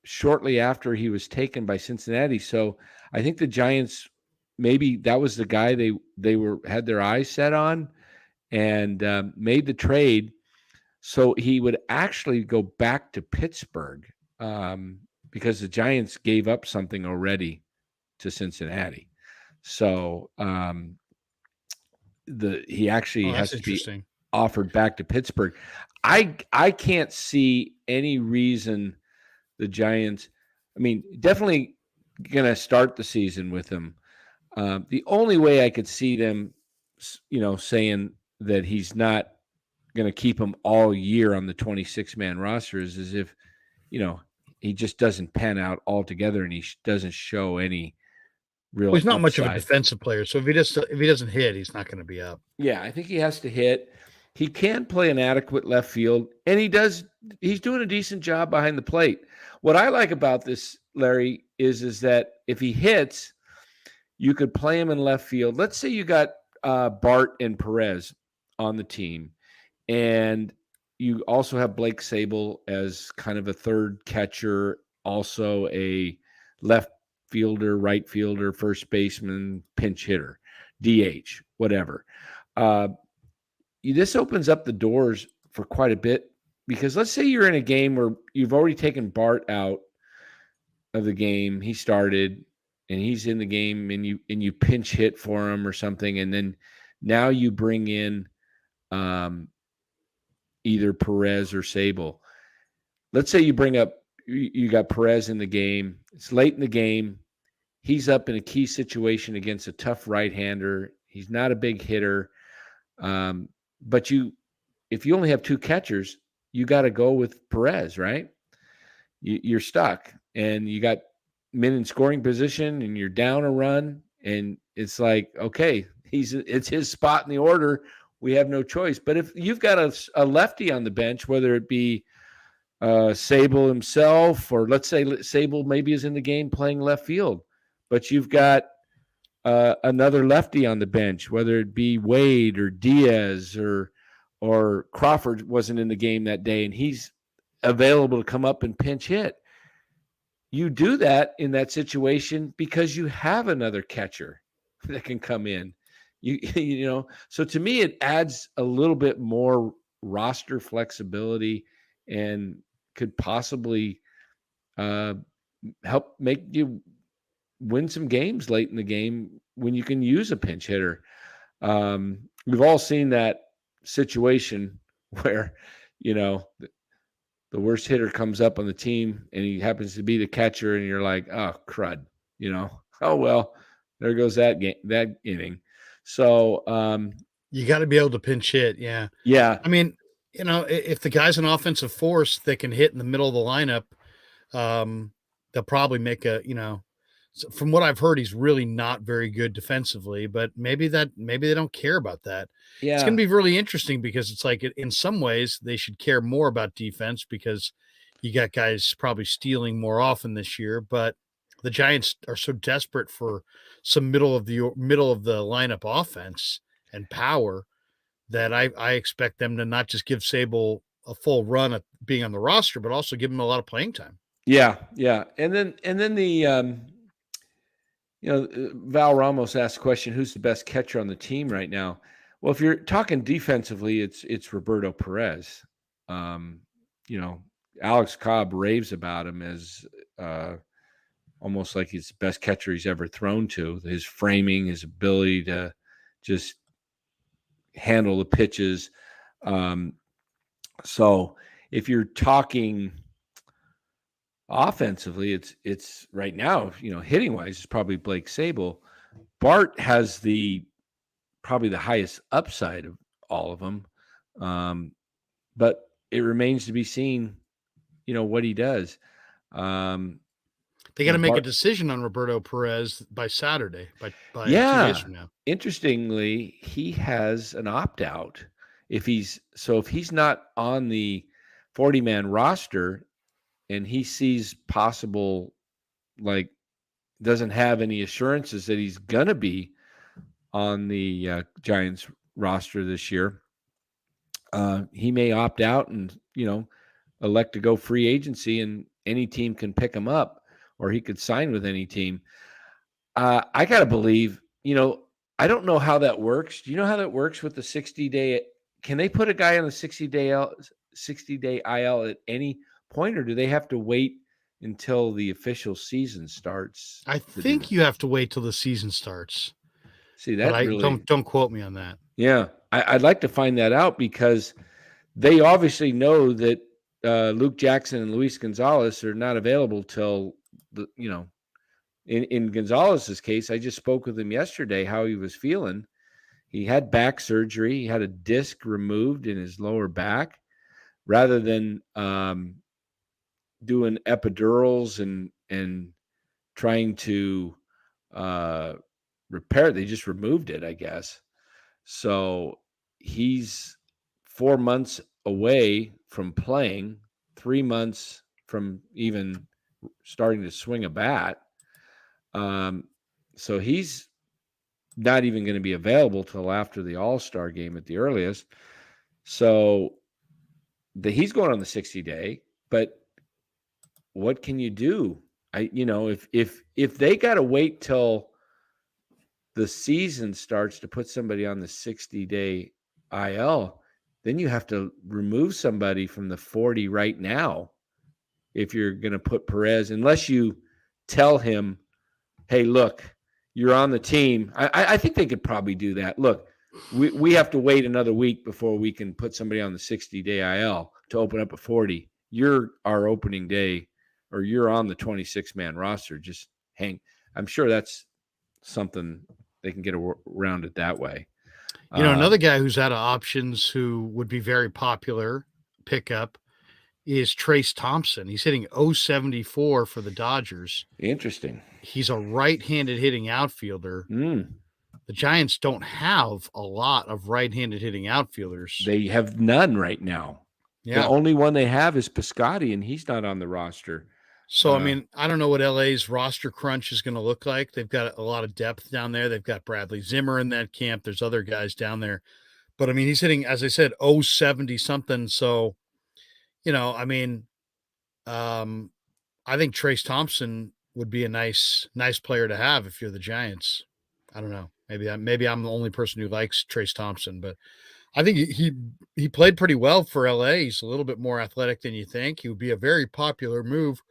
A: shortly after he was taken by Cincinnati. So I think the Giants, maybe that was the guy they had their eyes set on, and made the trade so he would actually go back to Pittsburgh, because the Giants gave up something already to Cincinnati. So he actually has to be offered back to Pittsburgh. I can't see any reason the Giants, definitely going to start the season with him. The only way I could see them, saying that he's not going to keep him all year on the 26-man roster is if, he just doesn't pan out altogether and he doesn't show any real.
C: Well, he's not
A: upside.
C: much of a defensive player, so if he doesn't hit, he's not going to be up.
A: Yeah, I think he has to hit. He can play an adequate left field, and he's doing a decent job behind the plate. What I like about this, Larry, is that if he hits, you could play him in left field. Let's say you got Bart and Perez on the team, and you also have Blake Sable as kind of a third catcher, also a left fielder, right fielder, first baseman, pinch hitter, DH, whatever. This opens up the doors for quite a bit, because let's say you're in a game where you've already taken Bart out of the game. He started and he's in the game, and you pinch hit for him or something. And then now you bring in either Perez or Sable. Let's say you got Perez in the game. It's late in the game. He's up in a key situation against a tough right-hander. He's not a big hitter. But if you only have two catchers, you got to go with Perez, right? You're stuck, and you got men in scoring position, and you're down a run, and it's like, okay, it's his spot in the order. We have no choice. But if you've got a lefty on the bench, whether it be Sable himself, or let's say Sable maybe is in the game playing left field, but you've got another lefty on the bench, whether it be Wade or Diaz or Crawford wasn't in the game that day, and he's available to come up and pinch hit. You do that in that situation because you have another catcher that can come in. So to me, it adds a little bit more roster flexibility and could possibly help make you win some games late in the game when you can use a pinch hitter. We've all seen that situation where, the worst hitter comes up on the team and he happens to be the catcher, and you're like, oh, crud, oh, well, there goes that inning. So
C: you got to be able to pinch hit. Yeah.
A: Yeah.
C: I mean, if the guy's an offensive force that can hit in the middle of the lineup, they'll probably make from what I've heard, he's really not very good defensively, but maybe they don't care about that.
A: Yeah.
C: It's going to be really interesting, because it's like, in some ways they should care more about defense, because you got guys probably stealing more often this year, but the Giants are so desperate for some middle of the lineup offense and power that I expect them to not just give Sable a full run at being on the roster, but also give him a lot of playing time.
A: Yeah. Yeah. And then the, Val Ramos asked the question, who's the best catcher on the team right now? Well, if you're talking defensively, it's Roberto Perez. Alex Cobb raves about him as almost like he's the best catcher he's ever thrown to. His framing, his ability to just handle the pitches. So if you're talking offensively, it's right now, hitting wise, it's probably Blake Sable. Bart has probably the highest upside of all of them. But it remains to be seen, what he does.
C: They got to make a decision on Roberto Perez by Saturday, by 2 days from now.
A: Interestingly, he has an opt-out. If he's not on the 40-man roster, and he sees possible, doesn't have any assurances that he's going to be on the Giants roster this year, he may opt out and, elect to go free agency, and any team can pick him up, or he could sign with any team. I got to believe, I don't know how that works. Do you know how that works with the 60-day? Can they put a guy on the 60-day IL at any point, or do they have to wait until the official season starts?
C: I think you have to wait till the season starts.
A: See, that really
C: don't quote me on that.
A: Yeah, I'd like to find that out, because they obviously know that Luke Jackson and Luis Gonzalez are not available till in Gonzalez's case. I just spoke with him yesterday how he was feeling, He had back surgery. He had a disc removed in his lower back. Rather than doing epidurals and trying to repair it, they just removed it, I guess. So he's 4 months away from playing, 3 months from even starting to swing a bat. So he's not even going to be available till after the All-Star game at the earliest. So he's going on the 60-day, but what can you do? If they got to wait till the season starts to put somebody on the 60-day IL, then you have to remove somebody from the 40 right now. If you're going to put Perez, unless you tell him, hey, look, you're on the team. I think they could probably do that. Look, we have to wait another week before we can put somebody on the 60-day IL to open up a 40. You're our opening day, or you're on the 26-man roster. Just hang. I'm sure that's something they can get around it that way.
C: Another guy who's out of options who would be very popular pickup is Trace Thompson. He's hitting .074 for the Dodgers.
A: Interesting.
C: He's a right-handed hitting outfielder. The Giants don't have a lot of right-handed hitting outfielders.
A: They have none right now.
C: Yeah.
A: The only one they have is Piscotty, and he's not on the roster.
C: So, I don't know what LA's roster crunch is going to look like. They've got a lot of depth down there. They've got Bradley Zimmer in that camp. There's other guys down there. But, he's hitting, as I said, .070 something. So, I think Trace Thompson would be a nice player to have if you're the Giants. I don't know. Maybe I'm the only person who likes Trace Thompson, but I think he played pretty well for LA. He's a little bit more athletic than you think. He would be a very popular move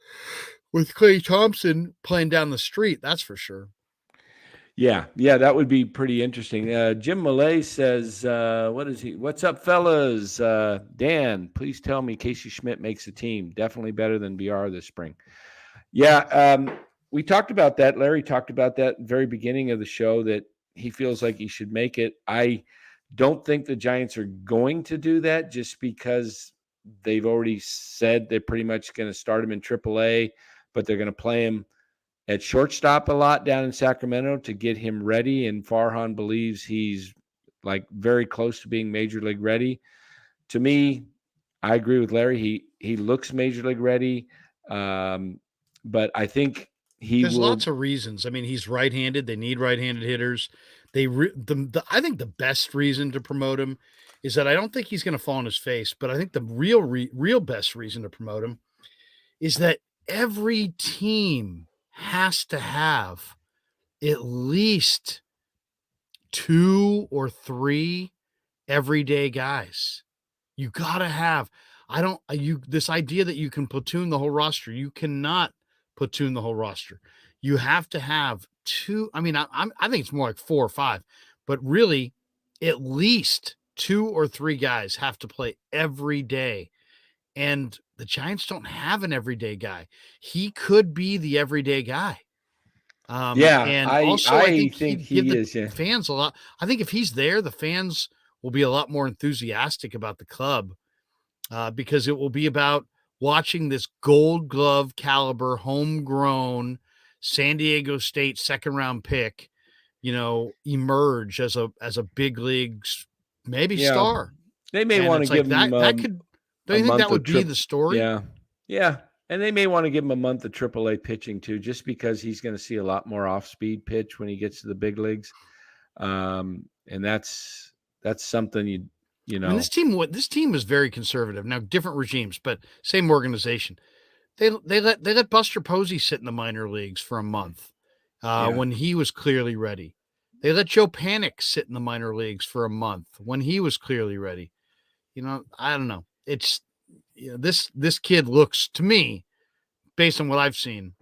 C: with Klay Thompson playing down the street. That's for sure.
A: Yeah, that would be pretty interesting. Jim Millay says, what's up, fellas? Dan, please tell me Casey Schmidt makes the team. Definitely better than BR this spring. Yeah, we talked about that. Larry talked about that at the very beginning of the show, that he feels like he should make it. I don't think the Giants are going to do that, just because they've already said they're pretty much going to start him in AAA, but they're going to play him at shortstop a lot down in Sacramento to get him ready. And Farhan believes he's like very close to being major league ready. To me, I agree with Larry. He looks major league ready. But I think there's
C: lots of reasons. He's right-handed. They need right-handed hitters. I think the best reason to promote him is that I don't think he's going to fall on his face, but I think the real best reason to promote him is that every team has to have at least 2 or 3 everyday guys. You got to have. This idea that you can platoon the whole roster, you cannot platoon the whole roster. You have to have 2. I think it's more like 4 or 5, but really at least 2 or 3 guys have to play every day. And the Giants don't have an everyday guy. He could be the everyday guy. And I think he gives the fans a lot. I think if he's there, the fans will be a lot more enthusiastic about the club, because it will be about watching this Gold Glove caliber, homegrown San Diego State second-round pick, emerge as a big league star.
A: They may want to give him
C: that could. Don't you think that would be the story?
A: Yeah. And they may want to give him a month of AAA pitching too, just because he's going to see a lot more off-speed pitch when he gets to the big leagues. And that's something
C: this team is very conservative. Now, different regimes, but same organization. They let Buster Posey sit in the minor leagues for a month when he was clearly ready. They let Joe Panic sit in the minor leagues for a month when he was clearly ready. I don't know. It's this kid looks to me, based on what I've seen,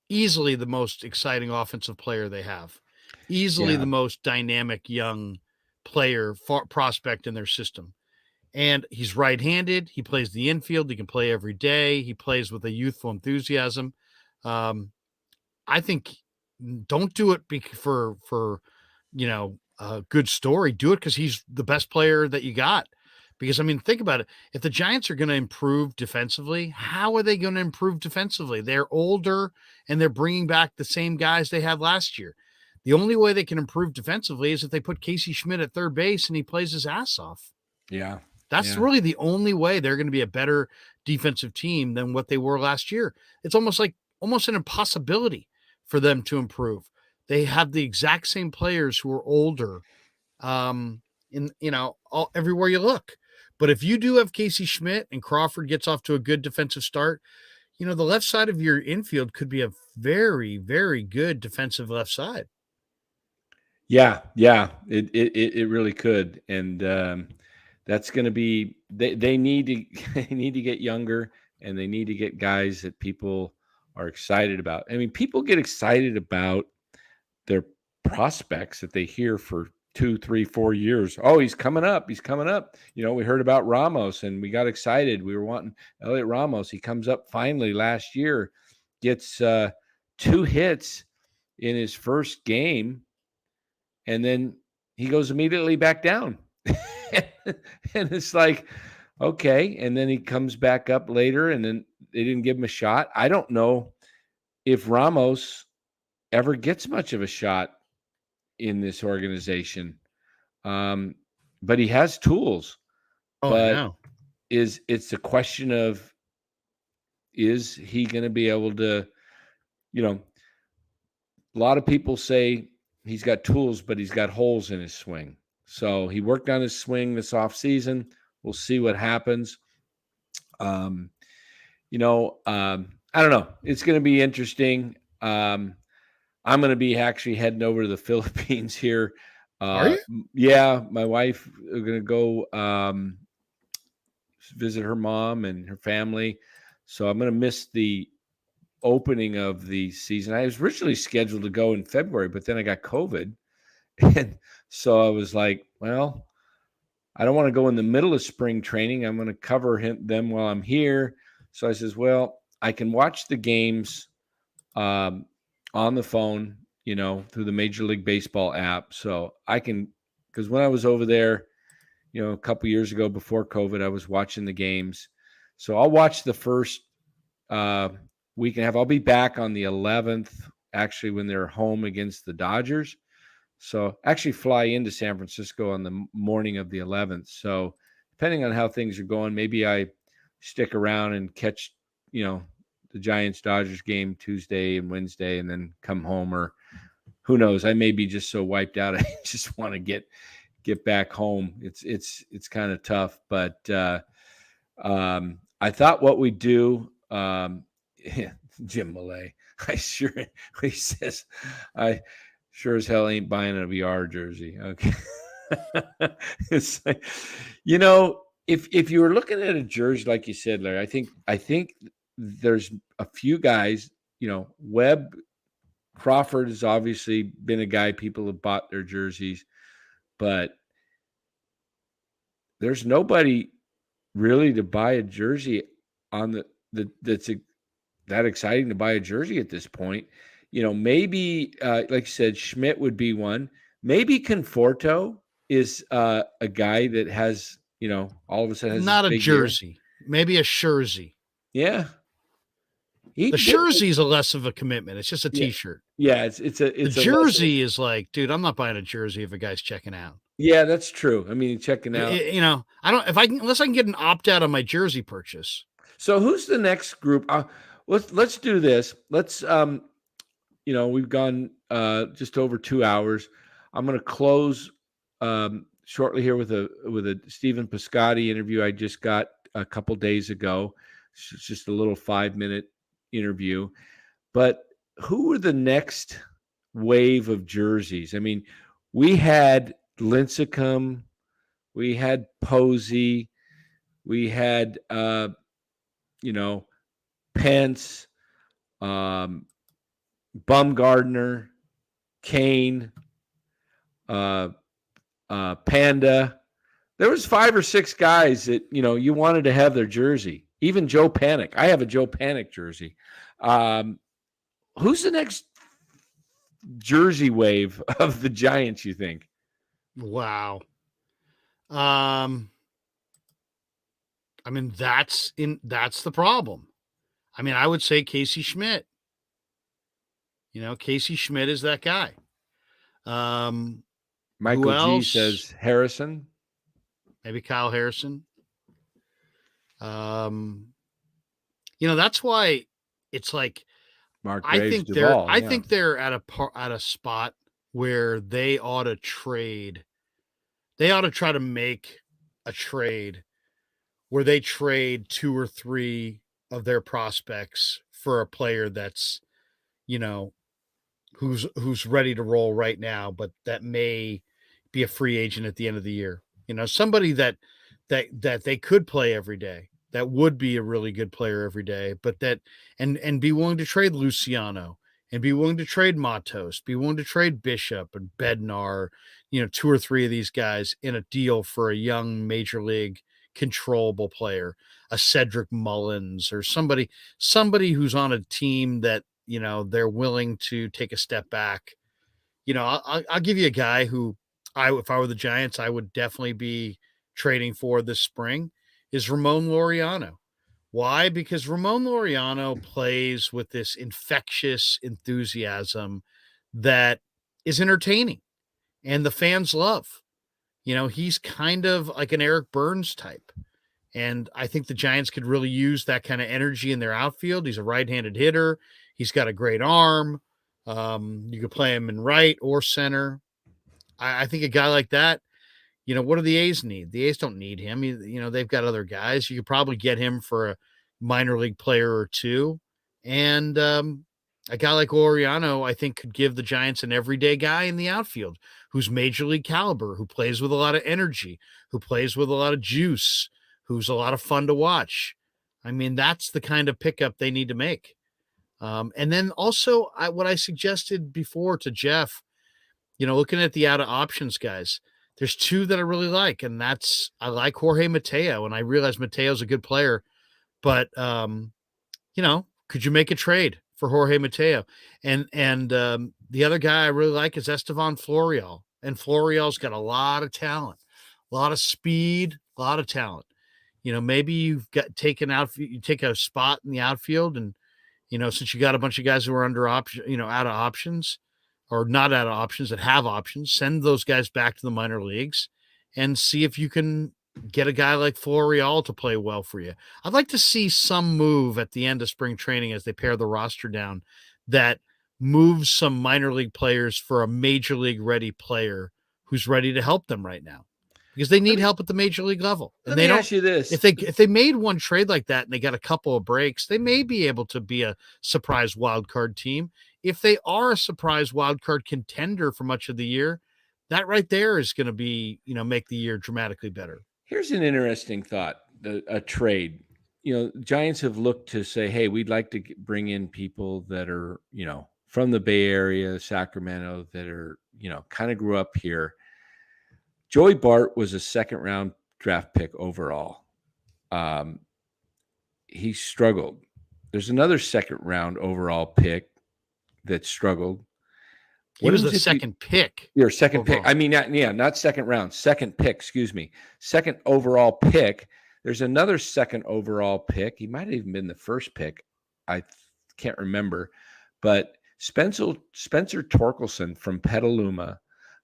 C: easily the most exciting offensive player they have, easily the most dynamic young player prospect in their system. And he's right-handed. He plays the infield. He can play every day. He plays with a youthful enthusiasm. I think don't do it for a good story, do it because he's the best player that you got. Because, I mean, think about it. If the Giants are going to improve defensively, how are they going to improve defensively? They're older, and they're bringing back the same guys they had last year. The only way they can improve defensively is if they put Casey Schmidt at third base and he plays his ass off.
A: Yeah.
C: That's really the only way they're going to be a better defensive team than what they were last year. It's almost an impossibility for them to improve. They have the exact same players who are older everywhere you look. But if you do have Casey Schmidt and Crawford gets off to a good defensive start, the left side of your infield could be a very, very good defensive left side.
A: Yeah, it really could, and that's going to be they need to get younger, and they need to get guys that people are excited about. I mean, people get excited about their prospects that they hear for 2, 3, 4 years. Oh, he's coming up. He's coming up. We heard about Ramos and we got excited. We were wanting Elliot Ramos. He comes up finally last year, gets 2 hits in his first game, and then he goes immediately back down. And it's like, okay. And then he comes back up later, and then they didn't give him a shot. I don't know if Ramos ever gets much of a shot in this organization. But he has tools. It's a question of, is he going to be able to, a lot of people say he's got tools, but he's got holes in his swing. So he worked on his swing this offseason. We'll see what happens. I don't know. It's going to be interesting. I'm going to be actually heading over to the Philippines here.
C: Are you?
A: Yeah, my wife is going to go visit her mom and her family. So I'm going to miss the opening of the season. I was originally scheduled to go in February, but then I got COVID. And so I was like, well, I don't want to go in the middle of spring training. I'm going to cover them while I'm here. So I says, well, I can watch the games on the phone, through the Major League Baseball app. So I can, because when I was over there, a couple years ago before COVID, I was watching the games. So I'll watch the first week and a half. I'll be back on the 11th, actually, when they're home against the Dodgers. So actually fly into San Francisco on the morning of the 11th. So depending on how things are going, maybe I stick around and catch, the Giants-Dodgers game Tuesday and Wednesday and then come home, or who knows? I may be just so wiped out. I just want to get back home. It's kind of tough, but I thought what we do, Jim Millay, he says, I sure as hell ain't buying a VR jersey. Okay. It's like, if you were looking at a jersey, like you said, Larry, I think there's a few guys, Webb, Crawford has obviously been a guy people have bought their jerseys, but there's nobody really to buy a jersey on that's that exciting to buy a jersey at this point. Maybe like you said, Schmidt would be one. Maybe Conforto is a guy that has, all of a sudden has
C: not a jersey,
A: year.
C: Maybe a jersey.
A: Yeah.
C: The jersey is a less of a commitment. It's just a T-shirt.
A: Yeah, it's a
C: jersey is like, dude, I'm not buying a jersey if a guy's checking out.
A: Yeah, that's true. I mean, checking out.
C: I don't. Unless I can get an opt out on my jersey purchase.
A: So who's the next group? Let's do this. Let's we've gone just over 2 hours. I'm going to close shortly here with a Steven Piscotty interview I just got a couple days ago. It's just a little 5-minute interview. But who are the next wave of jerseys? I mean, we had Lincecum, we had Posey, we had Pence, Bumgardner, Kane, Panda. There was 5 or 6 guys that you wanted to have their jersey. Even Joe Panic. I have a Joe Panic jersey. Who's the next jersey wave of the Giants, you think?
C: Wow. I mean, that's the problem. I mean, I would say Casey Schmidt. Casey Schmidt is that guy.
A: Michael
C: Who
A: G
C: else?
A: says Harrison.
C: Maybe Kyle Harrison. That's why it's like
A: Mark
C: I
A: Graves
C: think
A: Duvall,
C: I think they're at a spot where they ought to trade. They ought to try to make a trade where they trade 2 or 3 of their prospects for a player that's, who's ready to roll right now, but that may be a free agent at the end of the year. Somebody that they could play every day, that would be a really good player every day, but that and be willing to trade Luciano and be willing to trade Matos, be willing to trade Bishop and Bednar, 2 or 3 of these guys in a deal for a young major league controllable player, a Cedric Mullins or somebody who's on a team that, they're willing to take a step back. I'll give you a guy who if I were the Giants, I would definitely be trading for this spring is Ramon Laureano. Why? Because Ramon Laureano plays with this infectious enthusiasm that is entertaining and the fans love. He's kind of like an Eric Burns type. And I think the Giants could really use that kind of energy in their outfield. He's a right-handed hitter. He's got a great arm. You could play him in right or center. I think a guy like that, what do the A's need? The A's don't need him. They've got other guys. You could probably get him for a minor league player or 2. And a guy like Laureano, I think, could give the Giants an everyday guy in the outfield who's major league caliber, who plays with a lot of energy, who plays with a lot of juice, who's a lot of fun to watch. I mean, that's the kind of pickup they need to make. And then also what I suggested before to Jeff, looking at the out of options guys, there's 2 that I really like. And I like Jorge Mateo. And I realize Mateo's a good player, but could you make a trade for Jorge Mateo? And the other guy I really like is Estevan Florial. And Florial's got a lot of talent, a lot of speed, a lot of talent. Maybe you've got you take a spot in the outfield and, since you got a bunch of guys who are under option, out of options or not out of options that have options, send those guys back to the minor leagues and see if you can get a guy like Florial to play well for you. I'd like to see some move at the end of spring training as they pare the roster down that moves some minor league players for a major league ready player who's ready to help them right now. Because they need help at the major league level. And
A: let me ask you this.
C: If they made one trade like that and they got a couple of breaks, they may be able to be a surprise wild card team. If they are a surprise wild card contender for much of the year, that right there is going to be, make the year dramatically better.
A: Here's an interesting thought, a trade. Giants have looked to say, hey, we'd like to bring in people that are, from the Bay Area, Sacramento, that are, kind of grew up here. Joey Bart was a 2nd-round draft pick overall. He struggled. There's another 2nd-round overall pick that struggled.
C: He was the 2nd pick.
A: Your 2nd pick. I mean, not 2nd round, 2nd pick, excuse me. 2nd overall pick. There's another 2nd overall pick. He might have even been the 1st pick. I can't remember. But Spencer Torkelson from Petaluma,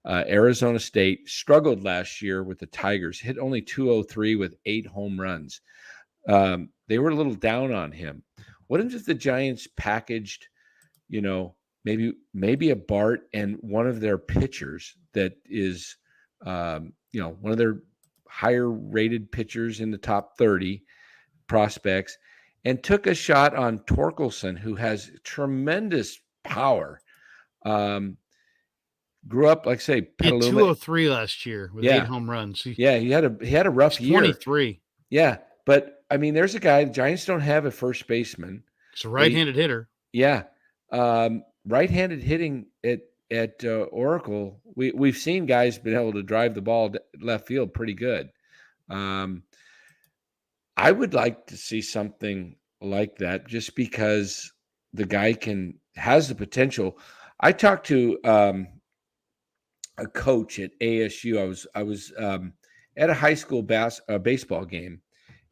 A: Arizona State, struggled last year with the Tigers, hit only 203 with 8 home runs. They were a little down on him. What if the Giants packaged, maybe a Bart and one of their pitchers that is, one of their higher rated pitchers in the top 30 prospects, and took a shot on Torkelson, who has tremendous power. Grew up, like I say, Petaluma.
C: He had 203 last year with 8 home runs.
A: He had a rough year.
C: 23.
A: Yeah, but I mean, there's a guy. The Giants don't have a first baseman.
C: It's a right-handed hitter.
A: Yeah, right-handed hitting at Oracle. We've seen guys been able to drive the ball left field pretty good. I would like to see something like that, just because the guy has the potential. I talked to a coach at ASU. I was at a high school baseball game,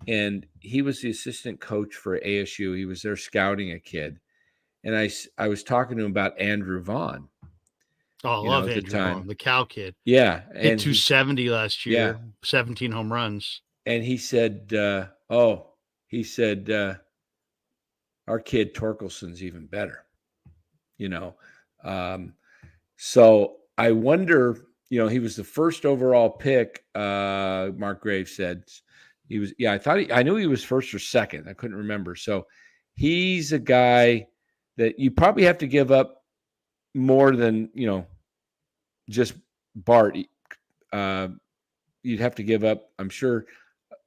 A: and he was the assistant coach for ASU. He was there scouting a kid, and I was talking to him about Andrew Vaughn.
C: Oh, I love Andrew Vaughn, the Cal kid.
A: Yeah,
C: hit 270 last year.
A: Yeah.
C: 17 home runs.
A: And he said, our kid Torkelson's even better, So I wonder, he was the first overall pick. Mark Graves said he was. Yeah, I knew he was first or second. I couldn't remember. So he's a guy that you probably have to give up more than, just Bart. You'd have to give up, I'm sure,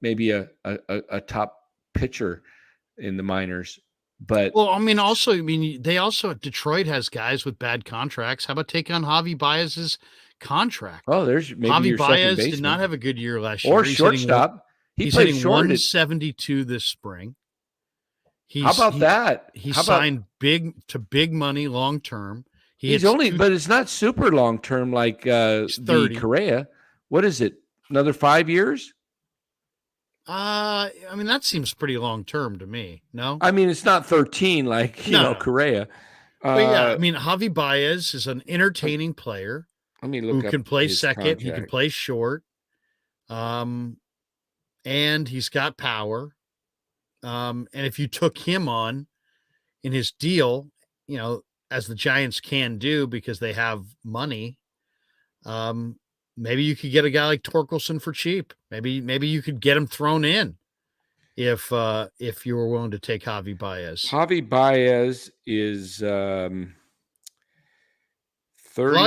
A: maybe a top pitcher in the minors. But
C: they also Detroit has guys with bad contracts. How about take on Javi Baez's contract?
A: Oh, there's maybe
C: Javi
A: your
C: Baez
A: second
C: did not have a good year last year.
A: Or shortstop.
C: He's hitting 172 this spring.
A: How about that?
C: He signed big money long term.
A: But it's not super long term like the Correa. What is it? Another 5 years?
C: That seems pretty long term to me. No,
A: it's not 13 like Correa.
C: But Javi Baez is an entertaining player. Who can play second. Contract. He can play short. And he's got power. And if you took him on in his deal, as the Giants can do because they have money, maybe you could get a guy like Torkelson for cheap. Maybe you could get him thrown in if you were willing to take Javi Baez.
A: Javi Baez is 30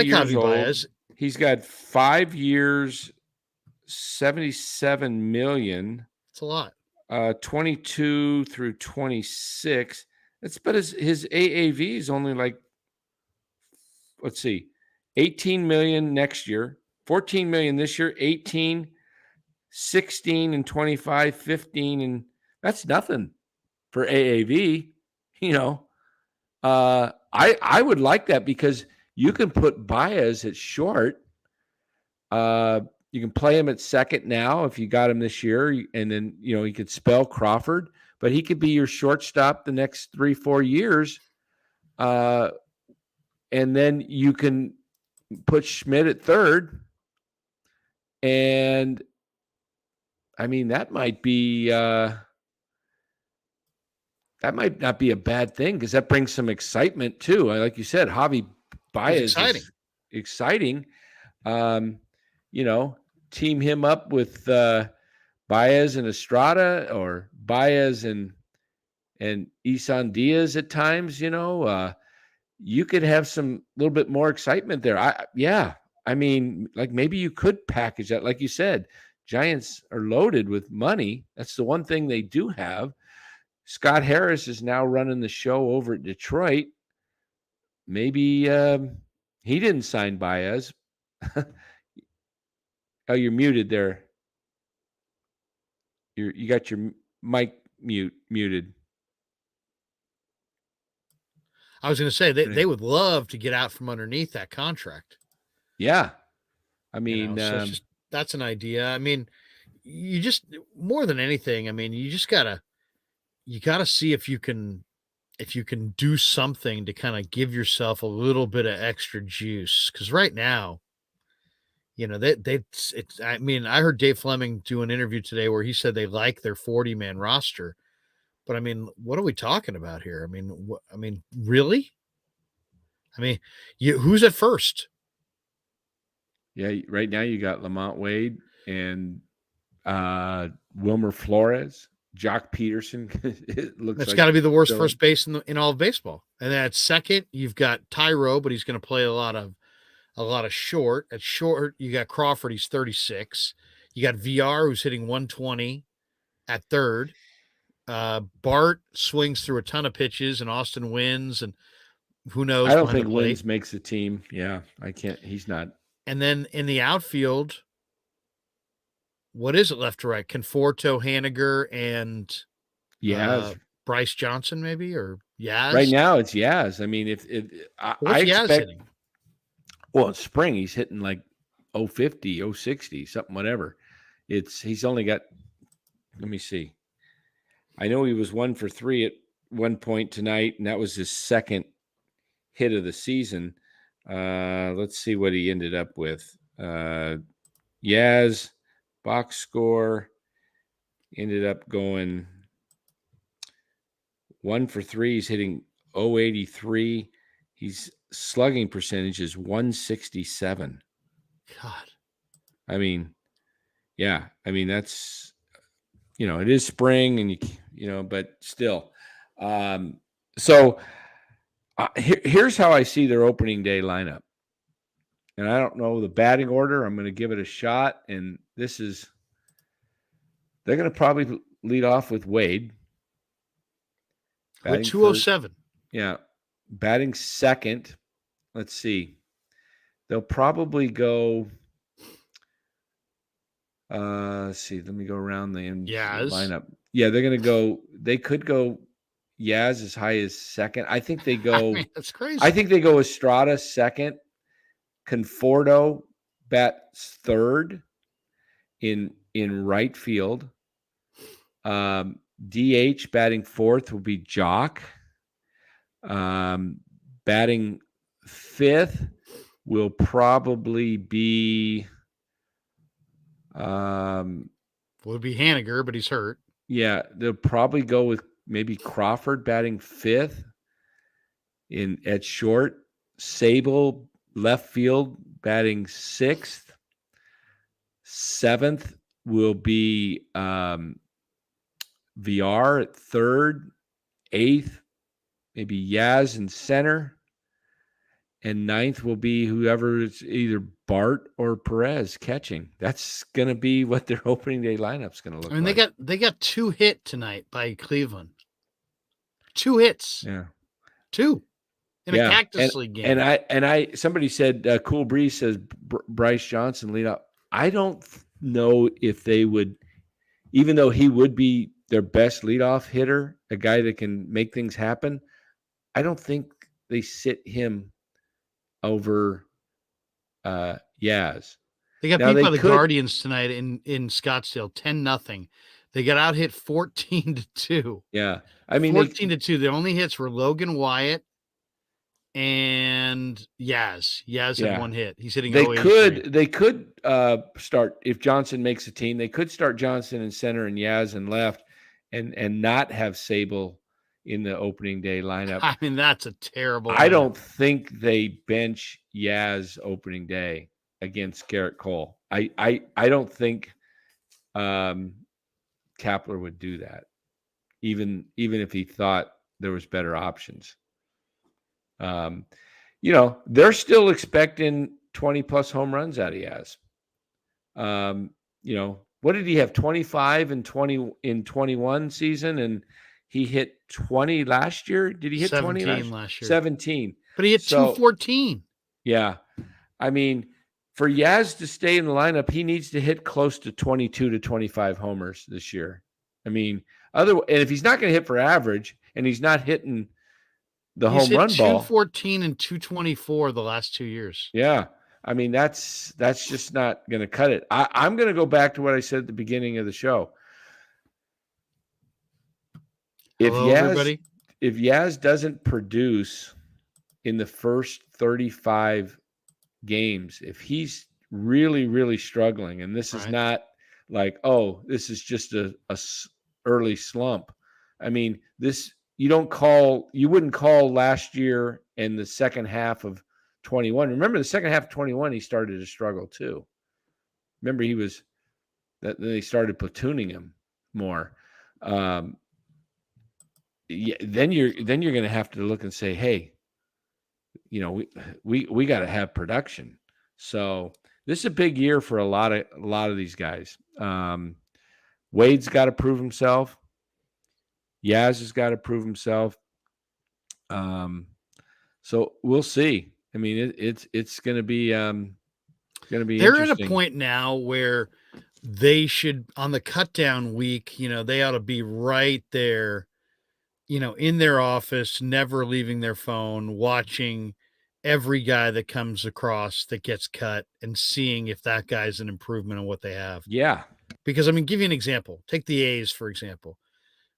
A: years Javi old. Baez. He's got 5 years, $77 million.
C: That's a lot.
A: 22 through 26. But his AAV is only like, let's see, 18 million next year, 14 million this year, 18, 16 and 25, 15, and that's nothing for AAV. I would like that because you can put Baez at short. You can play him at second now if you got him this year, and then he could spell Crawford, but he could be your shortstop the next 3-4 years, and then you can put Schmidt at third, and that might be that might not be a bad thing because that brings some excitement too. Like you said, Javi Baez is exciting. Team him up with Baez and Estrada or Baez and Isan Diaz at times, you could have some little bit more excitement there. Maybe you could package that. Like you said, Giants are loaded with money. That's the one thing they do have. Scott Harris is now running the show over at Detroit. Maybe he didn't sign Baez. Oh, you're muted there. You got your mic muted.
C: I was going to say they would love to get out from underneath that contract.
A: Yeah,
C: that's an idea. You just more than anything. You just gotta see if you can do something to kind of give yourself a little bit of extra juice. Because right now, I heard Dave Fleming do an interview today where he said they like their 40-man roster, but what are we talking about here? Really? Who's at first?
A: Yeah, right now you got Lamont Wade and Wilmer Flores, Jock Peterson.
C: That's got to be the worst first base in all of baseball. And then at second, you've got Tyro, but he's going to play a lot of short. At short, you got Crawford. He's 36. You got VR, who's hitting 120 at third. Bart swings through a ton of pitches, and Austin wins, and who knows?
A: I don't think Wins makes the team. Yeah, I can't. He's not.
C: And then in the outfield, what is it left to right? Conforto, Haniger, and Bryce Johnson, maybe, or Yaz?
A: Right now, it's Yaz. I Well, in spring, he's hitting like 050, 060, something, whatever. He's only got, let me see. I know he was 1 for 3 at one point tonight, and that was his second hit of the season. Let's see what he ended up with. Yaz, box score, ended up going 1 for 3. He's hitting 083. He's slugging percentage is 167.
C: God.
A: I mean, yeah. I mean, that's, it is spring and but still. So here's how I see their opening day lineup. And I don't know the batting order. I'm going to give it a shot. And they're going to probably lead off with Wade.
C: With 207.
A: Yeah. Batting second. Let's see. They'll probably go. Let's see. Let me go around the lineup. Yeah, they're going to go. They could go Yaz as high as second. I think they go.
C: That's crazy.
A: I think they go Estrada second. Conforto bats third in right field. DH batting fourth will be Jock. Batting fifth will probably be
C: would be Haniger, but he's hurt.
A: Yeah, they'll probably go with maybe Crawford batting fifth at short. Sable left field batting sixth. Seventh will be VR at third. Eighth, maybe Yaz in center. And ninth will be whoever is either Bart or Perez catching. That's going to be what their opening day lineup's going to look like.
C: They got 2 hit tonight by Cleveland. 2 hits.
A: Yeah.
C: 2 in a Cactus League game.
A: And I somebody said Cool Breeze says Bryce Johnson lead up. I don't know if they would, even though he would be their best leadoff hitter, a guy that can make things happen. I don't think they sit him over Yaz.
C: They got beat by the Guardians tonight in Scottsdale, 10-0. They got out hit 14-2.
A: Yeah. I mean
C: 14-2. The only hits were Logan, Wyatt, and Yaz. Yaz had 1 hit. He's hitting.
A: They could start, if Johnson makes a team, they could start Johnson in center and Yaz in left and not have Sable in the opening day lineup.
C: I mean, that's a terrible.
A: I don't think they bench Yaz opening day against Garrett Cole. I don't think Kapler would do that, even if he thought there was better options. They're still expecting 20 plus home runs out of Yaz. What did he have? 25 and 20 in 21 season, and he hit 20 last year. Did he hit 20
C: last year?
A: 17.
C: But he hit 214.
A: Yeah. I mean, for Yaz to stay in the lineup, he needs to hit close to 22 to 25 homers this year. I mean, and if he's not going to hit for average and he's not hitting the home run ball.
C: 214 and 224 the last 2 years.
A: Yeah. I mean, that's just not going to cut it. I'm going to go back to what I said at the beginning of the show. If Yaz doesn't produce in the first 35 games, if he's really, really struggling, and this is not like, this is just a early slump. I mean, you wouldn't call last year and the second half of 21. Remember the second half of 21, he started to struggle too. Remember they started platooning him more. Then you're going to have to look and say, hey, we got to have production. So this is a big year for a lot of these guys. Wade's got to prove himself. Yaz has got to prove himself. So we'll see. I mean, it's going to be
C: They're at a point now where they should, on the cut down week, they ought to be right there, in their office, never leaving their phone, watching every guy that comes across that gets cut and seeing if that guy's an improvement on what they have.
A: Yeah.
C: Because, I mean, give you an example. Take the A's, for example.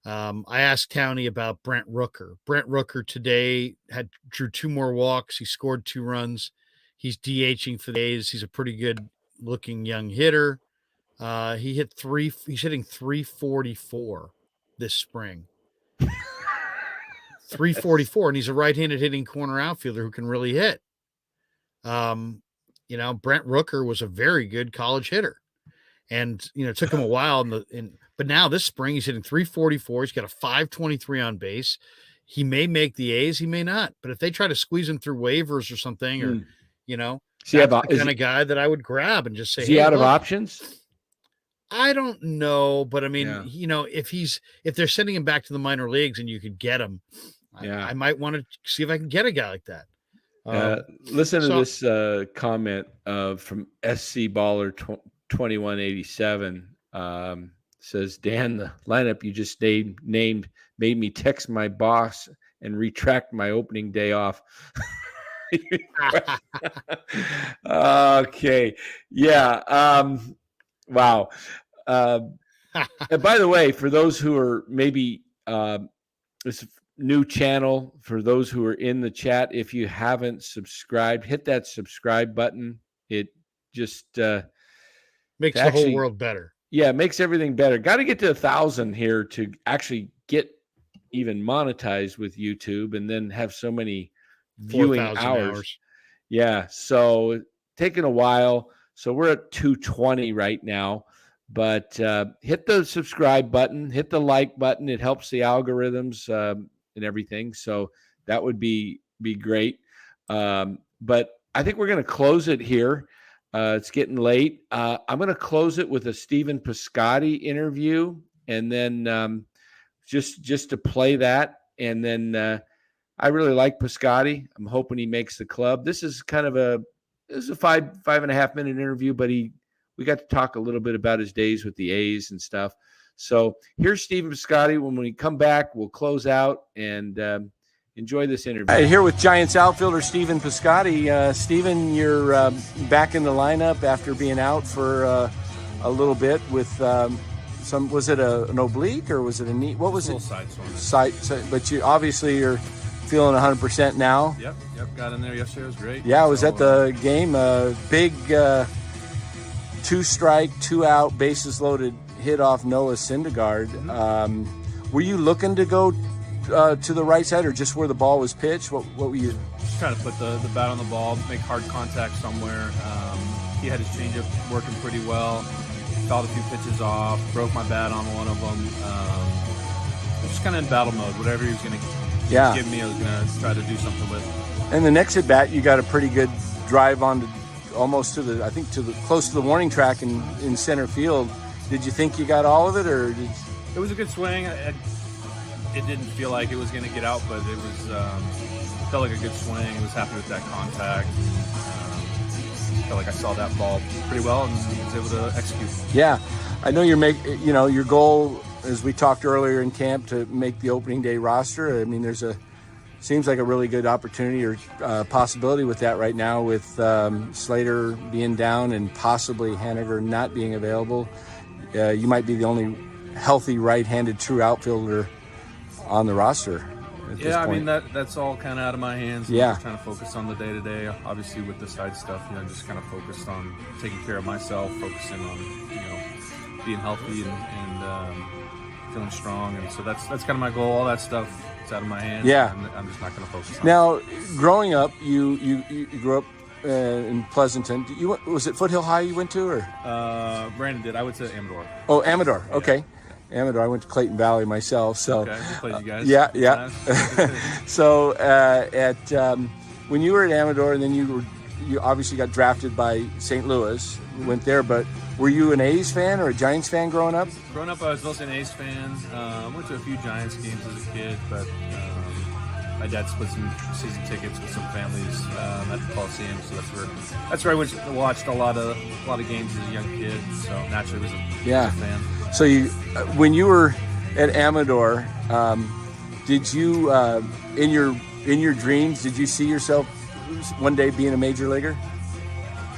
C: I asked Townie about Brent Rooker. Brent Rooker today drew 2 more walks. He scored 2 runs. He's DHing for the A's. He's a pretty good looking young hitter. He's hitting 344 this spring. 344, and he's a right-handed hitting corner outfielder who can really hit. Brent Rooker was a very good college hitter. And, it took him a while but now this spring he's hitting 344. He's got a 523 on base. He may make the A's, he may not. But if they try to squeeze him through waivers or something, or that's the kind of guy that I would grab and just say,
A: is he out of options?
C: I don't know, but I mean, if they're sending him back to the minor leagues and you could get him, I might want to see if I can get a guy like that.
A: Listen to this comment from SC Baller 2187. Says, Dan, the lineup you just named made me text my boss and retract my opening day off. Okay. Yeah. Wow. And by the way, for those who are maybe this new channel, for those who are in the chat, if you haven't subscribed, hit that subscribe button. It just
C: makes the whole world better.
A: Yeah, it makes everything better. Got to get to 1,000 here to actually get even monetized with YouTube, and then have so many viewing hours. Yeah, so taking a while. So we're at 220 right now, but hit the subscribe button, hit the like button. It helps the algorithms and everything. So that would be great. But I think we're going to close it here. It's getting late. I'm going to close it with a Steven Piscotty interview, and then just to play that. And then I really like Piscotty. I'm hoping he makes the club. This is kind of a 5.5 minute interview, but we got to talk a little bit about his days with the A's and stuff. So here's Steven Piscotty. When we come back, we'll close out and enjoy this interview. Here with Giants outfielder Steven Piscotty. Steven, you're back in the lineup after being out for a little bit with some. Was it an oblique or was it a knee? What was it? Side. But you obviously you're feeling 100% now.
L: Yep. Got in there yesterday. It was great.
A: Yeah, I was at the game. Big 2-strike, 2-out, bases loaded hit off Noah Syndergaard. Mm-hmm. Were you looking to go to the right side, or just where the ball was pitched? What were you?
L: Just trying to put the bat on the ball, make hard contact somewhere. He had his changeup working pretty well. Fouled a few pitches off, broke my bat on one of them. Just kind of in battle mode. Whatever he was going to give me, I was going to try to do something with.
A: And the next at bat, you got a pretty good drive on almost close to the warning track in center field. Did you think you got all of it, or did?
L: It was a good swing. It didn't feel like it was going to get out, but it was felt like a good swing. I was happy with that contact. Felt like I saw that ball pretty well and was able to execute. Yeah, I know your goal, as we talked earlier in camp, to make the opening day roster. I mean, seems like a really good opportunity or possibility with that right now, with Slater being down and possibly Haniger not being available. You might be the only healthy right-handed true outfielder on the roster at this point. I mean, that's all kind of out of my hands. I'm just trying to focus on the day-to-day. Obviously, with the side stuff, just kind of focused on taking care of myself, focusing on, being healthy and feeling strong. And so that's kind of my goal. All that stuff, it's out of my hands. Yeah. And I'm just not going to focus on it.
A: Now, growing up, you grew up in Pleasanton. Was it Foothill High you went to, or?
L: Brandon did. I went to Amador.
A: Oh, Amador. Okay. Amador. I went to Clayton Valley myself. So.
L: Okay. We played you guys.
A: Yeah. So when you were at Amador, and then you obviously got drafted by St. Louis. You went there, but were you an A's fan or a Giants fan growing up?
L: Growing up, I was mostly an A's fan. Went to a few Giants games as a kid, but my dad split some season tickets with some families at the Coliseum, so that's where I went and watched a lot of games as a young kid. So naturally, was a fan.
A: So when you were at Amador, did you in your dreams, did you see yourself one day being a major leaguer?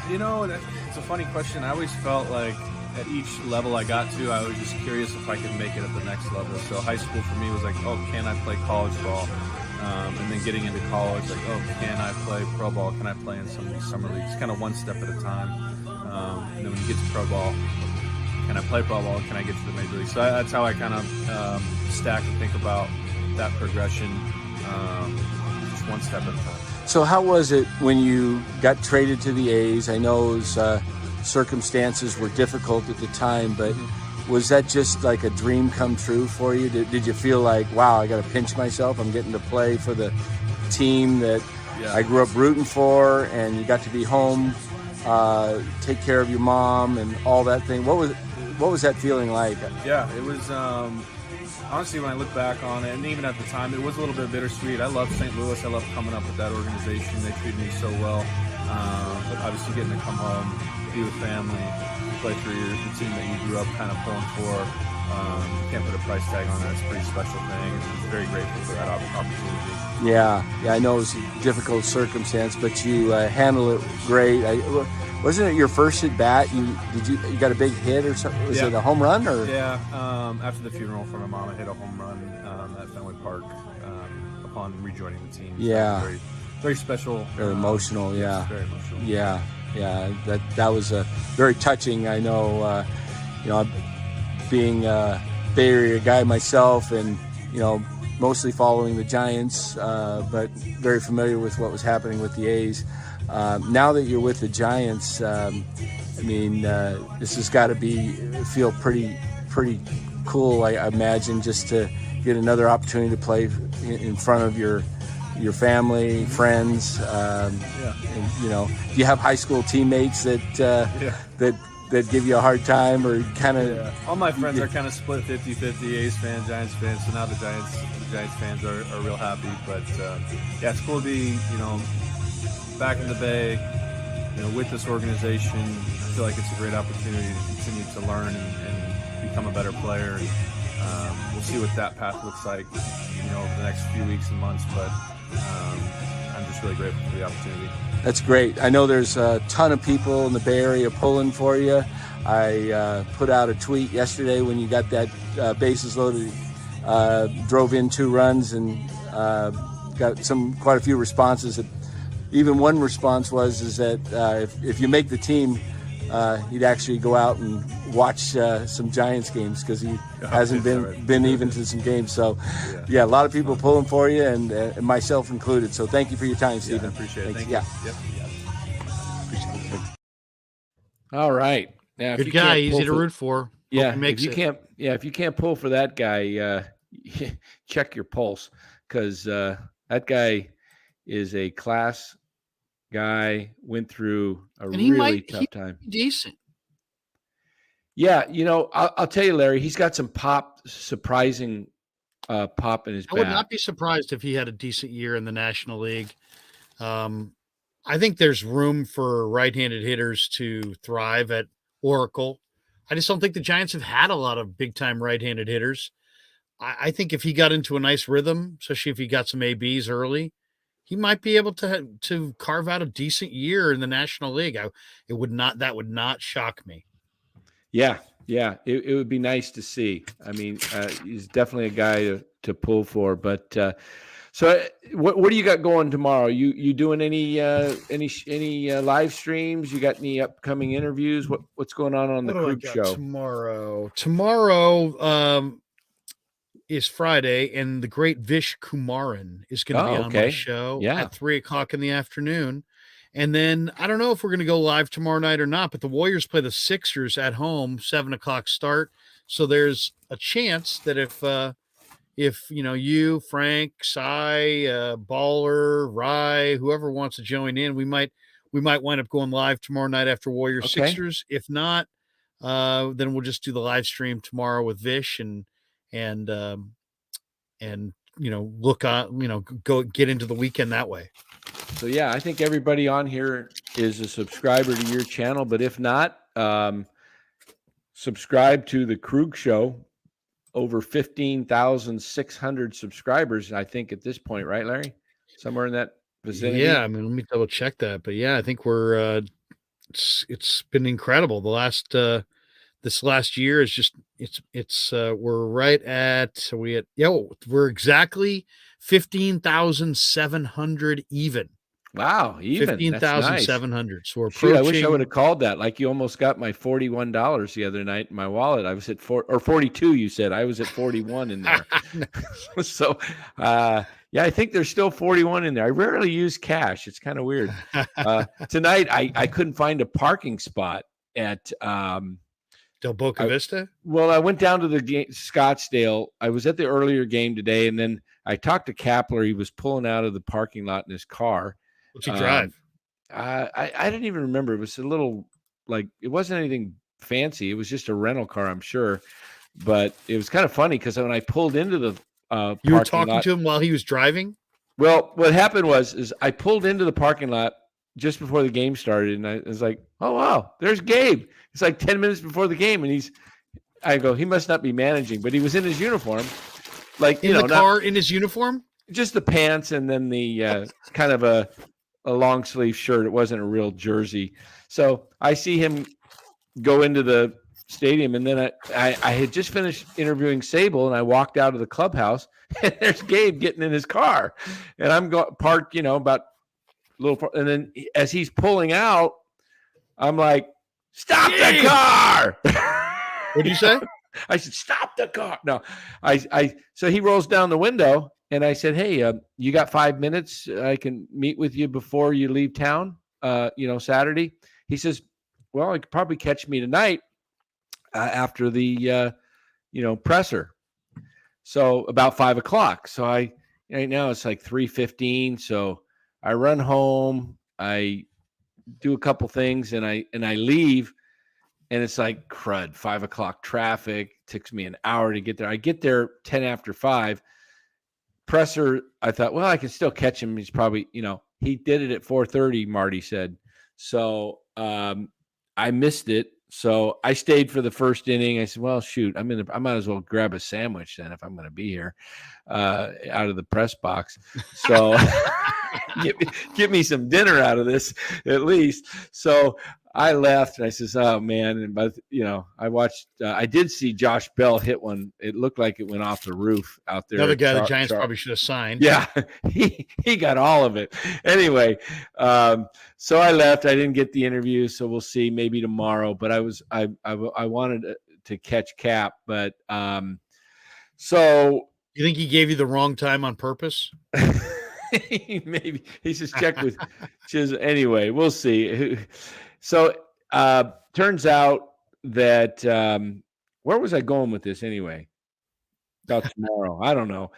L: You know, it's a funny question. I always felt like at each level I got to, I was just curious if I could make it at the next level. So high school for me was like, oh, can I play college ball? And then getting into college, like, oh, can I play pro ball? Can I play in some of these summer leagues? Kind of one step at a time. And then when you get to pro ball, can I play pro ball? Can I get to the major league? So that's how I kind of stack and think about that progression, just one step at a time.
A: So how was it when you got traded to the A's? I know it was, circumstances were difficult at the time, but was that just like a dream come true for you? Did you feel like, wow, I got to pinch myself? I'm getting to play for the team that I grew up rooting for, and you got to be home, take care of your mom and all that thing. What was that feeling like?
L: Yeah, it was honestly, when I look back on it, and even at the time, it was a little bit bittersweet. I love St. Louis. I love coming up with that organization. They treated me so well. But obviously getting to come home, be with family, play for the team that you grew up kind of pulling for. You can't put a price tag on that. It's a pretty special thing. And I'm very grateful for that opportunity.
A: Yeah, I know it was a difficult circumstance, but you handled it great. Wasn't it your first at bat? You got a big hit or something? Was it a home run or?
L: Yeah. After the funeral for my mom, I hit a home run at Fenway Park upon rejoining the team. So
A: yeah.
L: Very, very special.
A: Very emotional. Yeah.
L: Very emotional.
A: Yeah. That was very touching. I know. Being a Bay Area guy myself, and mostly following the Giants, but very familiar with what was happening with the A's. Now that you're with the Giants, this has got to feel pretty cool. I imagine, just to get another opportunity to play in front of your family, friends. And, do you have high school teammates that give you a hard time, or kind of?
L: All my friends are kind of split 50-50, A's fans, Giants fans. So now the Giants fans are real happy. But it's cool to be back in the Bay, with this organization. I feel like it's a great opportunity to continue to learn and become a better player. And we'll see what that path looks like, over the next few weeks and months. But I'm just really grateful for the opportunity.
A: That's great. I know there's a ton of people in the Bay Area pulling for you. I put out a tweet yesterday when you got that bases loaded, drove in 2 runs, and got quite a few responses. Even one response was that if you make the team, he'd actually go out and watch some Giants games, because he hasn't been even to some games. So, a lot of people pulling for you, and myself included. So thank you for your time, Steven.
L: I appreciate it. Thank
A: you.
L: Yep.
A: Appreciate it.
I: All right. Now,
C: good guy, easy to root for.
A: Yeah,
I: if you can't pull for that guy, check your pulse, because that guy is a class guy. Went through a really tough time.
C: Decent.
A: Yeah, I'll tell you, Larry, he's got some surprising pop in his bat.
C: I would not be surprised if he had a decent year in the National League. I think there's room for right-handed hitters to thrive at Oracle. I just don't think the Giants have had a lot of big-time right-handed hitters. I think if he got into a nice rhythm, especially if he got some ABs early, he might be able to carve out a decent year in the National League. That would not shock me.
A: Yeah, it would be nice to see. He's definitely a guy to pull for. But so, what do you got going tomorrow? You doing any live streams? You got any upcoming interviews? What's going on the Krueg Show
C: tomorrow? Tomorrow is Friday, and the great Vish Kumaran is going to be on my show at 3:00 in the afternoon. And then I don't know if we're going to go live tomorrow night or not, but the Warriors play the Sixers at home, 7:00 start. So there's a chance that if you, Frank, Cy, Baller, Rye, whoever wants to join in, we might wind up going live tomorrow night after Warriors Sixers. If not, then we'll just do the live stream tomorrow with Vish and look on, go get into the weekend that way.
A: So I think everybody on here is a subscriber to your channel, but if not, subscribe to the Krueg Show. Over 15,600 subscribers, I think, at this point, right, Larry? Somewhere in that vicinity?
C: Yeah, I mean, let me double check that. But yeah, I think we're it's been incredible. The last this last year is just we're right at we're exactly 15,700 even.
A: Wow, even
C: 15,700.
A: Nice.
C: So we're
A: Shoot,
C: approaching.
A: I wish I would have called that. Like you almost got my $41 the other night in my wallet. I was at 42. You said I was at 41 in there. So, yeah, I think there's still 41 in there. I rarely use cash. It's kind of weird. Tonight, I couldn't find a parking spot at
C: Del Boca Vista.
A: Well, I went down to the Scottsdale. I was at the earlier game today, and then I talked to Kapler. He was pulling out of the parking lot in his car.
C: What's he drive?
A: I didn't even remember. It was a little it wasn't anything fancy. It was just a rental car, I'm sure. But it was kind of funny because when I pulled into the
C: you were talking to him while he was driving?
A: Well, what happened was I pulled into the parking lot just before the game started, and I was like, "Oh wow, there's Gabe." It's like 10 minutes before the game, and I go, he must not be managing, but he was in his uniform,
C: in the car in his uniform,
A: just the pants and then the kind of a long sleeve shirt. It wasn't a real jersey. So I see him go into the stadium, and then I had just finished interviewing Sable, and I walked out of the clubhouse, and there's Gabe getting in his car, and I'm parked, about a little, and then as he's pulling out, I'm like, "Stop the car!"
C: What'd you say?
A: I said, "Stop the car!" No, so he rolls down the window, and I said, "Hey, you got 5 minutes? I can meet with you before you leave town. Saturday." He says, "Well, you could probably catch me tonight after the presser." So about 5:00. So right now it's like 3:15. So I run home. I do a couple things, and I leave, and it's like crud. 5:00 traffic. Takes me an hour to get there. I get there 10 after 5. Presser, I thought, well, I can still catch him. He's probably, he did it at 4:30. Marty said. So I missed it. So I stayed for the first inning. I said, well, shoot, I might as well grab a sandwich then if I'm going to be here out of the press box. So get me some dinner out of this at least. So I left, and I says, oh, man. But, I watched I did see Josh Bell hit one. It looked like it went off the roof out there.
C: Another guy the Giants probably should have signed.
A: Yeah, he got all of it. Anyway, so I left. I didn't get the interview, so we'll see maybe tomorrow. But I wanted to catch Cap, but so
C: you think he gave you the wrong time on purpose?
A: Maybe he just checked with Chiz. Anyway, we'll see. So turns out that where was I going with this anyway? About tomorrow. I don't know.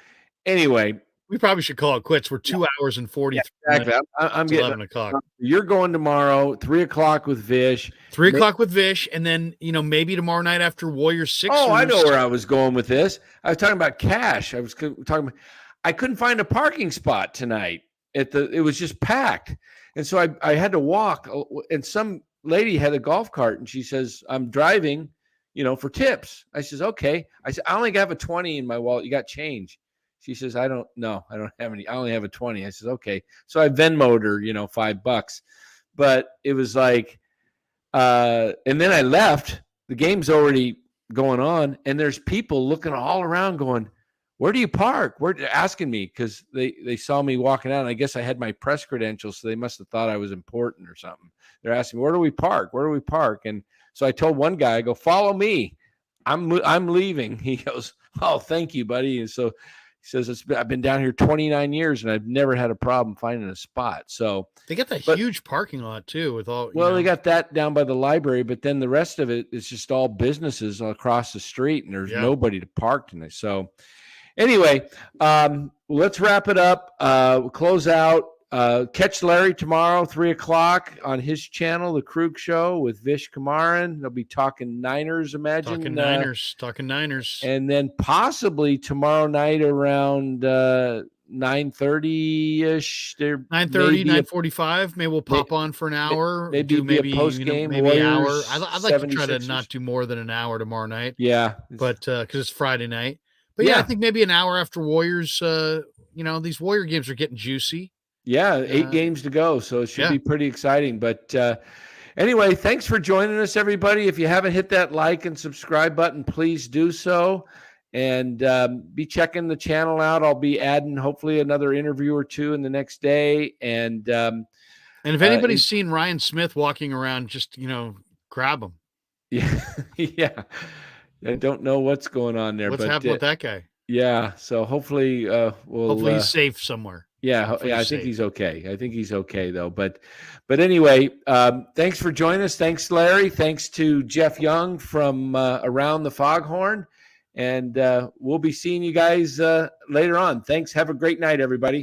A: Anyway,
C: we probably should call it quits. We're 2 hours and 43
A: minutes. Exactly. I'm getting
C: 11 o'clock.
A: You're going tomorrow, 3:00 with Vish.
C: 3:00 with Vish, and then maybe tomorrow night after Warriors 6.
A: Oh, I know where I was going with this. I was talking about cash. I was talking about. I couldn't find a parking spot tonight. It was just packed, and so I had to walk. And some lady had a golf cart, and she says, "I'm driving, for tips." I says, "Okay." I said, "I only have a 20 in my wallet. You got change?" She says, I don't have any. I only have a 20. I says, "Okay." So I Venmo'd her, $5. But it was like, and then I left. The game's already going on, and there's people looking all around going, "Where do you park?" Asking me because they saw me walking out. And I guess I had my press credentials, so they must have thought I was important or something. They're asking me, "Where do we park? Where do we park?" And so I told one guy, I go, "Follow me. I'm leaving." He goes, "Oh, thank you, buddy." And so he says, "I've been down here 29 years, and I've never had a problem finding a spot." So
C: they got that huge parking lot too, with all.
A: Well, they got that down by the library, but then the rest of it is just all businesses across the street, and there's nobody to park in it. So. Anyway, let's wrap it up. We'll close out. Catch Larry tomorrow, 3:00 on his channel, the Krueg Show with Vish Kumaran. They'll be talking Niners, imagine.
C: Talking Niners.
A: And then possibly tomorrow night around 9:30-ish.
C: 9:30, 9:45. Maybe we'll pop on for an hour.
A: Maybe a post-game.
C: Maybe an hour. I'd like to try to not do more than an hour tomorrow night.
A: Yeah.
C: But because it's Friday night. But yeah, I think maybe an hour after Warriors, these Warrior games are getting juicy.
A: Yeah, 8 games to go, so it should be pretty exciting. But anyway, thanks for joining us, everybody. If you haven't hit that like and subscribe button, please do so. And be checking the channel out. I'll be adding hopefully another interview or two in the next day. And
C: if anybody's seen Ryan Smith walking around, just grab him.
A: Yeah, yeah. I don't know what's going on there.
C: What's happening with that guy?
A: Yeah. So hopefully
C: hopefully he's safe somewhere.
A: Yeah, I think he's okay. I think he's okay though. But anyway, thanks for joining us. Thanks, Larry. Thanks to Jeff Young from Around the Foghorn. And we'll be seeing you guys later on. Thanks. Have a great night, everybody.